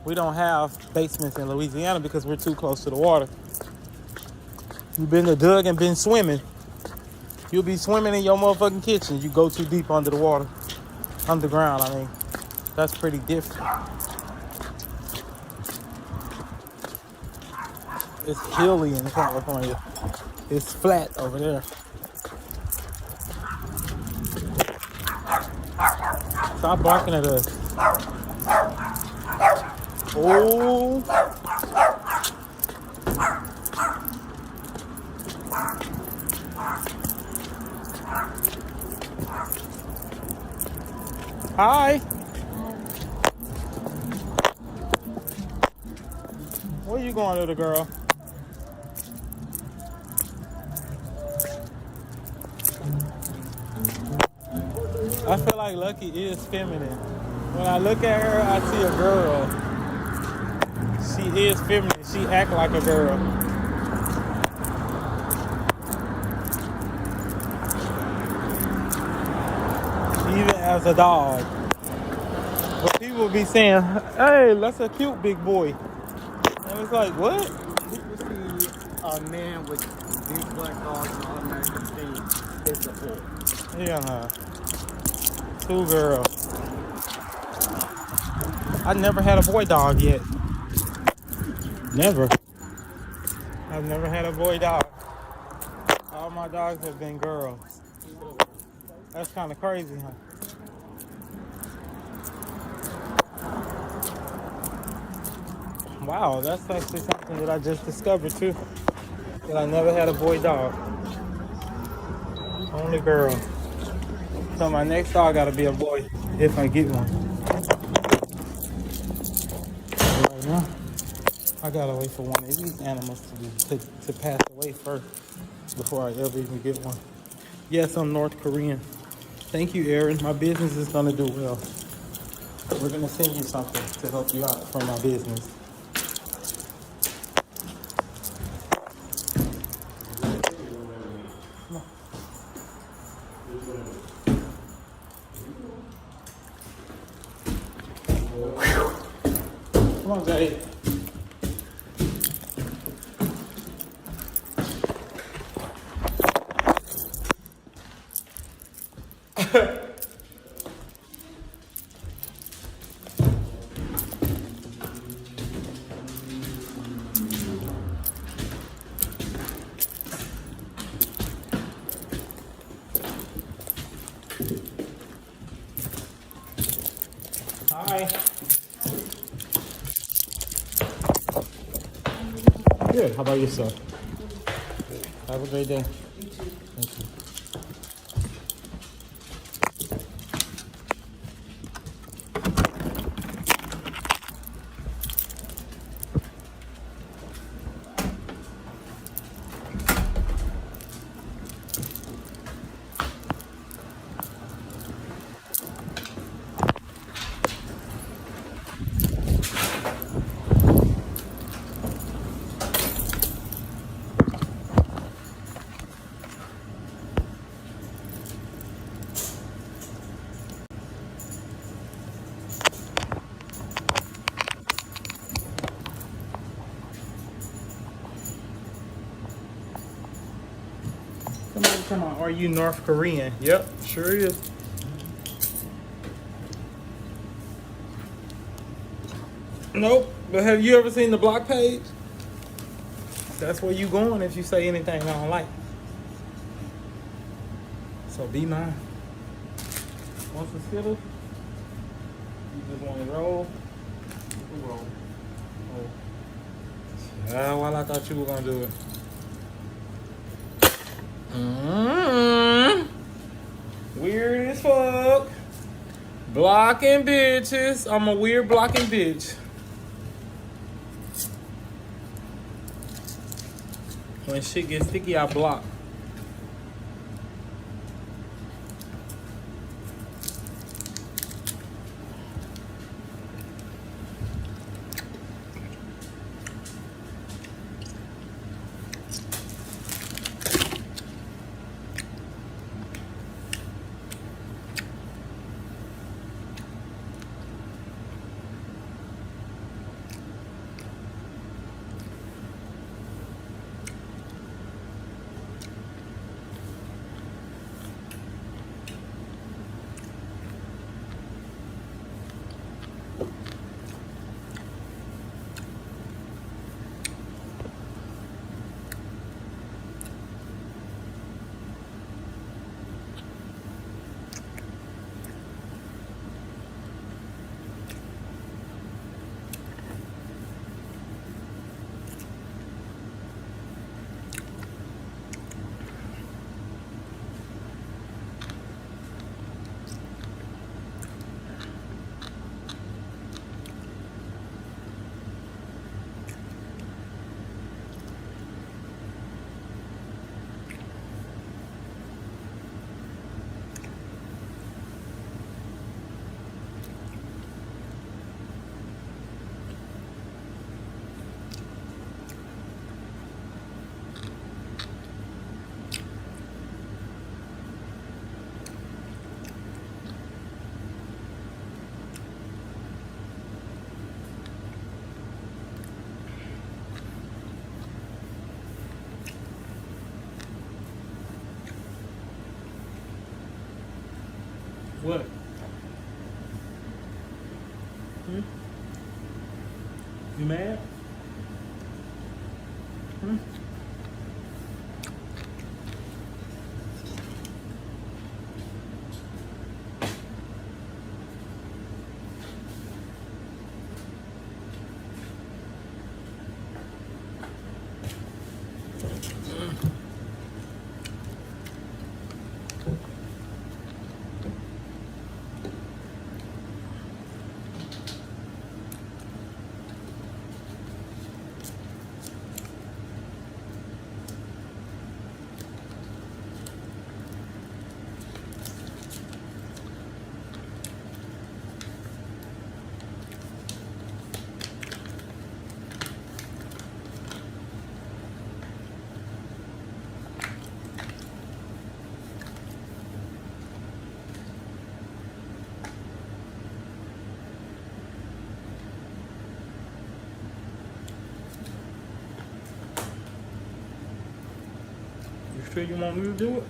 We don't have basements in Louisiana because we're too close to the water. You've been to Doug and been swimming. You'll be swimming in your motherfucking kitchen. You go too deep under the water. Underground, I mean. That's pretty different. It's hilly in California. It's flat over there. Stop barking at us. Oh. Hi. Where you going, little girl? I feel like Lucky is feminine. When I look at her, I see a girl. She is feminine. She act like a girl. Even as a dog. But people be saying, hey, that's a cute big boy. And it's like, what? People see a man with big black dogs and automatically think it's a boy. Yeah. Two girls. I never had a boy dog yet. Never. I've never had a boy dog. All my dogs have been girls. That's kind of crazy, huh? Wow, that's actually something that I just discovered too. That I never had a boy dog. Only girl. So my next dog gotta be a boy if I get one. But right now, I gotta wait for one of these animals to pass away first before I ever even get one. Yes, I'm North Korean. Thank you, Aaron. My business is gonna do well. We're gonna send you something to help you out from my business. Come on, Jay. Hi. Good. How about yourself? Have a great day. Thank you. Somebody come on. Are you North Korean? Yep, sure is. Nope. But have you ever seen the block page? That's where you going if you say anything I don't like. So be mine. Once the Skittles, you just want to roll. Roll. Oh. Yeah, well, I thought you were gonna do it. Weird as fuck. Blocking bitches. I'm a weird blocking bitch. When shit gets sticky, I block. What? You mad? sure you want me to do it?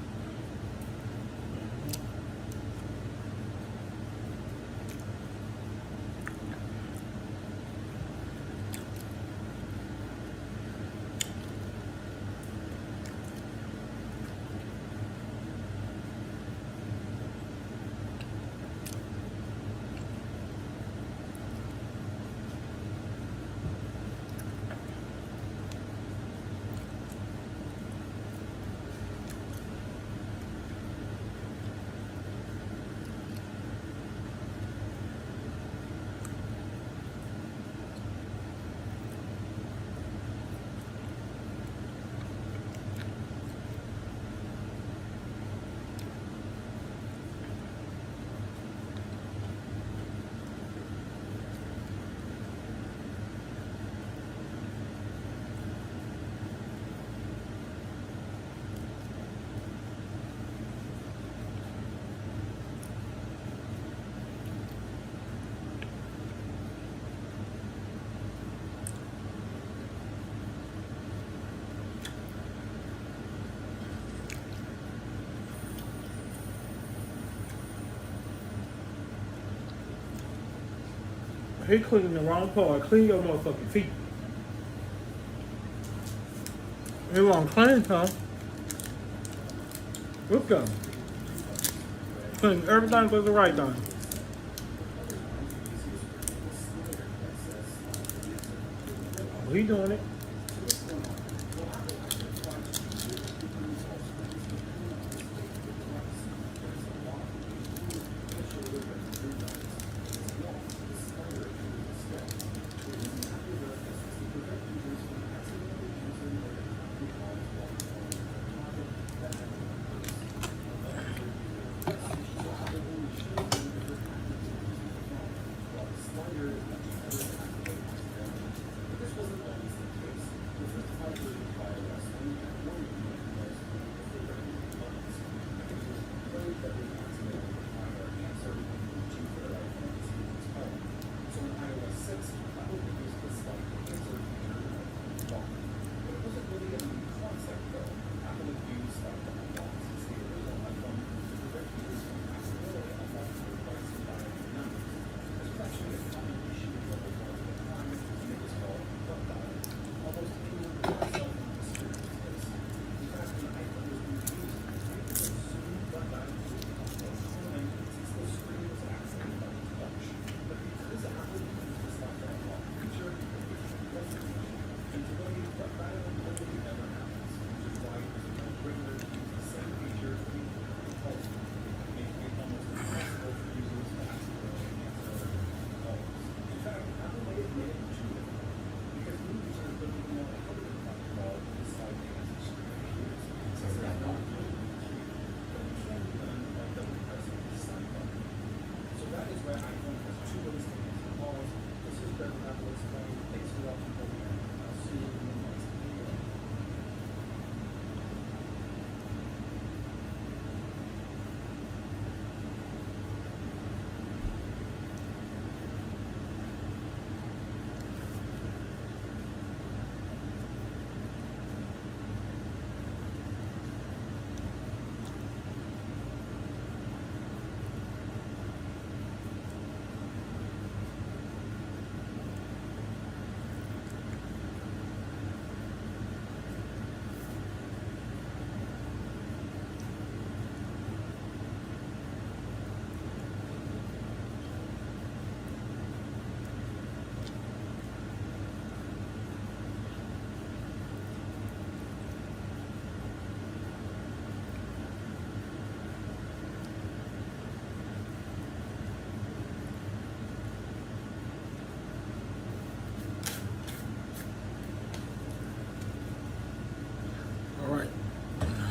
He cleaning the wrong part. Clean your motherfucking feet. He won't clean, huh? Look at him. Clean everything but the right thing. Oh, he doing it.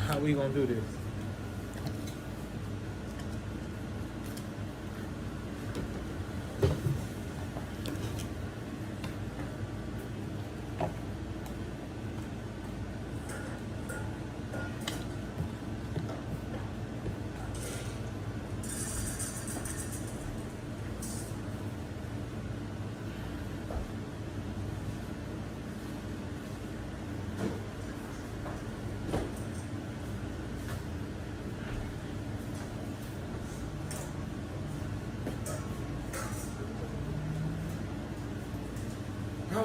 How we gonna do this?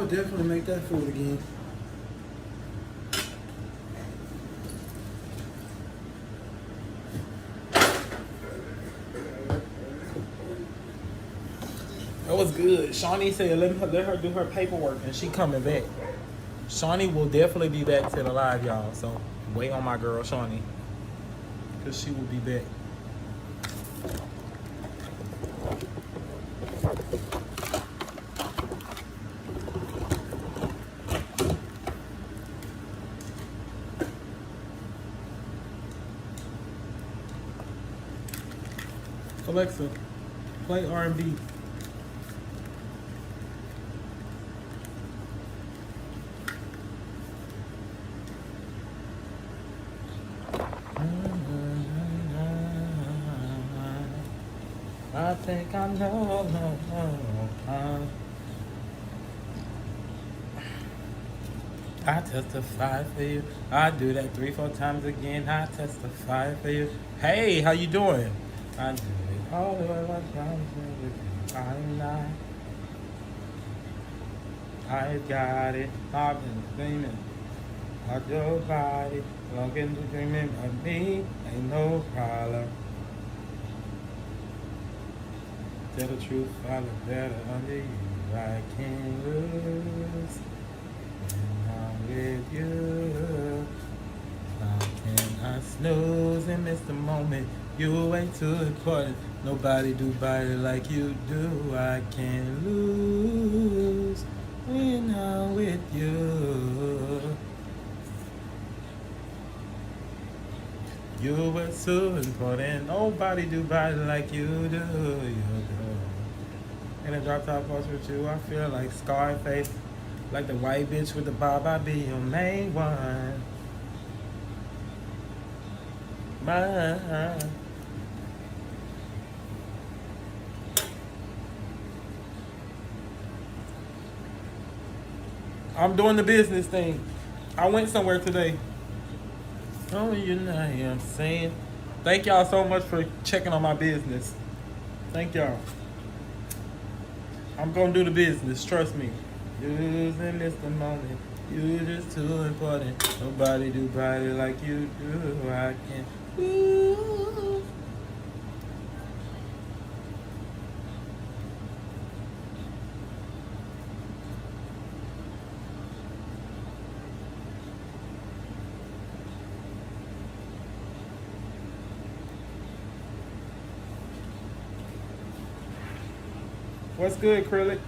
would definitely make that food again. That was good. Shawnee said let her do her paperwork and she coming back. Shawnee will definitely be back to the live, y'all. So wait on my girl Shawnee. Because she will be back. Alexa, play R&B. I think I know. I testify for you. I do that 3-4 times again. I testify for you. Hey, how you doing? I do it all the way I'm not. I got it. I've been dreaming of your body. Looking to dreaming of me. Ain't no problem. Tell the truth, I look better under you. I can't lose when I'm with you. How can I snooze and miss the moment? You way too important. Nobody do body like you do. I can't lose when I'm with you. You were so important. Nobody do body like you do. You do. In a drop top post with you, I feel like Scarface, like the white bitch with the bob. I be your main one. Mine. I'm doing the business thing. I went somewhere today. Oh, you know what I'm saying? Thank y'all so much for checking on my business. Thank y'all. I'm gonna do the business, trust me. Use and miss the moment. You just too important. Nobody do body like you do. I can't. Ooh. What's good, Acrylic?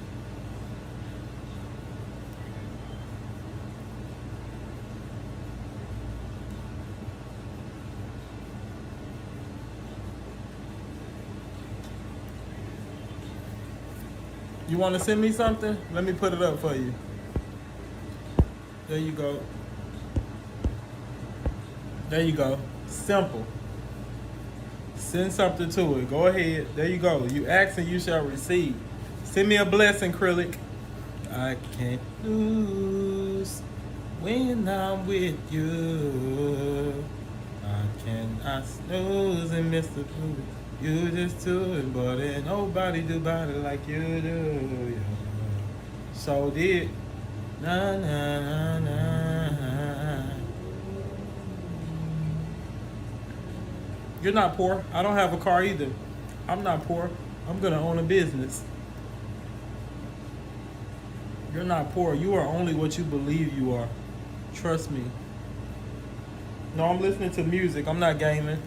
You want to send me something? Let me put it up for you. There you go. There you go. Simple. Send something to it. Go ahead. There you go. You ask and you shall receive. Send me a blessing, Acrylic. I can't lose when I'm with you. I cannot snooze and miss the blue. You just too important. Nobody do body like you do. Yeah. So did. Na na na na. You're not poor. I don't have a car either. I'm not poor. I'm gonna own a business. You're not poor. You are only what you believe you are. Trust me. No, I'm listening to music. I'm not gaming.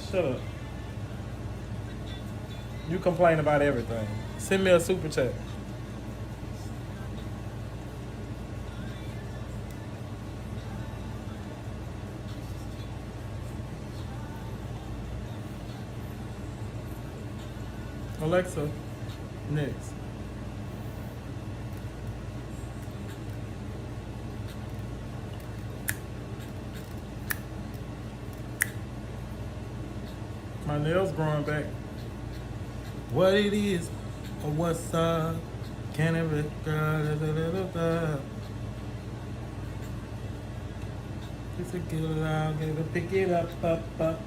Shut up. You complain about everything. Send me a super chat. Alexa, next. My nails growing back. What it is or what's up? Can it be good? It's a good out, gotta pick it up.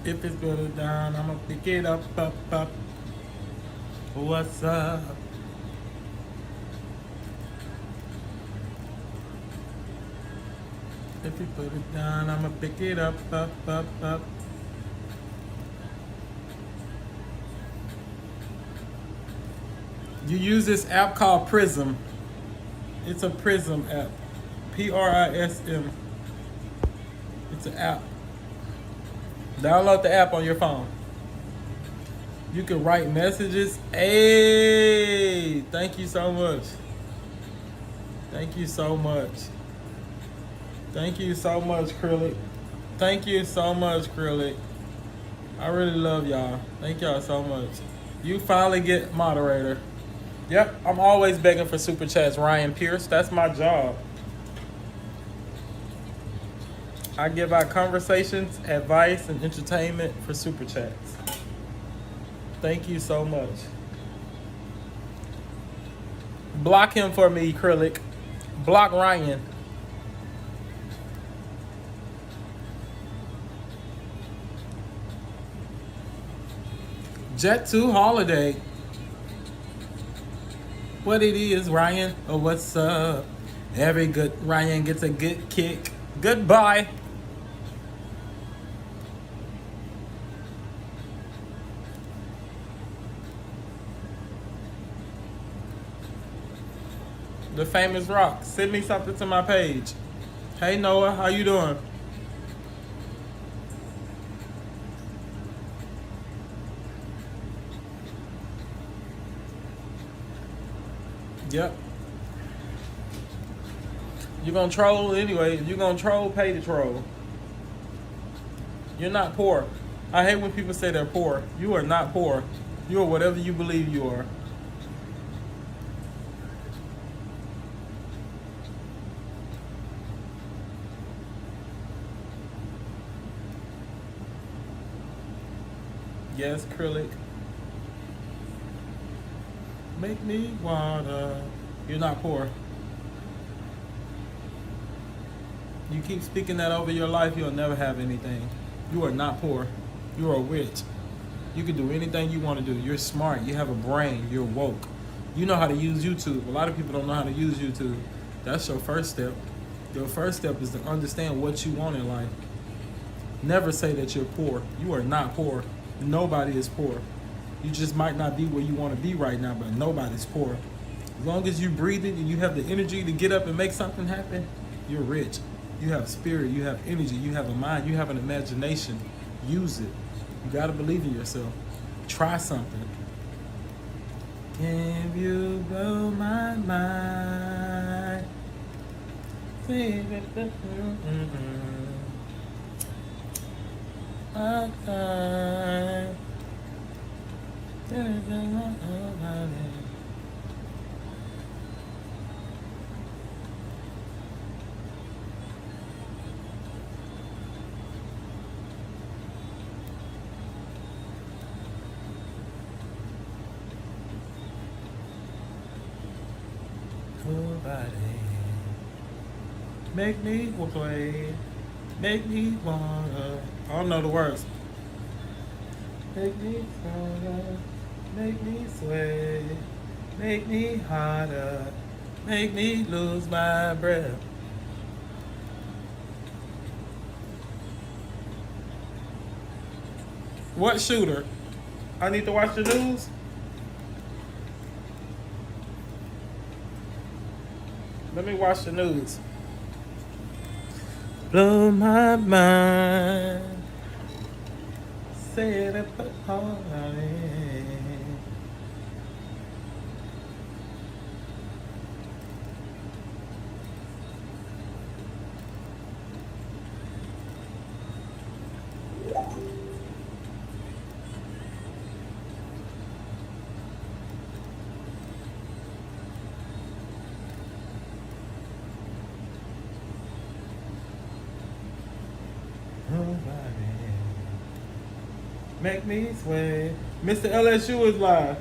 If it's good down, I'ma pick it up. What's up? If you put it down, I'ma pick it up. You use this app called Prism. It's a Prism app. Prism. It's an app. Download the app on your phone. You can write messages. Hey, thank you so much. Thank you so much. Thank you so much, Krillix. Thank you so much, Krillix. I really love y'all. Thank y'all so much. You finally get moderator. Yep, I'm always begging for super chats, Ryan Pierce. That's my job. I give out conversations, advice, and entertainment for super chats. Thank you so much. Block him for me, Krillix. Block Ryan. Jet 2 Holiday. What it is, Ryan? Oh, what's up? Every good Ryan gets a good kick. Goodbye. The famous rock. Send me something to my page. Hey Noah, how you doing? Yep. You're gonna troll anyway. If you're gonna troll, pay to troll. You're not poor. I hate when people say they're poor. You are not poor. You are whatever you believe you are. Yes, Krillix. Make me wanna. You're not poor. You keep speaking that over your life, you'll never have anything. You are not poor. You are rich. You can do anything you want to do. You're smart. You have a brain. You're woke. You know how to use YouTube. A lot of people don't know how to use YouTube. That's your first step. Your first step is to understand what you want in life. Never say that you're poor. You are not poor. Nobody is poor. You just might not be where you want to be right now, but nobody's poor. As long as you breathe it and you have the energy to get up and make something happen, you're rich. You have spirit, you have energy, you have a mind, you have an imagination. Use it. You gotta believe in yourself. Try something. Can you blow my mind? Make me play, make me wanna. I don't know the words. Make me stronger, make me sway, make me harder, make me lose my breath. What shooter? I need to watch the news? Let me watch the news. Blow my mind. said I put heart on it. Nobody make me sway. Mr. LSU is live.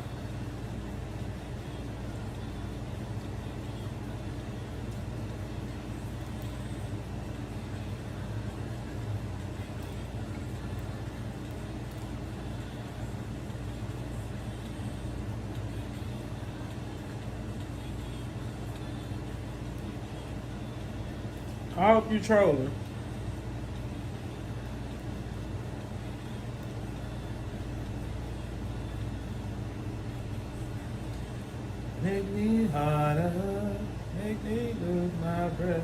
I hope you trolling. Make me harder, make me lose my breath.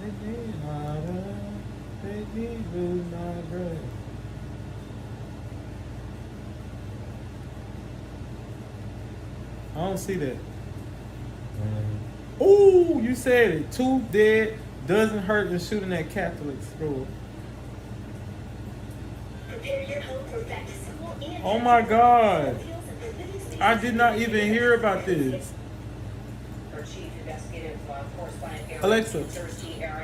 Make me harder, make me lose my breath. I don't see that. Ooh, you said it. 2 dead, doesn't hurt in shooting at Catholic school. Oh my God. I did not even hear about this. Alexa,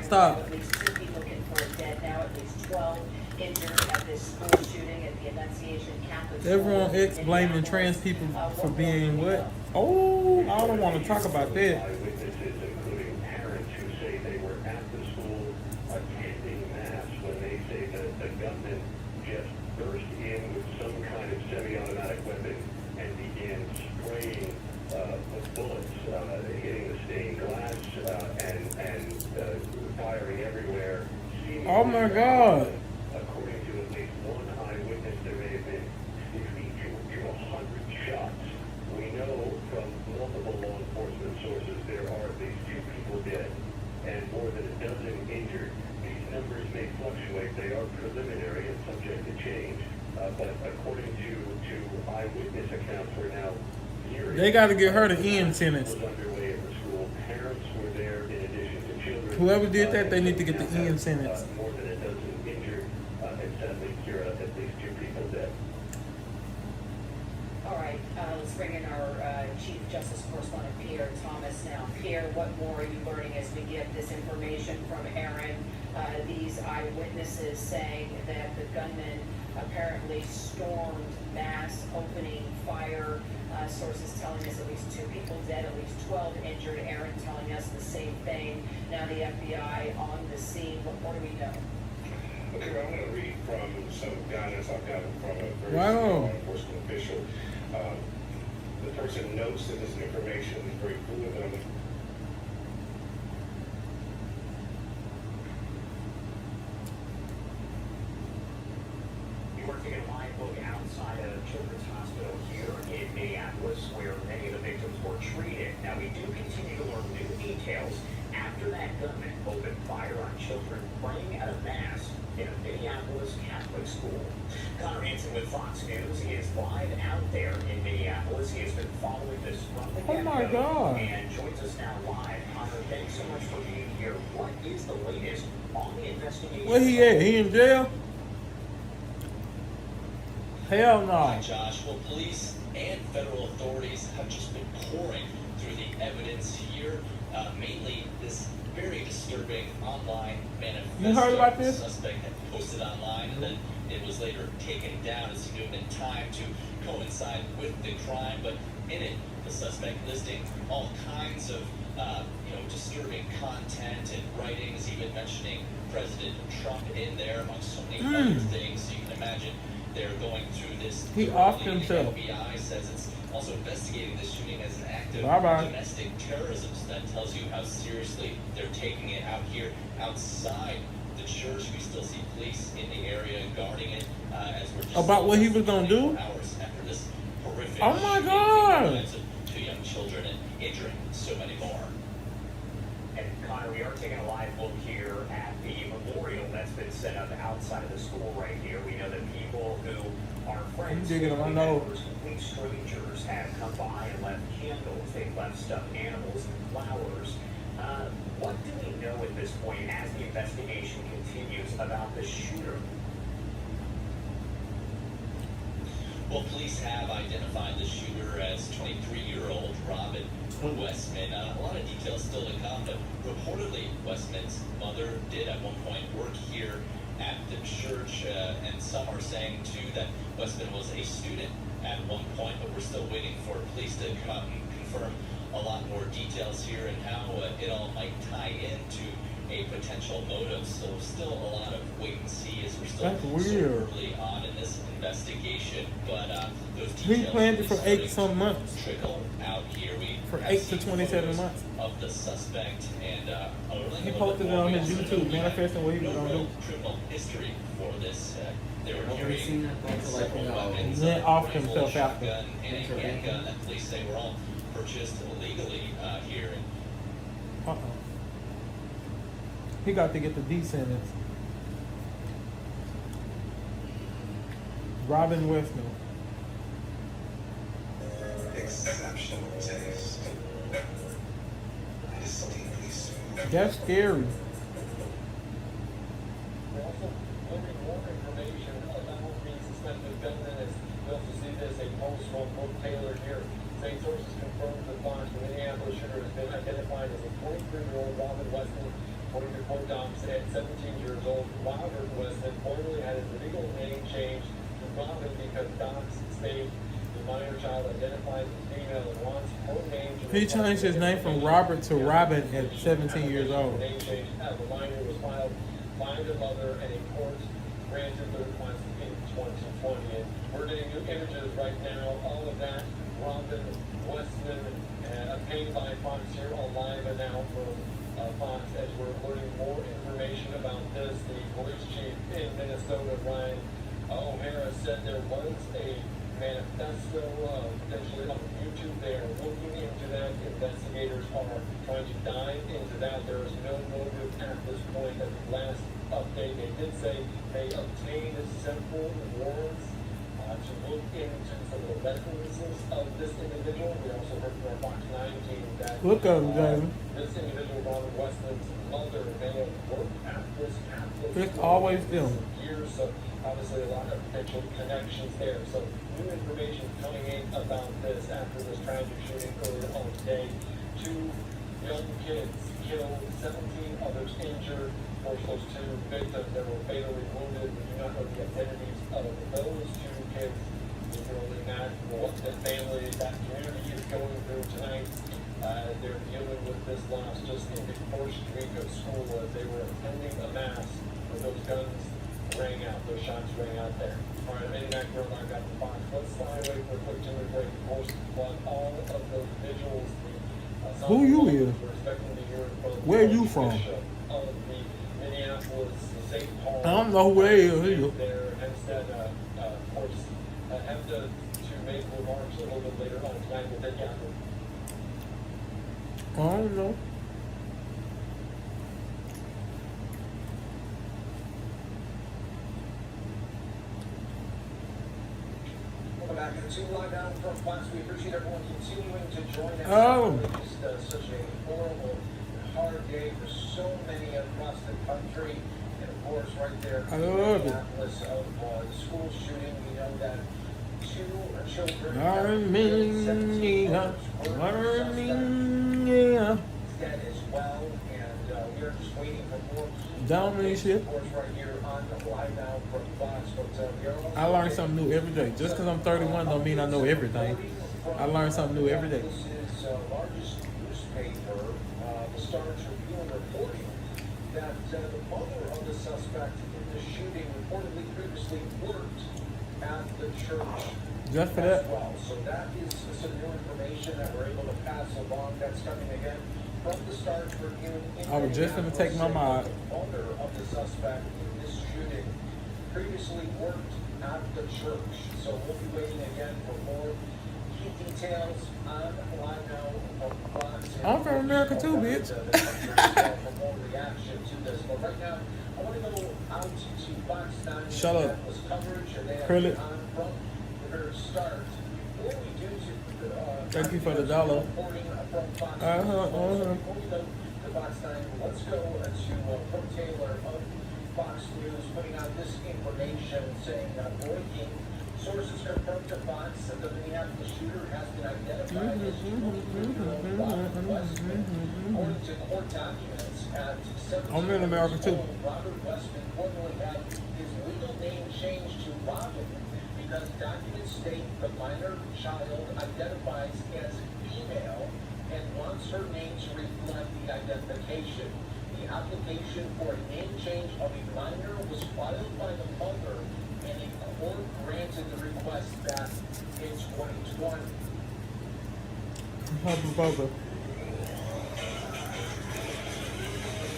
stop. At least 2 people confirmed dead now, at least 12 injured at this school shooting at the Annunciation Catholic School. Everyone ex blaming trans people for being what? Oh, I don't want to talk about that. Eyewitnesses, including parents who say they were at the school attending mass when they say that the gunman just burst in with some kind of semi-automatic weapon and began spraying bullets, hitting the stained glass and firing everywhere. Oh my God. According to at least one eyewitness, there may have been 50 to 100 shots. We know from multiple law enforcement sources there are at least 2 people dead and more than a dozen injured. These numbers may fluctuate. They are preliminary and subject to change. But according to eyewitness accounts, we're now hearing They got to get her the end sentence. was underway at the school. Parents were there in addition to children. Whoever did that, they need to get the end sentence. More than a dozen injured, and sadly, Kira, at least 2 people dead. All right, let's bring in our Chief Justice Correspondent, Pierre Thomas now. Pierre, what more are you learning as we get this information from Aaron? These eyewitnesses saying that the gunman apparently stormed mass, opening fire. Sources telling us at least 2 people dead, at least 12 injured. Aaron telling us the same thing. Now the FBI on the scene. What do we know? Okay, well, I'm going to read from some guidance I've gotten from a very Wow. senior law enforcement official. The person notes that this information is very fluid. Working a live look outside of Children's Hospital here in Minneapolis, where many of the victims were treated. Now, we do continue to learn new details after that gunman opened fire on children praying at a mass in a Minneapolis Catholic school. Connor Hansen with Fox News is live out there in Minneapolis. He has been following this from the Oh my get-go God. and joins us now live. Connor, thanks so much for being here. What is the latest on the investigation? Where he at? He in jail? Hell Hi, no. Josh. Well, police and federal authorities have just been pouring through the evidence here, mainly this very disturbing online manifesto. You heard about this? The suspect had posted online, and then it was later taken down. It seemed to have been timed to coincide with the crime, but in it, the suspect listing all kinds of disturbing content and writings, even mentioning President Trump in there, amongst so many other things. So you can imagine they're going through this. He thoroughly. offed The himself. FBI says it's also investigating this shooting as an act of Bye-bye. domestic terrorism. So that tells you how seriously they're taking it out here outside the church. We still see police in the area guarding it as we're just About what he was gonna do? 24 hours after this horrific Oh my shooting, taking God. the lives of 2 young children and injuring so many more. And Connor, we are taking a live look here at the memorial that's been set up outside of the school right here. We know that people who are friends, digging on my family nose. members, complete strangers have come by and left candles. They've left stuffed animals and flowers. What do we know at this point as the investigation continues about the shooter? Well, police have identified the shooter as 23-year-old Robin Westman. A lot of details still to come, but reportedly Westman's mother did at one point work here at the church, and some are saying too that Westman was a student at one point, but we're still waiting for police to come out and confirm a lot more details here and how it all might tie into a potential motive. So still a lot of wait and see as we're still That's weird. early on in this investigation. But those He details planned it really for starting 8 some to months. trickle out here. We For have 8 to seen 27 photos months. of the suspect, and He posted it on his YouTube, manifesting what he was no gonna real do. criminal history for this. They were Have you carrying seen that bunch of, like, several you know, weapons, he went off rifle, himself after. shotgun, and a handgun that police say were all purchased illegally here. And He got to get the D sentence. Robin Westman. Exceptional taste. Distinctly smooth. That's scary. We're also learning more information about the suspected gunman as we also see this a post from Brooke Taylor here. State sources confirmed that Fox, the Minneapolis shooter, has been identified as a 23-year-old Robin Westman, according to court docs at 17 years old. Robert Westman formerly had his legal name changed to Robin because docs state the minor child identified as female and wants her name to He changed his name from Robert to Robin at 17 years old. The name change as a minor was filed by the mother and a court granted the request in 2020. And we're getting new images right now. All of that, Robin Westman, obtained by Fox here on Live Now from Fox as we're learning more information about this. The police chief in Minnesota, Ryan O'Hara, said there was a manifesto potentially on YouTube. They are looking into that. Investigators are trying to dive into that. There is no motive at this point. At the last update, they did say they obtained several warrants to look into some of the residences of this individual. We also heard from our Fox 9 team that Look at him, Jason. this individual, Robin Westman's mother, may have worked at this It's always them. years, so obviously a lot of potential connections there. So new information coming in about this after this tragic shooting earlier on today. 2 young kids killed, 17 others injured. Of course, those 2 victims that were fatally wounded. We do not know the identities of those 2 kids. We can only imagine what the family, that community is going through tonight. They're dealing with this loss just in the first week of school as they were attending a mass where those guns rang out, those shots rang out there. All right, I'm heading back here live out the Fox. Let's fly away for a quick 2-minute break. Of course, but all of those visuals, Who you is? we're expecting to hear from Where you from? Bishop of the Minneapolis, St. Paul. I don't know who they is either. There, Hempstead, of course, have to make remarks a little bit later on tonight. We'll take you out. I don't know. Welcome back to Live Now from Fox. We appreciate everyone continuing to join us. Oh. It's such a horrible and hard day for so many across the country. And of course, right there I in love it. Minneapolis of the school shooting, we know that 2 children, Armenia, Armenia. dead as well. And we are just waiting for more. Domination. Of course, right here on the Live Now from Fox. But we are also I learn something new every day. Just because I'm 31 don't mean I know everything. I learn something new every day. This is largest newspaper, the Star Tribune, reporting that the mother of the suspect in the shooting reportedly previously worked at the church Just for as that. well. So that is some new information that we're able to pass along. That's coming again from the Star Tribune. I was just gonna take my mod. The mother of the suspect in this shooting previously worked at the church. So we'll be waiting again for more key details on Live Now from Fox. I'm from America too, bitch. for more reaction to this. But right now, I want to go out to Fox 9 Shut up. Minneapolis coverage, and they have Credit. on from the very start. Before we do Thank you for the dollar. reporting from Fox Uh-huh, News. uh-huh. Before we go to Fox 9, let's go to Pro Taylor of Fox News putting out this information saying breaking. Sources confirmed to Fox that the Minneapolis shooter has been identified as 22-year-old Robert Westman. According to court documents, at 17 I'm in America too. Robert Westman formally had his legal name changed to Robin because documents state the minor child identifies as female and wants her name to reflect the identification. The application for a name change of a minor was filed by the mother, and a court granted the request back in 2020. Hubba bubba.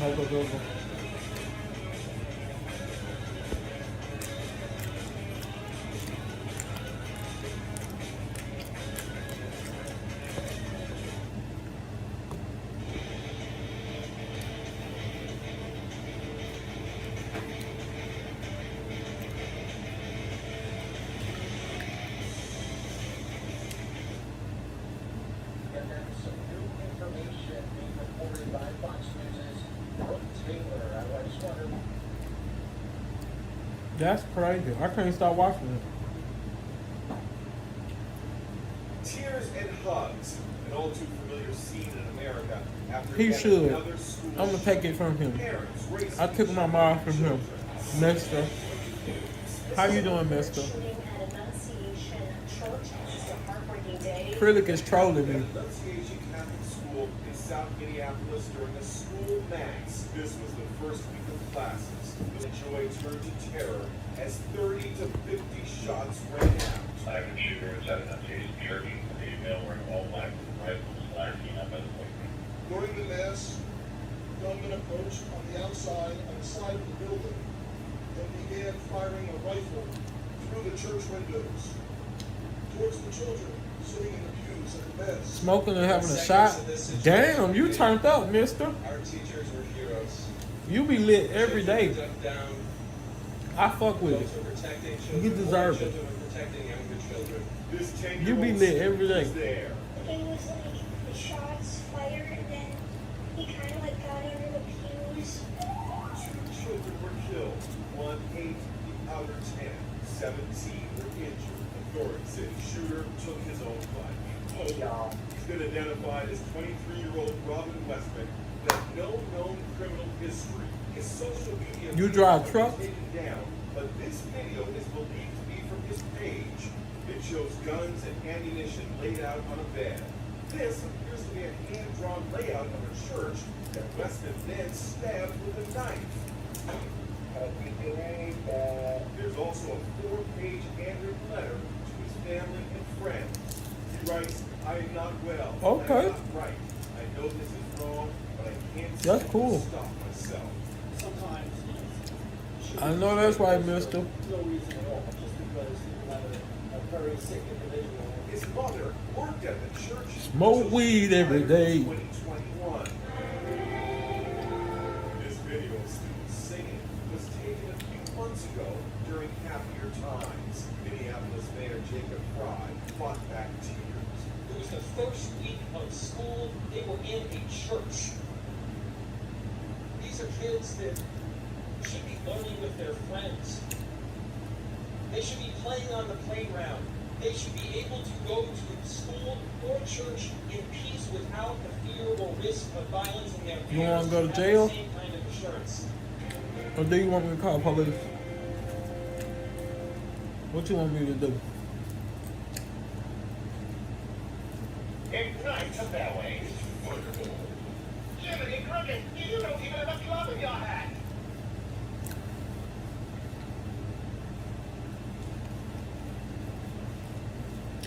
Hubba bubba. And then some new information being reported by Fox News' Brooke Taylor. I just wonder. That's crazy. I can't stop watching it. Tears and hugs, an all too familiar scene in America after He yet should. another school I'm gonna take it from him. Parents racing I took my mom from him. Mister. How you doing, mister? Critic is trolling me. Annunciation Catholic School in South Minneapolis during a school mass. This was the first week of classes. The joy turned to terror as 30 to 50 shots rang out. Private shooter inside Annunciation Church, a male wearing all black rifles flashing up at the playground. During the mass, gunmen approached on the outside and side of the building and began firing a rifle through the church windows towards the children sitting in the pews at the beds. Smoking and having a shot. Damn, you turned up, mister. Our teachers were heroes. You be lit every day. Ducked down. I fuck with Those it. were protecting You children. deserve it. Children were protecting younger children. This 10-year-old You be lit every day. was there. It was like the shots fired and then he kind of like got under the pews. 2 children were killed, 1 8, the other 10. 17 were injured. Authorities say the shooter took his own life. Hey, y'all. He's been identified as 23-year-old Robin Westman with no known criminal history. His social media You drive was trucks? taken down, but this video is believed to be from his page. It shows guns and ammunition laid out on a bed. This appears to be a hand-drawn layout of a church that Westman then stabbed with a knife. There's also a 4-page handwritten letter to his family and friends. He writes, I am not well. Okay. I'm not right. I know this is wrong, but I can't That's seem cool. to stop myself. Sometimes I know that's right, mister. no reason at all, just because you have a very sick individual. His mother worked at the church. Smoke weed every day. 2021. This video of students singing was taken a few months ago during happier times. Minneapolis Mayor Jacob Fry fought back tears. It was the first week of school. They were in a church. These are kids that should be learning with their friends. They should be playing on the playground. They should be able to go to school or church in peace without the fear or risk of violence in their You wanna parents go to have jail? the same kind of assurance. Or do you want me to call police? What you want me to do? Ignites that way. Wonderful. Jiminy Cricket, you don't even have a club in your hat.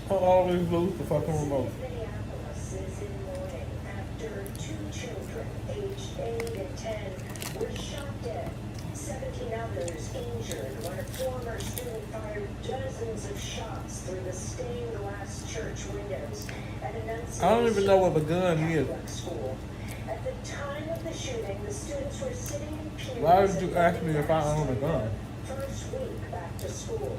I'll always lose the fucking remote. Minneapolis is in mourning after 2 children aged 8 and 10 were shot dead. 17 others injured when a former student fired dozens of shots through the stained glass church windows at Annunciation I don't even know what a gun is. Catholic School. At the time of the shooting, the students were sitting in pews. Why did you ask me if I own a gun? First week back to school.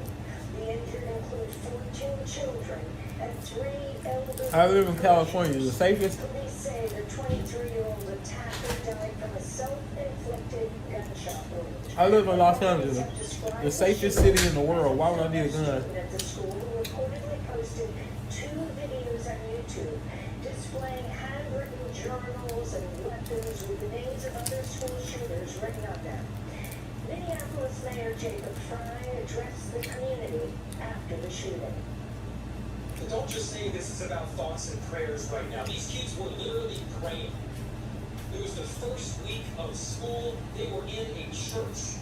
The injured include 14 children and 3 elderly. I live in California. The safest. Police say the 23-year-old attacker died from a self-inflicted gunshot wound. I live in Los Angeles, the safest city in the world. Why would I need a gun? At the school reportedly posted 2 videos on YouTube displaying handwritten journals and weapons with the names of other school shooters written on them. Minneapolis Mayor Jacob Fry addressed the community after the shooting. Don't just say this is about thoughts and prayers right now. These kids were literally praying. It was the first week of school. They were in a church.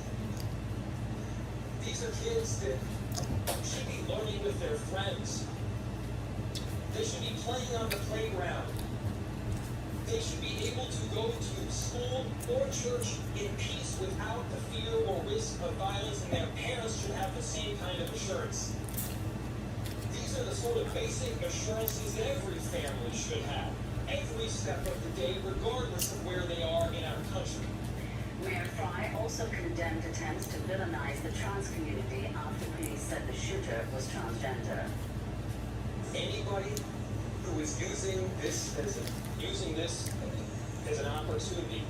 These are kids that should be learning with their friends. They should be playing on the playground. They should be able to go to school or church in peace without the fear or risk of violence, and their parents should have the same kind of assurance. These are the sort of basic assurances that every family should have, every step of the day, regardless of where they are in our country. Mayor Fry also condemned attempts to villainize the trans community after police said the shooter was transgender. Anybody who is using this as an opportunity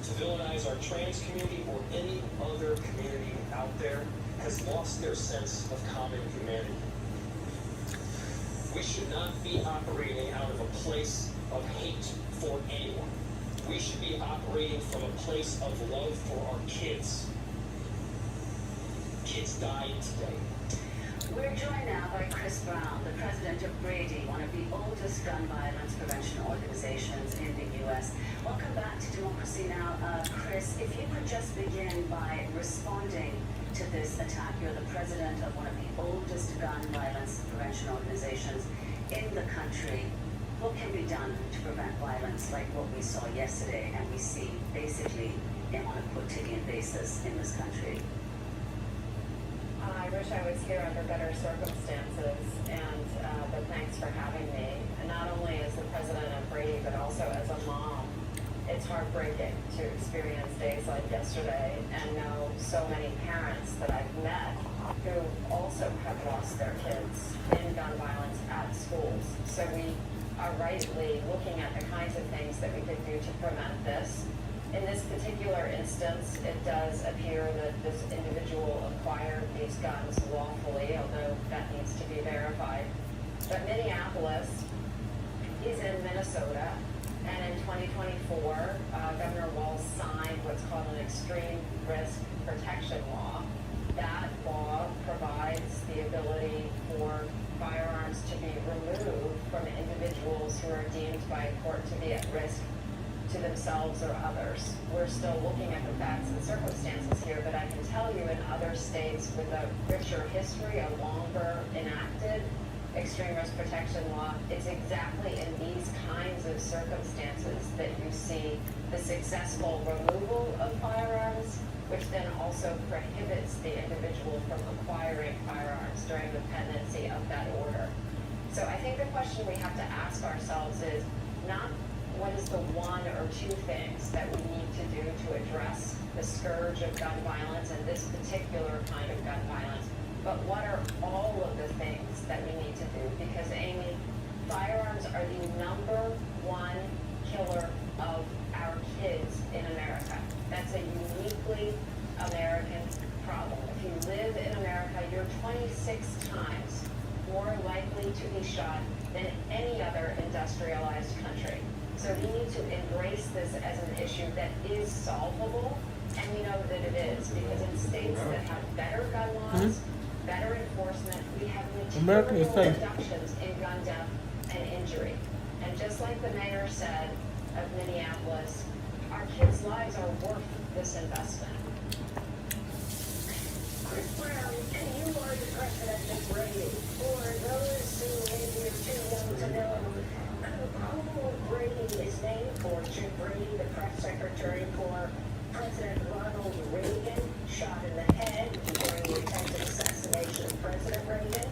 to villainize our trans community or any other community out there has lost their sense of common humanity. We should not be operating out of a place of hate for anyone. We should be operating from a place of love for our kids. Kids died today. We're joined now by Chris Brown, the president of Brady, one of the oldest gun violence prevention organizations in the U.S. Welcome back to Democracy Now! Chris, if you could just begin by responding to this attack. You're the president of one of the oldest gun violence prevention organizations in the country. What can be done to prevent violence like what we saw yesterday and we see basically on a quotidian basis in this country? I wish I was here under better circumstances, and but thanks for having me. And not only as the president of Brady, but also as a mom, it's heartbreaking to experience days like yesterday and know so many parents that I've met who also have lost their kids in gun violence at schools. So we are rightly looking at the kinds of things that we could do to prevent this. In this particular instance, it does appear that this individual acquired these guns lawfully, although that needs to be verified. But Minneapolis is in Minnesota, and in 2024, Governor Walz signed what's called an extreme risk protection law. That law provides the ability for firearms to be removed from individuals who are deemed by a court to be at risk to themselves or others. We're still looking at the facts and circumstances here, but I can tell you in other states with a richer history, a longer enacted extreme risk protection law, it's exactly in these kinds of circumstances that you see the successful removal of firearms, which then also prohibits the individual from acquiring firearms during the pendency of that order. So I think the question we have to ask ourselves is not what is the one or two things that we need to do to address the scourge of gun violence and this particular kind of gun violence, but what are all of the things that we need to do? Because, Amy, firearms are the #1 killer of our kids in America. That's a uniquely American problem. If you live in America, you're 26 times more likely to be shot than any other industrialized country. So we need to embrace this as an issue that is solvable, and we know that it is, because in states that have better gun laws, better enforcement, we have material reductions in gun death and injury. And just like the mayor said of Minneapolis, our kids' lives are worth this investment. Chris Brown, you are the president of Brady. For those who maybe are too young to know, who Brady is named for, Jim Brady, the press secretary for President Ronald Reagan, shot in the head during the attempted assassination of President Reagan.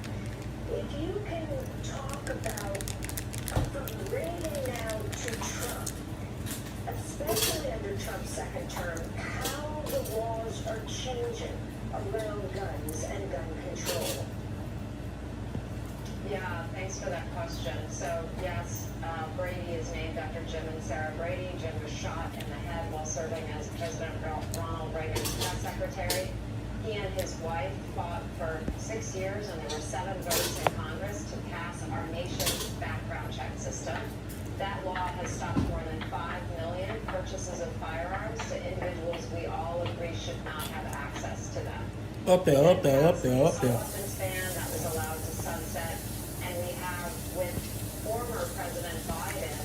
If you can talk about from Reagan now to Trump, a second term, how the laws are changing around guns and gun control. Yeah, thanks for that question. So yes, Brady is named after Jim and Sarah Brady. Jim was shot in the head while serving as President Ronald Reagan's press secretary. He and his wife fought for 6 years, and there were 7 votes in Congress to pass our nation's background check system. That law has stopped more than 5 million purchases of firearms to individuals we all agree should not have access to them. Up there. Weapons ban that was allowed to sunset, and we have, with former President Biden,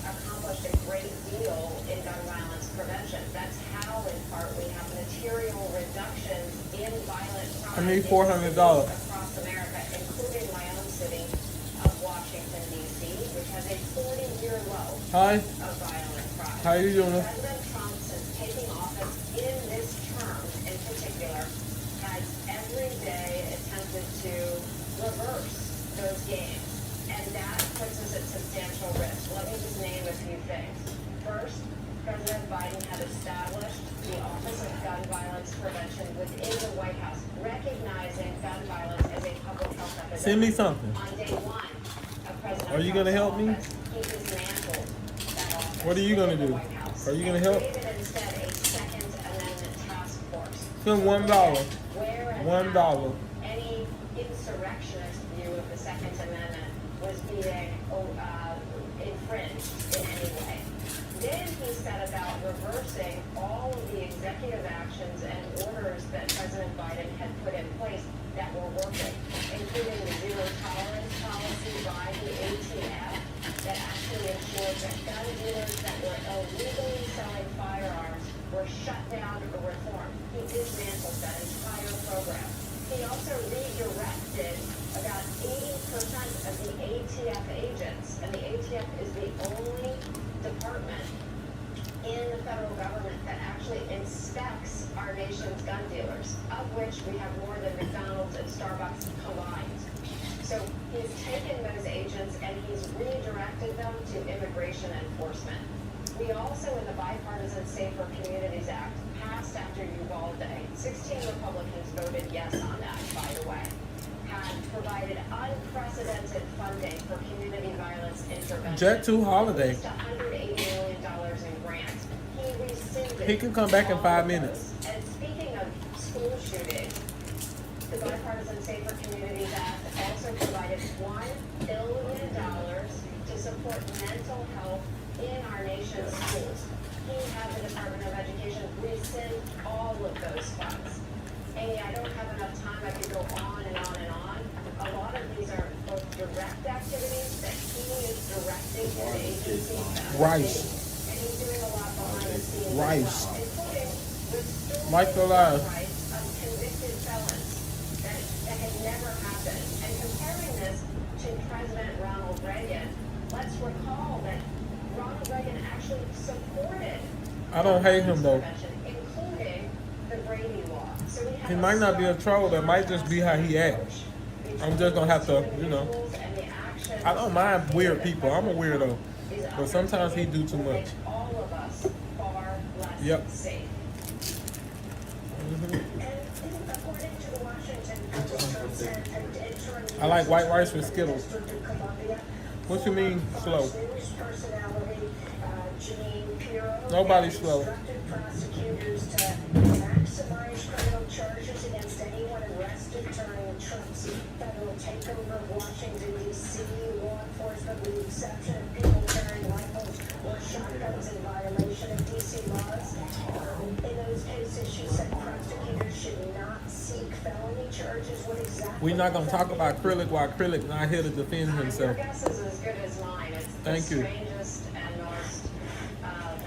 accomplished a great deal in gun violence prevention. That's how, in part, we have material reductions in violent crime. I need $400 across America, including my own city of Washington, D.C., which has a 40-year low Hi. of violent crime. How you doing? President Trump, since taking office in this term in particular, has every day attempted to reverse those gains, and that puts us at substantial risk. Let me just name a few things. First, President Biden had established the Office of Gun Violence Prevention within the White House, recognizing gun violence as a public health epidemic. Send me something. On day one of President Are you gonna Trump's help me? office, he dismantled that office. What are you gonna within the do? White House Are you gonna and help? created instead a Second Amendment task force. Send $1. Where and $1. how any insurrectionist view of the Second Amendment was being infringed in any way. Then he set about reversing all of the executive actions and orders that President Biden had put in place that were working, including the zero tolerance policy by the ATF that actually ensured that gun dealers that were illegally selling firearms were shut down or reformed. He dismantled that entire program. He also redirected about 80% of the ATF agents, and the ATF is the only department in the federal government that actually inspects our nation's gun dealers, of which we have more than McDonald's and Starbucks combined. So he's taken those agents and he's redirected them to immigration enforcement. We also, in the Bipartisan Safer Communities Act, passed after Uvalde, 16 Republicans voted yes on that, by the way, had provided unprecedented funding for community violence intervention. Jet to Holiday. $180 million in grants. He rescinded. He can come back in 5 all of minutes. those. And speaking of school shootings, the Bipartisan Safer Communities Act also provided $1 billion to support mental health in our nation's schools. He had the Department of Education rescind all of those funds. Amy, I don't have enough time. I could go on and on and on. A lot of these are both direct activities that he is directing his agencies. Rice. And he's doing a lot behind the scenes Rice. as well, including restoring Michael the Live. rights of convicted felons that had never happened. And comparing this to President Ronald Reagan, let's recall that Ronald Reagan actually supported I don't hate him though. including the Brady law. So we have He might not be a troll, that might just be how he acts. I'm just gonna have to, you know. I don't mind weird people. I'm a weirdo. But sometimes he do too much. All of us far less Yep. safe. And according to the Washington Post, Trump I like white rice with Skittles. District of Columbia, What you mean slow? Fox News personality Janine Pirro Nobody's slow. instructed prosecutors to maximize criminal charges against anyone arrested during Trump's federal takeover of Washington, D.C. Law enforcement, with the exception of people carrying rifles or shotguns in violation of D.C. laws. In those cases, she said prosecutors should not seek felony charges. What exactly? We're not gonna talk about Acrylic while Acrylic not here to defend Your himself. guess is as good as mine. It's Thank the you. strangest and most.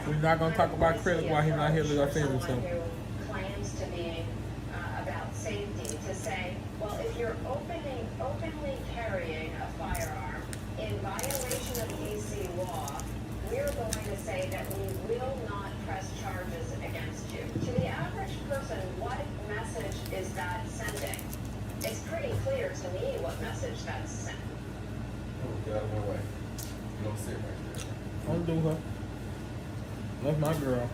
We're not gonna talk about Acrylic while he's not here to defend Someone himself. who claims to be about safety to say, well, if you're openly carrying a firearm in violation of DC law, we're going to say that we will not press charges against you. To the average person, what message is that sending? It's pretty clear to me what message that's sending. Oh, get out of my way. You don't sit right there. Don't do her. That's my girl.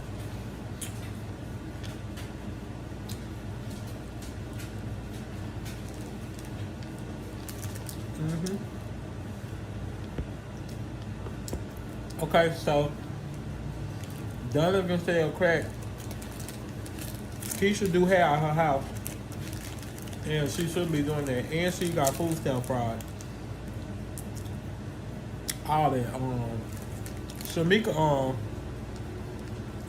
Okay, so Donovan sell crack. Keisha do hair at her house. And she should be doing that. And she got food stamp fraud. All that. Shamika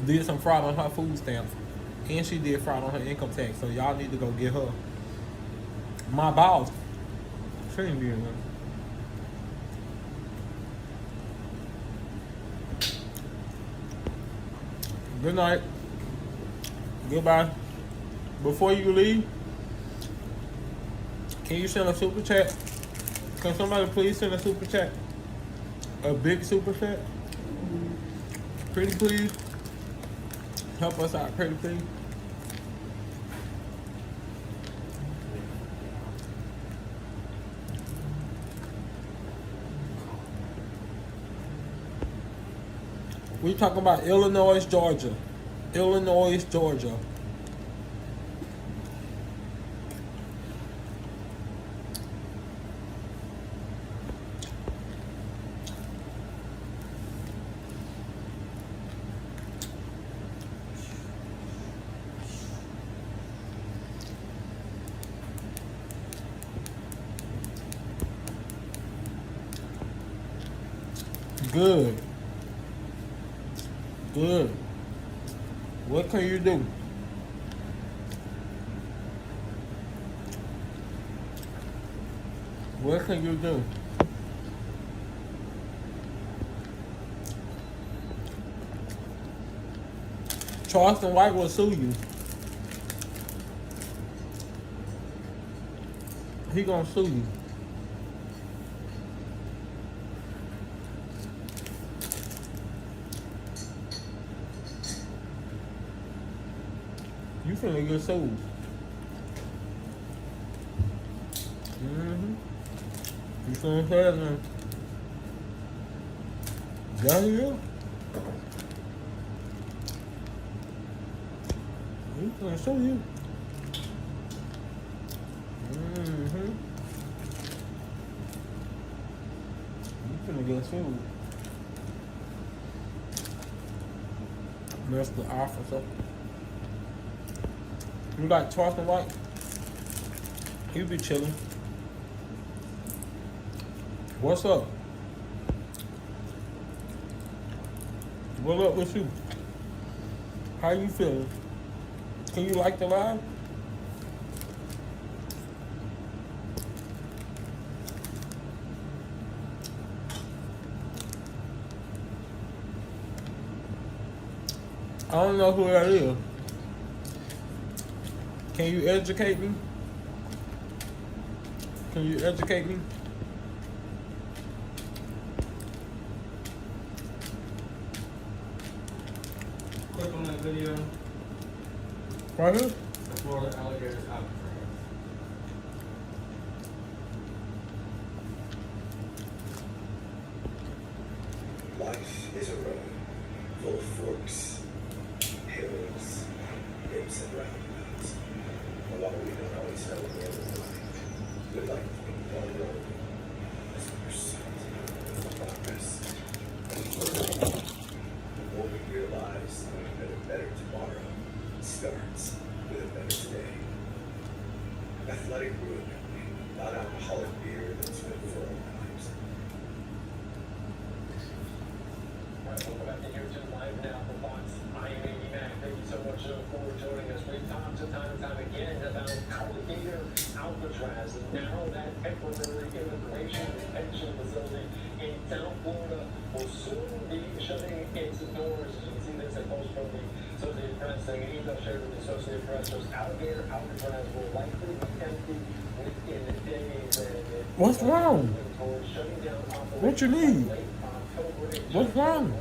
did some fraud on her food stamps. And she did fraud on her income tax. So y'all need to go get her. My boss. She ain't being there. Good night. Goodbye. Before you leave, can you send a super chat? Can somebody please send a super chat? A big super chat? Pretty please. Help us out, pretty please. We talking about Illinois, Georgia. Illinois, Georgia. Good. Good. What can you do? What can you do? Charleston White will sue you. He gonna sue you. You finna get sued. You finna say it now. That you? He finna sue you. You finna get sued. Mr. Officer. You like Charleston White? He be chilling. What's up? What up with you? How you feeling? Can you like the live? I don't know who that is. Can you educate me? Can you educate me? Click on that video. Right here? The Florida alligators Alcatraz. Life is a road full of forks, hills, dips, and roundabouts. And while we don't always know the end of life, we like to think one road as the pursuit of progress. The more we realize that a better tomorrow starts with a better today. Athletic Brewing Company, non-alcoholic beer that's good for all times. Right, welcome back to YouTube Live Now for Fox. I am Andy Mack. Thank you so much for joining us. We've talked time and time again about alligator Alcatraz, and now that temporary immigration detention facility in South Florida will soon be shutting its doors. You can see this in post from the Associated Press saying an email shared with the Associated Press shows alligator Alcatraz will likely be empty within days. What's wrong? What you need? What's wrong?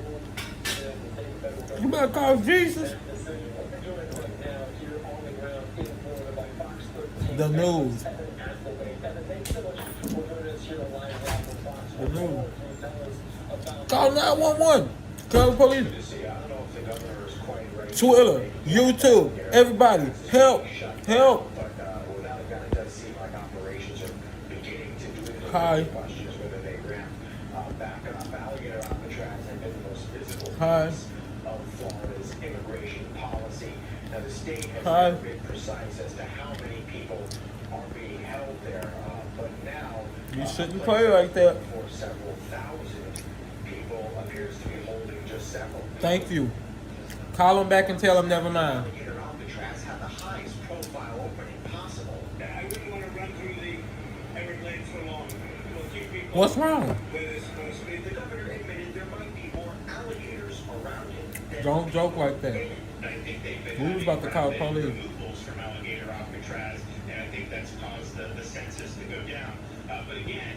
You better call Jesus. The news. The news. Call 911. Call the police. Twitter, YouTube, everybody, help, help. Hi. Questions whether they ramp back up. Alligator Alcatraz have been the most visible Hi. piece of Florida's immigration policy. Now, the state has Hi. never been precise as to how many people are being held there, but now You shouldn't a play place like that. for several thousand people appears to be holding just several. Thank you. Call him back and tell him never mind. Alligator Alcatraz had the highest profile opening possible. I wouldn't want to run through the Everglades for long. We'll keep people What's wrong? where they're supposed to be. The governor admitted there might be more alligators around him than Don't joke like that. I think they've been We was about to call having police. removals from Alligator Alcatraz, and I think that's caused the census to go down. But again,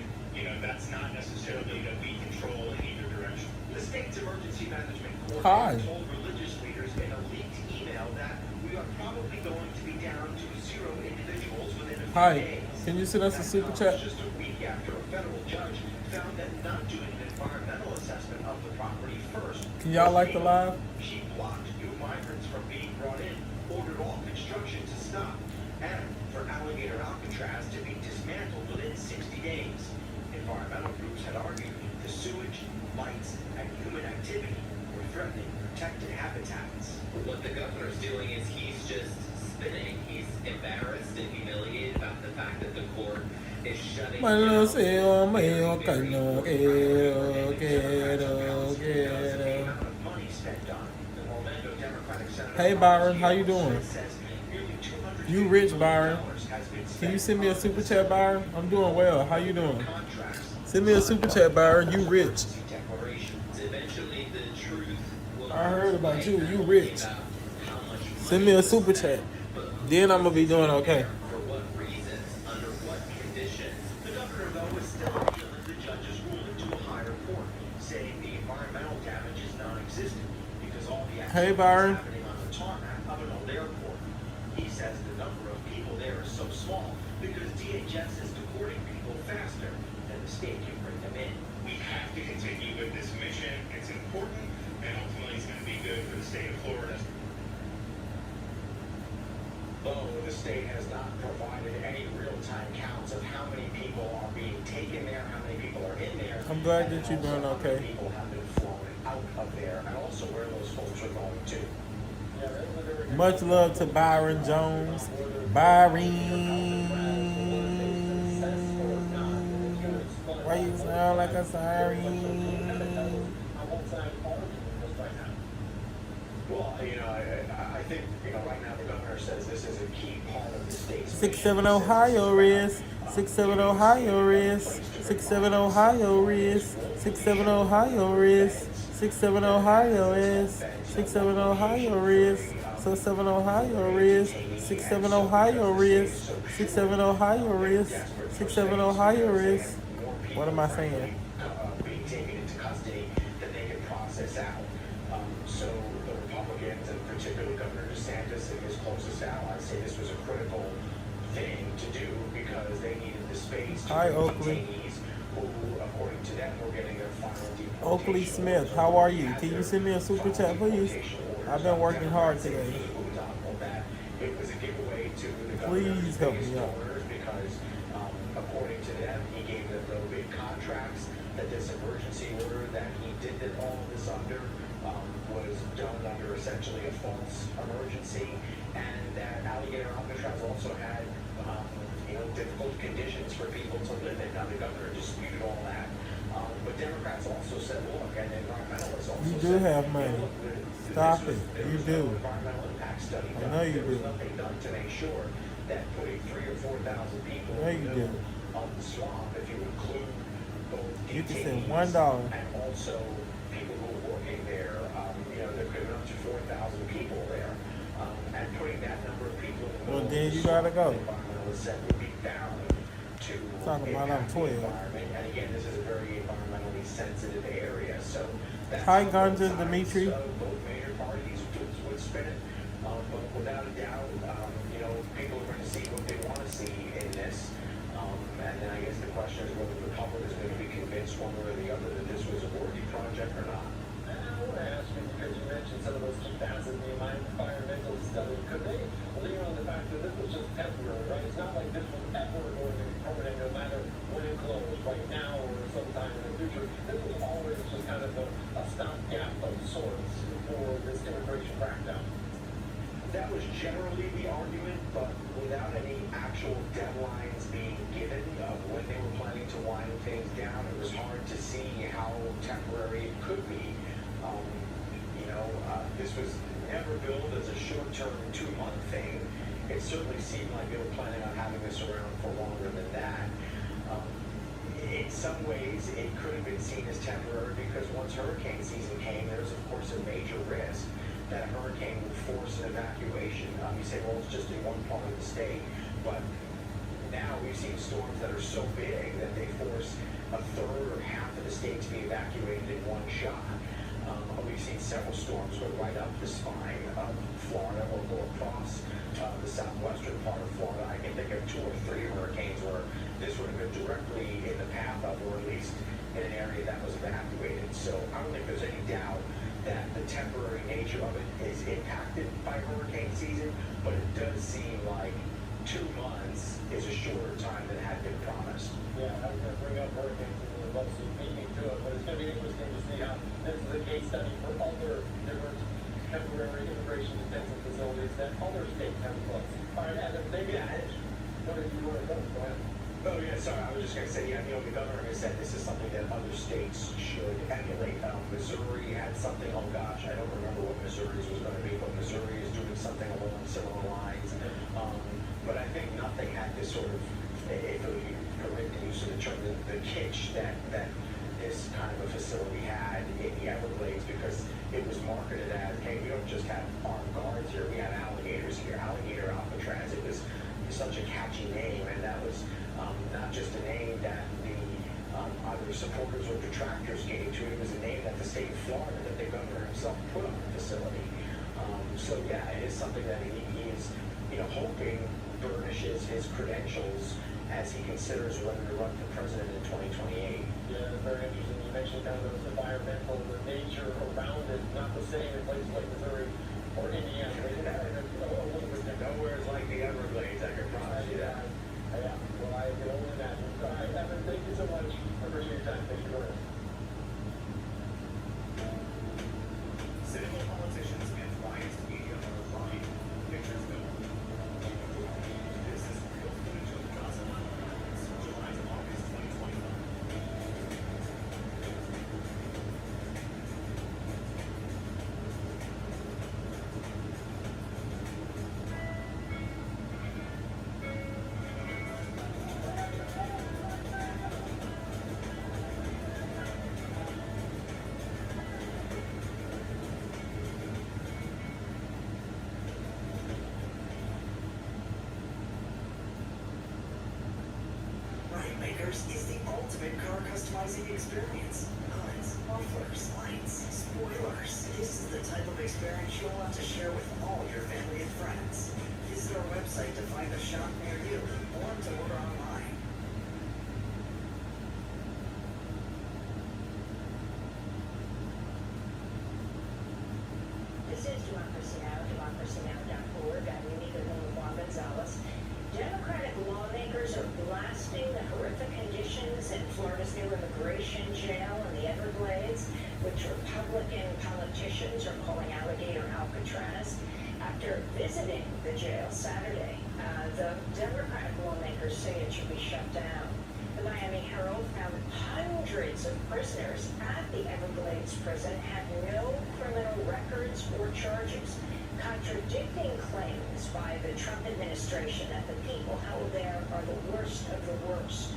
that's not necessarily that we control in either direction. The state's emergency management Hi. coordinator told religious leaders in a leaked email that we are probably going to be down to 0 individuals within a few Hi. days. Can you send us a That super comes chat? just a week after a federal judge found that not doing an environmental assessment of the property first. Can y'all was like the legal. live? She blocked new migrants from being brought in, ordered all construction to stop, and for Alligator Alcatraz to be dismantled within 60 days. Environmental groups had argued the sewage, lights, and human activity were threatening protected habitats. What the governor's doing is he's just spinning. He's embarrassed and humiliated about the fact that the court is shutting down. Bueno, sí, hombre, There's ok, very no little quiero, Democrats quiero, because of the quiero. amount of money spent on it. The Orlando Democratic Senator Hey, Byron, how you doing? says nearly $250 You rich, Byron. has been Can you spent send me a on super this chat, Byron? I'm doing well. How you doing? contracts. Send me a super chat, Byron. You rich. Declarations. Eventually, the truth will. I heard about you. You rich. About how much Send me a super chat. Then I'm gonna be doing okay. for what reasons, under what conditions. The governor, though, is still appealing the judge's ruling to a higher court, saying the environmental damage is non-existent because all the Hey, activity Byron. is happening on the tarmac of an old airport. He says the number of people there is so small because DHS is deporting people faster than the state can bring them in. We have to continue with this mission. It's important, and ultimately it's going to be good for the state of Florida. Though the state has not provided any real-time counts of how many people are being taken there, how many people are in there. I'm glad and that you're also doing how many okay. people have been flown out of there, and also where those folks are going to. Much love to Byron Jones. Byron. Why you sound like a siren? Well, I think, right now the governor says this is a key part of the state's 6-7 Ohio Riz. 6-7 Ohio Riz. 6-7 Ohio Riz. 6-7 Ohio Riz. 6-7 Ohio Riz. 6-7 Ohio Riz. So 7 Ohio Riz. 6-7 Ohio Riz. 6-7 Ohio Riz. 6-7 Ohio Riz. What am I saying? Being taken into custody that they can process out. So the Republicans, and particularly Governor DeSantis and his closest allies, say this was a critical thing to do because they needed the space to Hi, bring Oakley. detainees who, according to them, were getting their final deportation. Oakley Smith, how are you? Can you send me a super chat, please? I've been working hard today. It was a giveaway to the Please help me out. owners because, according to them, he gave them no big contracts. That this emergency order that he did all of this under was done under essentially a false emergency, and that Alligator Alcatraz also had difficult conditions for people to live in. Now the governor disputed all that, but Democrats also said, look, and environmentalists also You said, do have money. look, Stop there it. was You no do. environmental impact study I done. know you There was do. nothing done to make sure that putting 3,000 or 4,000 people I know in you the do. middle of the swamp, if you include both You can send detainees $1. and also people who are working there, there could have been up to 4,000 people there, and putting that number of people in the Well, middle then of the you gotta swamp, go. the environmentalists said would be bound to Talking about I'm impact the 12. environment. And again, this is a very environmentally sensitive area, so that's Hi, how both Ganja sides, Dimitri. both major parties would spin it. But without a doubt, people are going to see what they want to see in this. And then I guess the question is whether the public is going to be convinced one way or the other that this was a worthy project or not. And I want to ask you, because you mentioned some of those 2,000 environmental studies, could they lean on the fact that this was just temporary, right? It's not like this was ever going to be permanent no matter when it closed, right? sorts for this immigration crackdown. That was generally the argument, but without any actual deadlines being given of when they were planning to wind things down, it was hard to see how temporary it could be. This was never billed as a short-term 2-month thing. It certainly seemed like they were planning on having this around for longer than that. In some ways, it could have been seen as temporary because once hurricane season came, there's of course a major risk that a hurricane would force an evacuation. You say, well, it's just in one part of the state, but now we've seen storms that are so big that they force a third or half of the state to be evacuated in one shot. We've seen several storms go right up the spine of Florida or go across the southwestern part of Florida. I can think of 2 or 3 hurricanes where this would have been directly in the path of, or at least in an area that was evacuated. So I don't think there's any doubt that the temporary nature of it is impacted by hurricane season, but it does seem like 2 months is a shorter time than had been promised. Yeah, I was going to bring up hurricane season as well, so speaking to it, but it's going to be interesting to see how this is a case study for other different temporary immigration detention facilities that other states have closed. All right, Adam, maybe what did you want to go? Go ahead. Oh, yeah, sorry, I was just going to say, the governor has said this is something that other states should emulate. Missouri had something, oh gosh, I don't remember what Missouri's was going to be, but Missouri is doing something along similar lines. But I think nothing had this sort of, if you permit the use of the term, the kitsch that this kind of a facility had in the Everglades, because it was marketed as, hey, we don't just have armed guards here, we have alligators here, alligator Alcatraz. It was such a catchy name, and that was not just a name that the either supporters or detractors gave to it. It was a name that the state of Florida, that the governor himself put on the facility. So yeah, it is something that he is, hoping burnishes his credentials as he considers whether to run for president in 2028. Yeah, it's very interesting. You mentioned kind of the environmental, the nature around it, not the same in places like Missouri or Indiana. Nowhere is like the Everglades, I can promise you that. Yeah, well, I can only imagine. All right, Evan, thank you so much. I appreciate your time. Thank you very much. Cynical politicians and biased media are lying. Pictures go. This is real footage of Gaza violence, July to August 2025. Makers is the ultimate car customizing experience. Hoods, mufflers, lights, spoilers. This is the type of experience you'll want to share with all your family and friends. Visit our website to find a shop near you or to order online. This is Democracy Now!, democracynow.org. I'm Unique Gonzalez. Democratic lawmakers are blasting the horrific conditions in Florida's new immigration jail in the Everglades, which Republican politicians are calling alligator Alcatraz. After visiting the jail Saturday, the Democratic lawmakers say it should be shut down. The Miami Herald found hundreds of prisoners at the Everglades prison had no criminal records or charges, contradicting claims by the Trump administration that the people held there are the worst of the worst.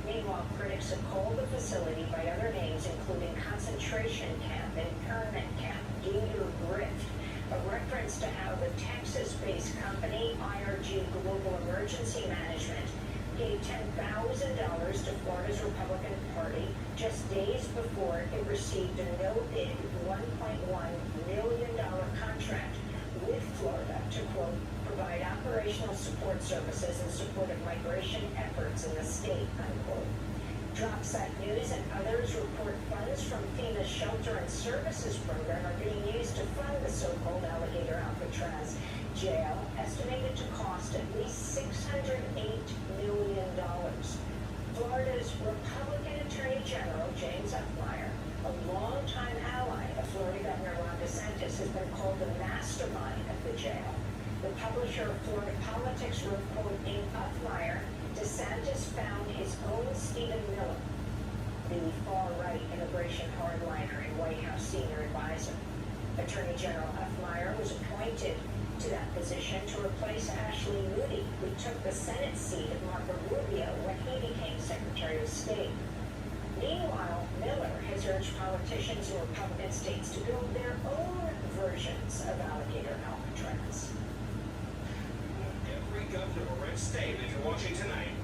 Meanwhile, critics have called the facility by other names, including concentration camp, internment camp, gator grift, a reference to how the Texas-based company IRG Global Emergency Management gave $10,000 to Florida's Republican Party just days before it received a no-bid $1.1 million contract with Florida to, quote, provide operational support services in support of migration efforts in the state, unquote. Dropsite News and others report funds from FEMA's Shelter and Services Program are being used to fund the so-called alligator Alcatraz jail, estimated to cost at least $608 million. Florida's Republican Attorney General James Upmeyer, a longtime ally of Florida Governor Ron DeSantis has been called the mastermind of the jail. The publisher of Florida Politics wrote, quote, in Upfire, DeSantis found his own Stephen Miller, the far-right immigration hardliner and White House senior advisor. Attorney General Upfire was appointed to that position to replace Ashley Moody, who took the Senate seat of Marco Rubio when he became Secretary of State. Meanwhile, Miller has urged politicians in Republican states to build their own versions of alligator Alcatraz. Every governor or red state, if you're watching tonight,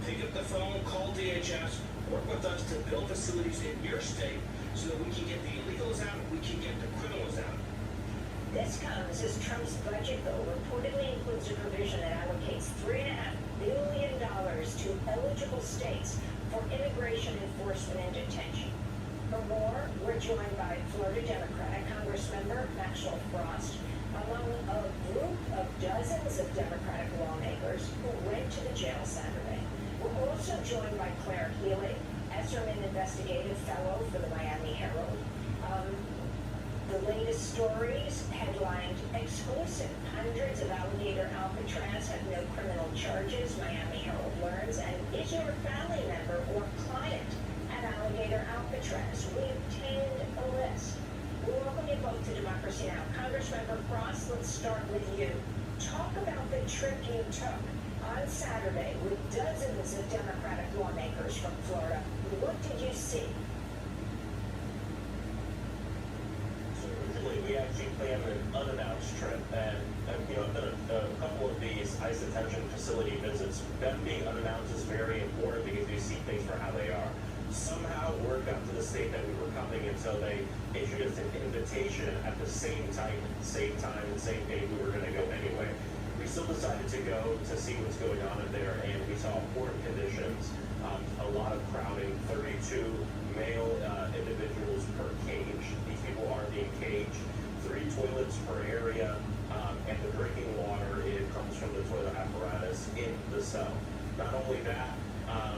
pick up the phone, call DHS, work with us to build facilities in your state so that we can get the illegals out, we can get the criminals out. This comes as Trump's budget bill reportedly includes a provision that allocates $3.5 billion to eligible states for immigration enforcement and detention. For more, we're joined by Florida Democratic Congressmember Maxwell Frost, among a group of dozens of Democratic lawmakers who went to the jail Saturday. We're also joined by Claire Healy, Esserman Investigative Fellow for the Miami Herald. The latest stories headlined exclusive. Hundreds of alligator Alcatraz have no criminal charges, Miami Herald learns. And is your family member or client at alligator Alcatraz? We obtained a list. We welcome you both to Democracy Now! Congressmember Frost, let's start with you. Talk about the trip you took on Saturday with dozens of Democratic lawmakers from Florida. What did you see? We actually planned an unannounced trip, and you know, I've done a couple of these ICE detention facility visits. Them being unannounced is very important because you see things for how they are. Somehow word got to the state that we were coming, and so they issued us an invitation at the same time, and same day we were going to go anyway. We still decided to go to see what's going on in there, and we saw poor conditions, a lot of crowding, 32 male individuals per cage. These people are being caged, 3 toilets per area, and the drinking water, it comes from the toilet apparatus in the cell. Not only that,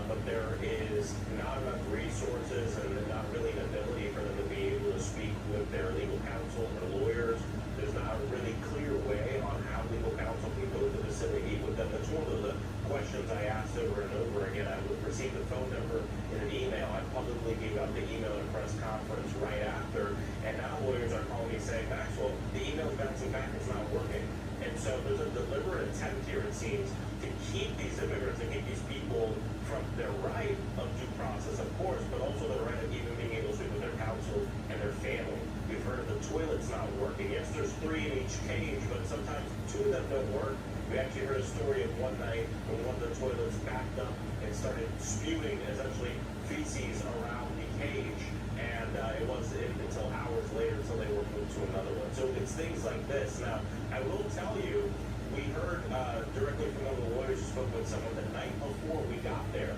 but there is not enough resources and not really an ability for them to be able to speak with their legal counsel or lawyers. There's not a really clear way on how legal counsel can go to the facility and meet with them. That's one of the questions I asked over and over again. I would receive the phone number in an email. I publicly gave out the email in a press conference right after, and now lawyers are calling me saying, Maxwell, the email's bouncing back, it's not working. And so there's a deliberate attempt here, it seems, to keep these immigrants, to keep these people from their right of due process, of course, but also the right of even being able to speak with their counsel and their family. We've heard of the toilets not working. Yes, there's 3 in each cage, but sometimes 2 of them don't work. We actually heard a story of one night when one of the toilets backed up and started spewing, essentially, feces around the cage. And it wasn't until hours later until they were moved to another one. So it's things like this. Now, I will tell you, we heard directly from one of the lawyers who spoke with someone the night before we got there.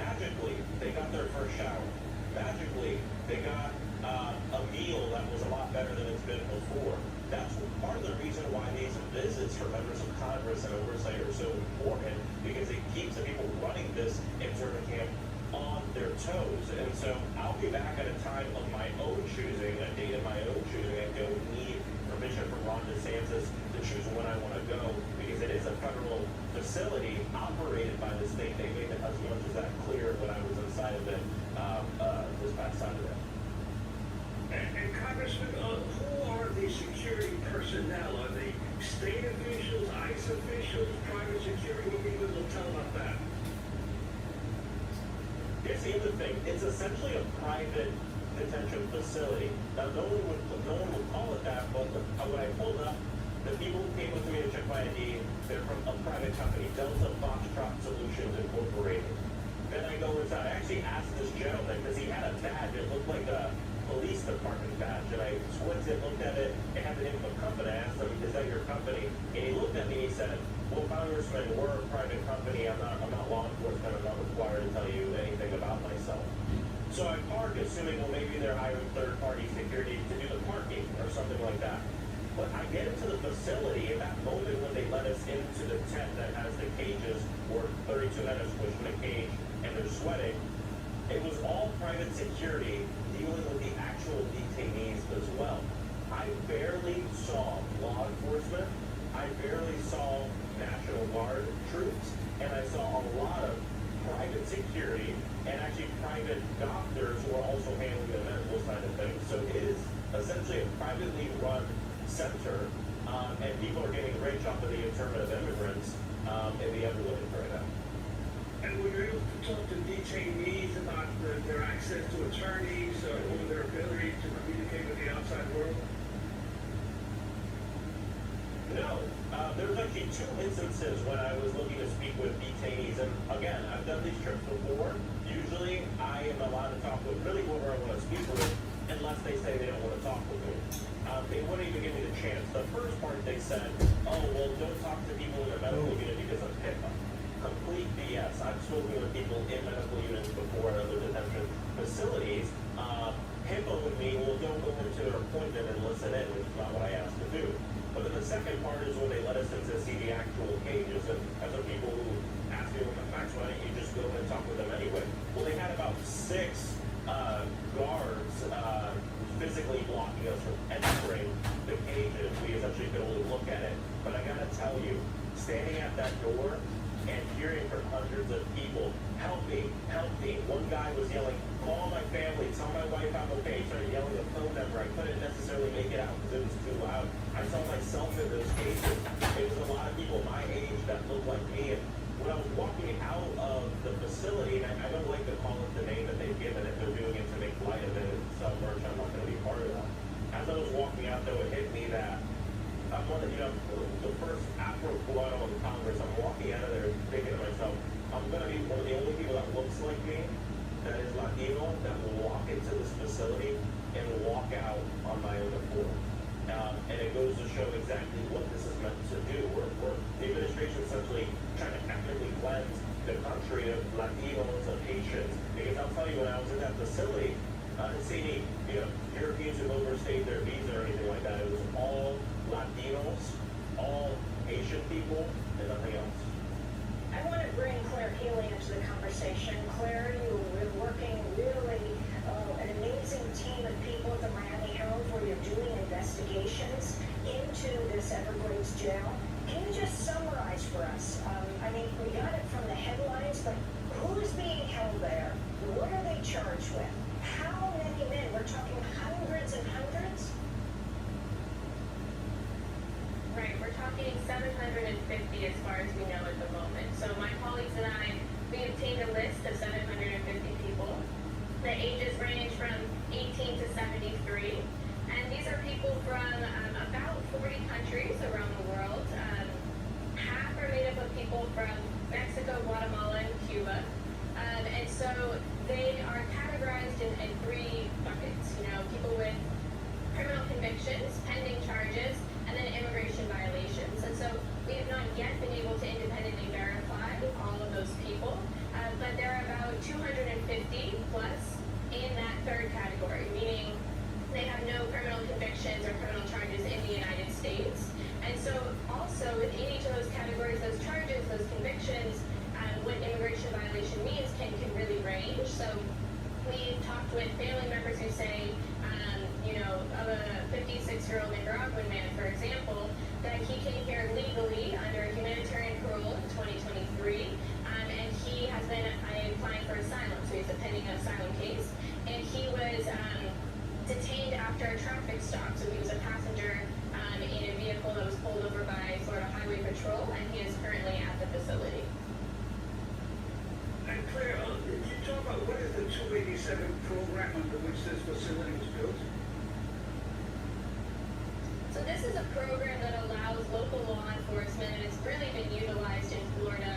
Magically, they got their first shower. Magically, they got a meal that was a lot better than it's been before. That's part of the reason why these visits for members of Congress and oversight are so important, because it keeps the people running this internment camp on their toes. And so I'll be back at a time of my own choosing, a date of my own choosing. I don't need permission from Ron DeSantis to choose when I want to go, because it is a federal facility operated by the state. They made it as much as that clear when I was inside of it this past Saturday. And Congressman, who are the security personnel? Are they state officials, ICE officials, private security? What can you tell about that? Here's the other thing. It's essentially a private detention facility. Now, no one would call it that, but when I pulled up, the people who came with me to check my ID, they're from a private company, Delta Foxtrot Solutions Incorporated. Then I go inside. I actually asked this gentleman, because he had a badge. It looked like a police department badge, and I squinted, looked at it, it had the name of a company. I asked him, is that your company? And he looked at me and he said, well, Congressman, we're a private company. I'm not law enforcement. I'm not required to tell you anything about myself. So I parked, assuming, well, maybe they're hiring third-party security to do the parking or something like that. But I get into the facility, in that moment when they let us into the tent that has the cages, where 32 men are squished in a cage and they're sweating, it was all private security. dealing with the actual detainees as well. I barely saw law enforcement, I barely saw National Guard troops, and I saw a lot of private security and actually private doctors who are also handling the medical side of things. So it is essentially a privately run center, and people are getting rich off of the internment of immigrants in the Everglades right now. And were you able to talk to detainees about their access to attorneys or their ability to communicate with the outside world? No. There was actually 2 instances when I was looking to speak with detainees, and again, I've done these trips before. Usually, I am allowed to talk with really whoever I want to speak with, unless they say they don't want to talk with me. They wouldn't even give me the chance. The first part they said, oh, well, don't talk to people in the medical unit because of HIPAA. Complete BS. I've spoken with people in medical units before at other detention facilities. HIPAA would mean, well, don't go into their appointment and listen in, which is not what I asked to do. But then the second part is when they let us in to see the actual cages, and as are people who ask me what the facts, why don't you just go and talk with them anyway? Well, they had about 6 guards physically blocking us from entering the cages. We essentially could only look at it. But I gotta tell you, standing at that door and hearing from hundreds of people, help me, help me. One guy was yelling, call my family, tell my wife I'm okay. He started yelling a phone number. I couldn't necessarily make it out because it was too loud. I saw myself in those cases. It was a lot of people my age that looked like me. And when I was walking out of the facility, and I don't like to call it the name that they've given it, they're doing it to make light of it and sell merch. I'm not going to be part of that. As I was walking out, though, it hit me that I'm one of, the first Afro-Cubano in Congress. I'm walking out of there thinking to myself, I'm going to be one of the only people that looks like me, that is Latino, that will walk into this facility and walk out on my own accord. And it goes to show exactly what this is meant to do. The administration essentially trying to ethnically cleanse the country of Latinos and Haitians. Because I'll tell you, when I was in that facility, I didn't see any Europeans who overstayed their visa or anything like that. It was all Latinos, all Asian people, and nothing else. I want to bring Claire Healy into the conversation. Claire, you're working really an amazing team of people at the Miami Herald where you're doing investigations into this Everglades jail. Can you just summarize for us? I mean, we got it from the headlines, but who's being held there? What are they charged with? How many men? We're talking hundreds and hundreds? Right, we're talking 750 as far as we know at the moment. So my colleagues and I, we obtained a list of 750 people. The ages range from 18 to 73. And these are people from about 40 countries around the world. Half are made up of people from Mexico, Guatemala, and Cuba. And so they are categorized in 3 buckets. People with criminal convictions, pending charges, and then immigration violations. And so we have not yet been able to independently verify all of those people, but there are about 250 plus in that 3rd category, meaning they have no criminal convictions or criminal charges in the United States. And so also within each of those categories, those charges, those convictions, what immigration violation means can really range. So we talked with family members who say, of a 56-year-old Nicaraguan man, for example, that he came here legally under a humanitarian parole in 2023, and he has been applying for asylum, so he's a pending asylum case, and he was detained after a traffic stop, so he was a passenger in a vehicle that was pulled over by Florida Highway Patrol, and he is currently at the facility. And Claire, you talk about what is the 287 program under which this facility was built? So this is a program that allows local law enforcement, and it's really been utilized in Florida.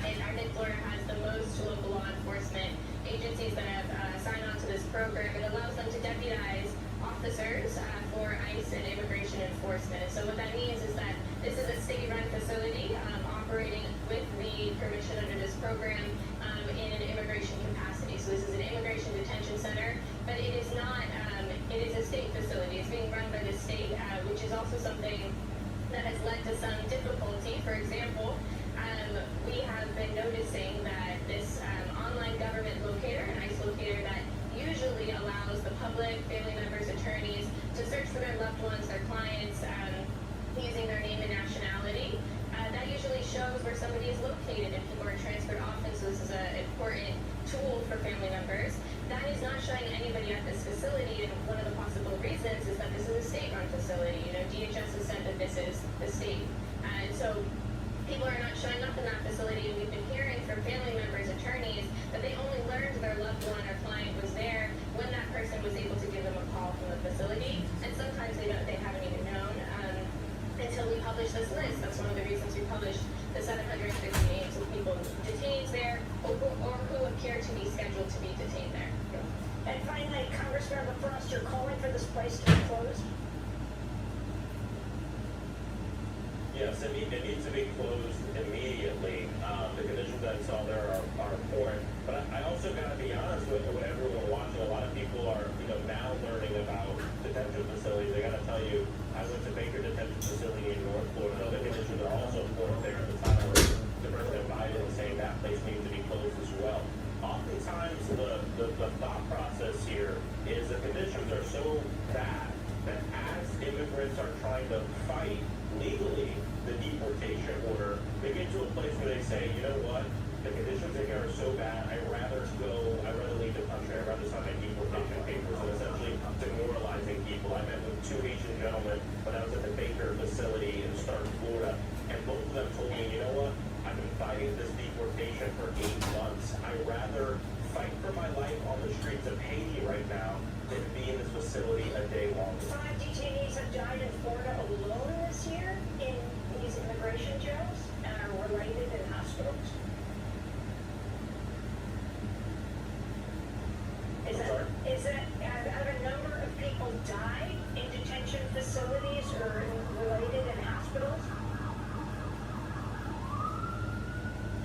And I think Florida has the most local law enforcement agencies that have signed on to this program. It allows them to deputize officers for ICE and immigration enforcement. And so what that means is that this is a state-run facility operating with the permission under this program in an immigration capacity. So this is an immigration detention center, but it is not, it is a state facility. It's being run by the state, which is also something that has led to some difficulty. For example, we have been noticing that this online government locator, an ICE locator that usually allows public, family members, attorneys, to search for their loved ones, their clients, using their name and nationality. That usually shows where somebody is located and people are transferred often, so this is an important tool for family members. That is not showing anybody at this facility, and one of the possible reasons is that this is a state-run facility. You know, DHS has said that this is the state. And so people are not showing up in that facility, and we've been hearing from family members, attorneys, that they only learned their loved one or client was there when that person was able to give them a call from the facility, and sometimes they haven't even known until we publish this list. That's one of the reasons we published the 750 names of people detained there or who appear to be scheduled to be detained there. And finally, Congressmember Frost, you're calling for this place to be closed? Yes, it needs to be closed immediately. The conditions that I saw there are important. But I also got to be honest with everyone watching. A lot of people are, now learning about detention facilities. I got to tell you, I went to Baker Detention Facility in North Florida. The conditions are also important there. At the time of the President Biden saying that place needs to be closed as well. Oftentimes, the thought process here is the conditions are so bad that as immigrants are trying to fight legally the deportation order, they get to a place where they say, you know what, the conditions in here are so bad, I'd rather leave the country, I'd rather sign my deportation papers, and essentially demoralizing people. I met with two Asian gentlemen when I was at the Baker facility in Stark, Florida, and both of them told me, you know what, I've been fighting this deportation for 8 months. I'd rather fight for my life on the streets of Haiti right now than be in this facility a day longer. 5 detainees have died in Florida alone this year in these immigration jails and are related in hospitals. Is that have a number of people died in detention facilities or related in hospitals?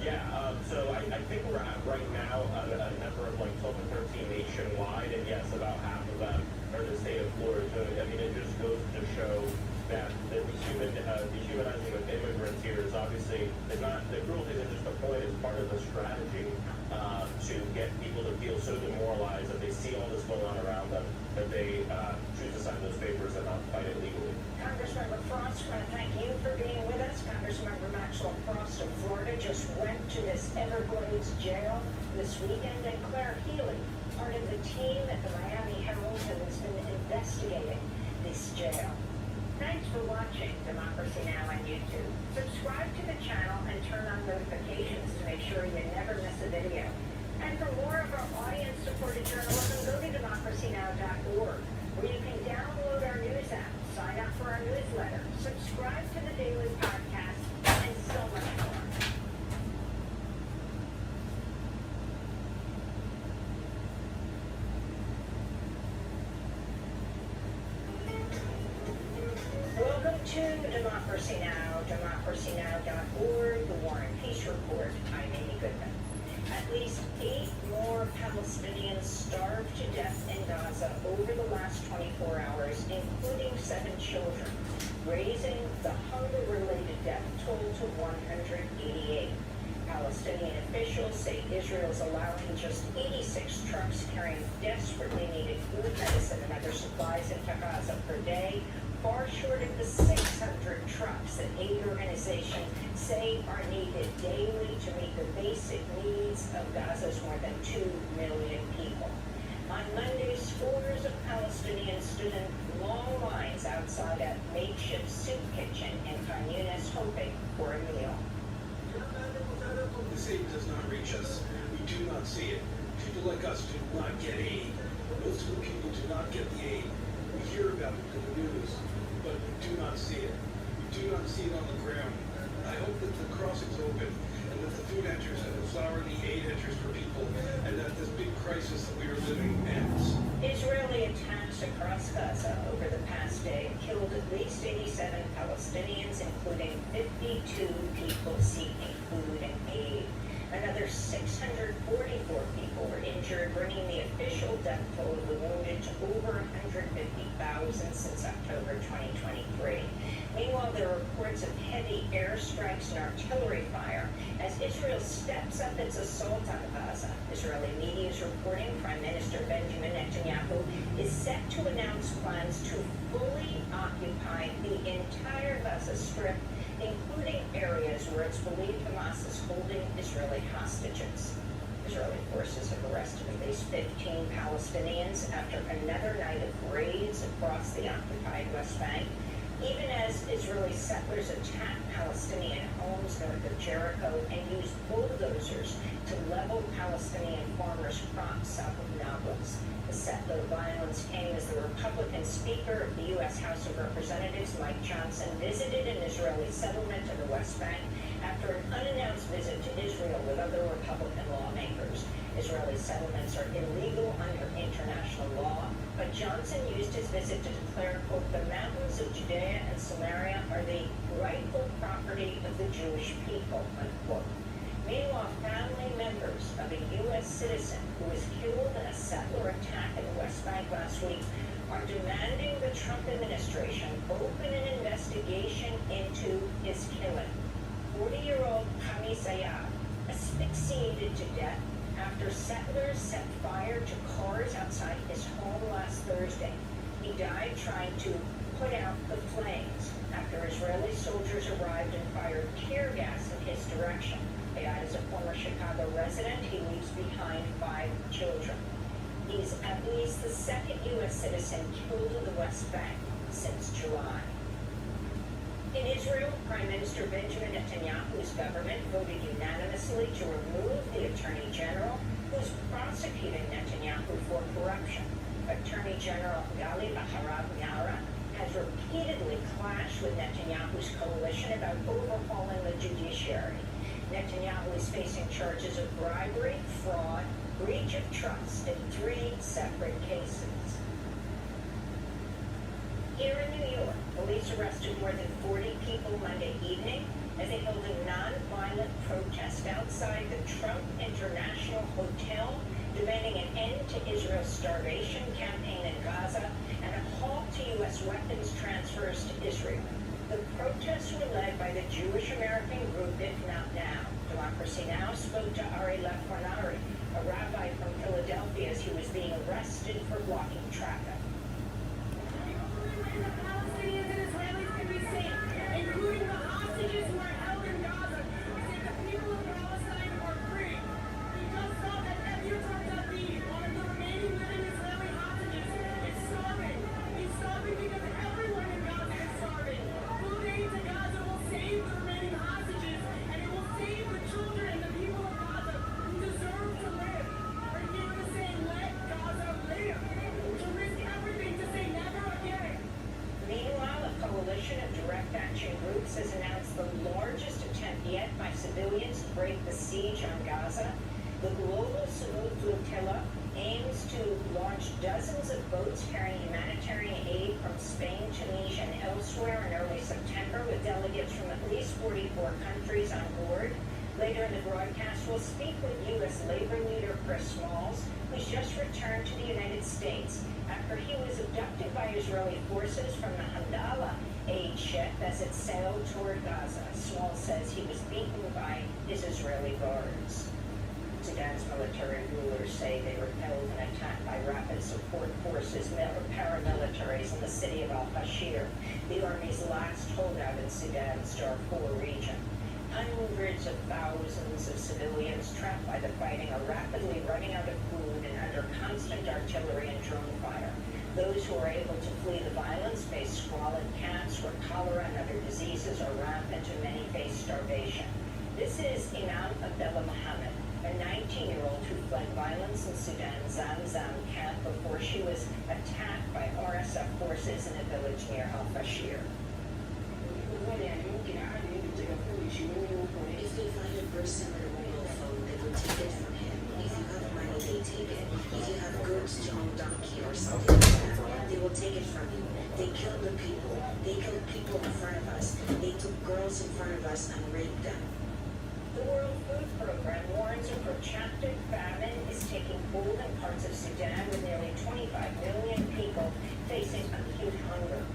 Yeah, so I think we're at right now a number of like 12 or 13 nationwide, and yes, about half of them are in the state of Florida. So I mean, it just goes to show that the dehumanizing of immigrants here is obviously not the cruelty isn't just a point; it's part of the strategy to get people to feel so demoralized that they see all this going on around them that they choose to sign those papers and not fight it legally. Congressmember Frost, I want to thank you for being with us. Congressmember Maxwell Frost of Florida just went to this Everglades jail this weekend, and Claire Healy, part of the team at the Miami Herald, has been investigating this jail. Thanks for watching Democracy Now! On YouTube. Subscribe to the channel and turn on notifications to make sure you never miss a video. And for more of our audience-supported journalism, go to democracynow.org, where you can download our news app, sign up for our newsletter, subscribe to the daily podcast, and so much more. Welcome to Democracy Now!, democracynow.org, the War and Peace Report. I'm Amy Goodman. At least 8 more Palestinians starved to death in Gaza over the last 24 hours, including 7 children, raising the hunger-related death toll to 188. Palestinian officials say Israel is allowing just 86 trucks carrying desperately needed food, medicine, and other supplies into Gaza per day, far short of the 600 trucks that aid organizations say are needed daily to meet the basic needs of Gaza's more than 2 million people. On Monday, scores of Palestinians stood in long lines outside a makeshift soup kitchen in Khan Yunis, hoping for a meal. This aid does not reach us. We do not see it. People like us do not get aid. Most of the people do not get the aid. We hear about it in the news, but we do not see it. We do not see it on the ground. I hope that the crossings open and that the food enters and the flour and the aid enters for people, and that this big crisis that we are living ends. Israeli attacks across Gaza over the past day killed at least 87 Palestinians, including 52 people seeking food and aid. Another 644 people were injured, bringing the official death toll of the wounded to over 150,000 since October 2023. Meanwhile, there are reports of heavy airstrikes and artillery fire as Israel steps up its assault on Gaza. Israeli media is reporting Prime Minister Benjamin Netanyahu is set to announce plans to fully occupy the entire Gaza Strip, including areas where it's believed Hamas is holding Israeli hostages. Israeli forces have arrested at least 15 Palestinians after another night of raids across the occupied West Bank, even as Israeli settlers attack Palestinian homes north of Jericho and use bulldozers to level Palestinian farmers' crops south of Nablus. The settler violence came as the Republican Speaker of the U.S. House of Representatives, Mike Johnson, visited an Israeli settlement in the West Bank after an unannounced visit to Israel with other Republican lawmakers. Israeli settlements are illegal under international law, but Johnson used his visit to declare, quote, the mountains of Judea and Samaria are the rightful property of the Jewish people, unquote. Meanwhile, family members of a U.S. citizen who was killed in a settler attack in the West Bank last week are demanding the Trump administration open an investigation into his killing. 40-year-old Hami Sayab asphyxiated to death after settlers set fire to cars outside his home last Thursday. He died trying to put out the flames after Israeli soldiers arrived and fired tear gas in his direction. Sayab is a former Chicago resident. He leaves behind 5 children. He's at least the second U.S. citizen killed in the West Bank since July. In Israel, Prime Minister Benjamin Netanyahu's government voted unanimously to remove the Attorney General who's prosecuting Netanyahu for corruption. Attorney General Gali Baharav Miara has repeatedly clashed with Netanyahu's coalition about overhauling the judiciary. Netanyahu is facing charges of bribery, fraud, breach of trust in 3 separate cases. Here in New York, police arrested more than 40 people Monday evening as they held a non-violent protest outside the Trump International Hotel, demanding an end to Israel's starvation campaign in Gaza and a halt to U.S. weapons transfers to Israel. The protests were led by the Jewish-American group NOW. Democracy Now! Spoke to Ari Lefranari, a rabbi from Philadelphia, as he was being arrested for blocking traffic. Palestinians and Israelis can be safe, including the hostages who are held in Gaza. He said the people of Palestine are free. He just saw that Trejonestv, one of the remaining living Israeli hostages, is starving. He's starving because everyone in Gaza is starving. Food aid to Gaza will save the remaining hostages, and it will save the children and the people of Gaza who deserve to live. We're here to say, let Gaza live. To risk everything to say never again. Meanwhile, a coalition of direct action groups has announced the largest attempt yet by civilians to break the siege on Gaza. The Global Salute Flotilla aims to launch dozens of boats carrying humanitarian aid from Spain, Tunisia, and elsewhere in early September, with delegates from at least 44 countries on board. Later in the broadcast, we'll speak with U.S. labor leader Chris Smalls, who's just returned to the United States after he was abducted by Israeli forces from the Hamdallah aid ship as it sailed toward Gaza. Smalls says he was beaten by his Israeli guards. Sudan's military rulers say they repelled an attack by rapid support forces, paramilitaries in the city of al-Bashir, the army's last holdout in Sudan's Darfur region. Hundreds of thousands of civilians trapped by the fighting are rapidly running out of food and under constant artillery and drone fire. Those who are able to flee the violence face squalid camps where cholera and other diseases are rampant and many face starvation. This is Imam Abdullah Mohammed, a 19-year-old who fled violence in Sudan's Zamzam camp before she was attacked by RSF forces in a village near al-Bashir. If they find a person with a mobile phone, they will take it from him. If you have money, they take it. If you have goods, John Donkey or something like that, they will take it from you. They killed the people. They killed people in front of us. They took girls in front of us and raped them. The World Food Program warns a protracted famine is taking hold in parts of Sudan, with nearly 25 million people facing acute hunger.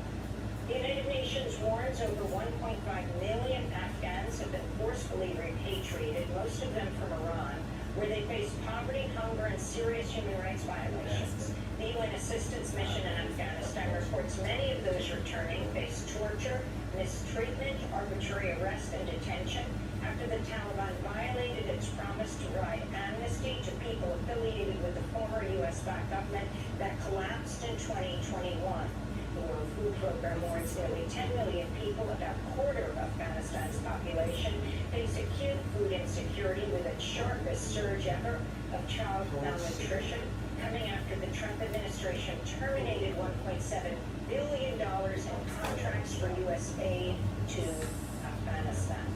The United Nations warns reports over 1.5 million Afghans have been forcefully repatriated, most of them from Iran, where they face poverty, hunger, and serious human rights violations. The UN Assistance Mission in Afghanistan reports many of those returning face torture, mistreatment, arbitrary arrest, and detention after the Taliban violated its promise to provide amnesty to people affiliated with the former U.S.-backed government that collapsed in 2021. The World Food Program warns nearly 10 million people, about a quarter of Afghanistan's population, face acute food insecurity with its sharpest surge ever of child malnutrition, coming after the Trump administration terminated $1.7 billion in contracts for U.S. aid to Afghanistan.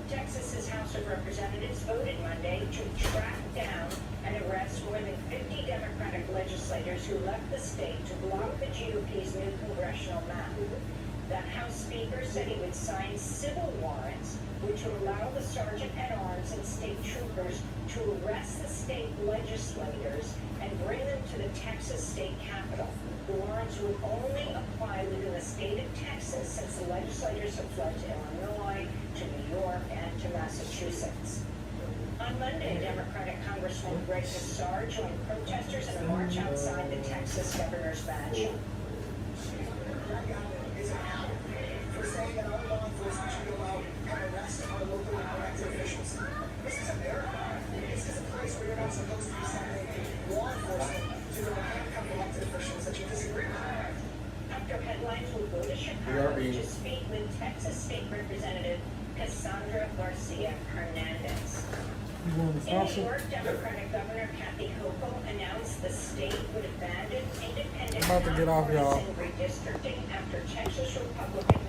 Texas's House of Representatives voted Monday to track down and arrest more than 50 Democratic legislators who left the state to block the GOP's new congressional map. The House Speaker said he would sign civil warrants, which would allow the sergeant at arms and state troopers to arrest the state legislators and bring them to the Texas state capitol. The warrants would only apply within the state of Texas, since the legislators have fled to Illinois, to New York, and to Massachusetts. On Monday, Democratic Congressman Greg Nassar joined protesters in a march outside the Texas governor's mansion. For saying that our law enforcement should go out and arrest our local and elected officials. This is America. This is a place where you're not supposed to be sending law enforcement to the handcuff elected officials that you disagree with. After headlines, will go to Chicago to speak with Texas State Representative Cassandra Garcia Hernandez. In New York, Democratic Governor Kathy Hochul announced the state would abandon independent I'm about to get off, y'all. redistricting after Texas Republican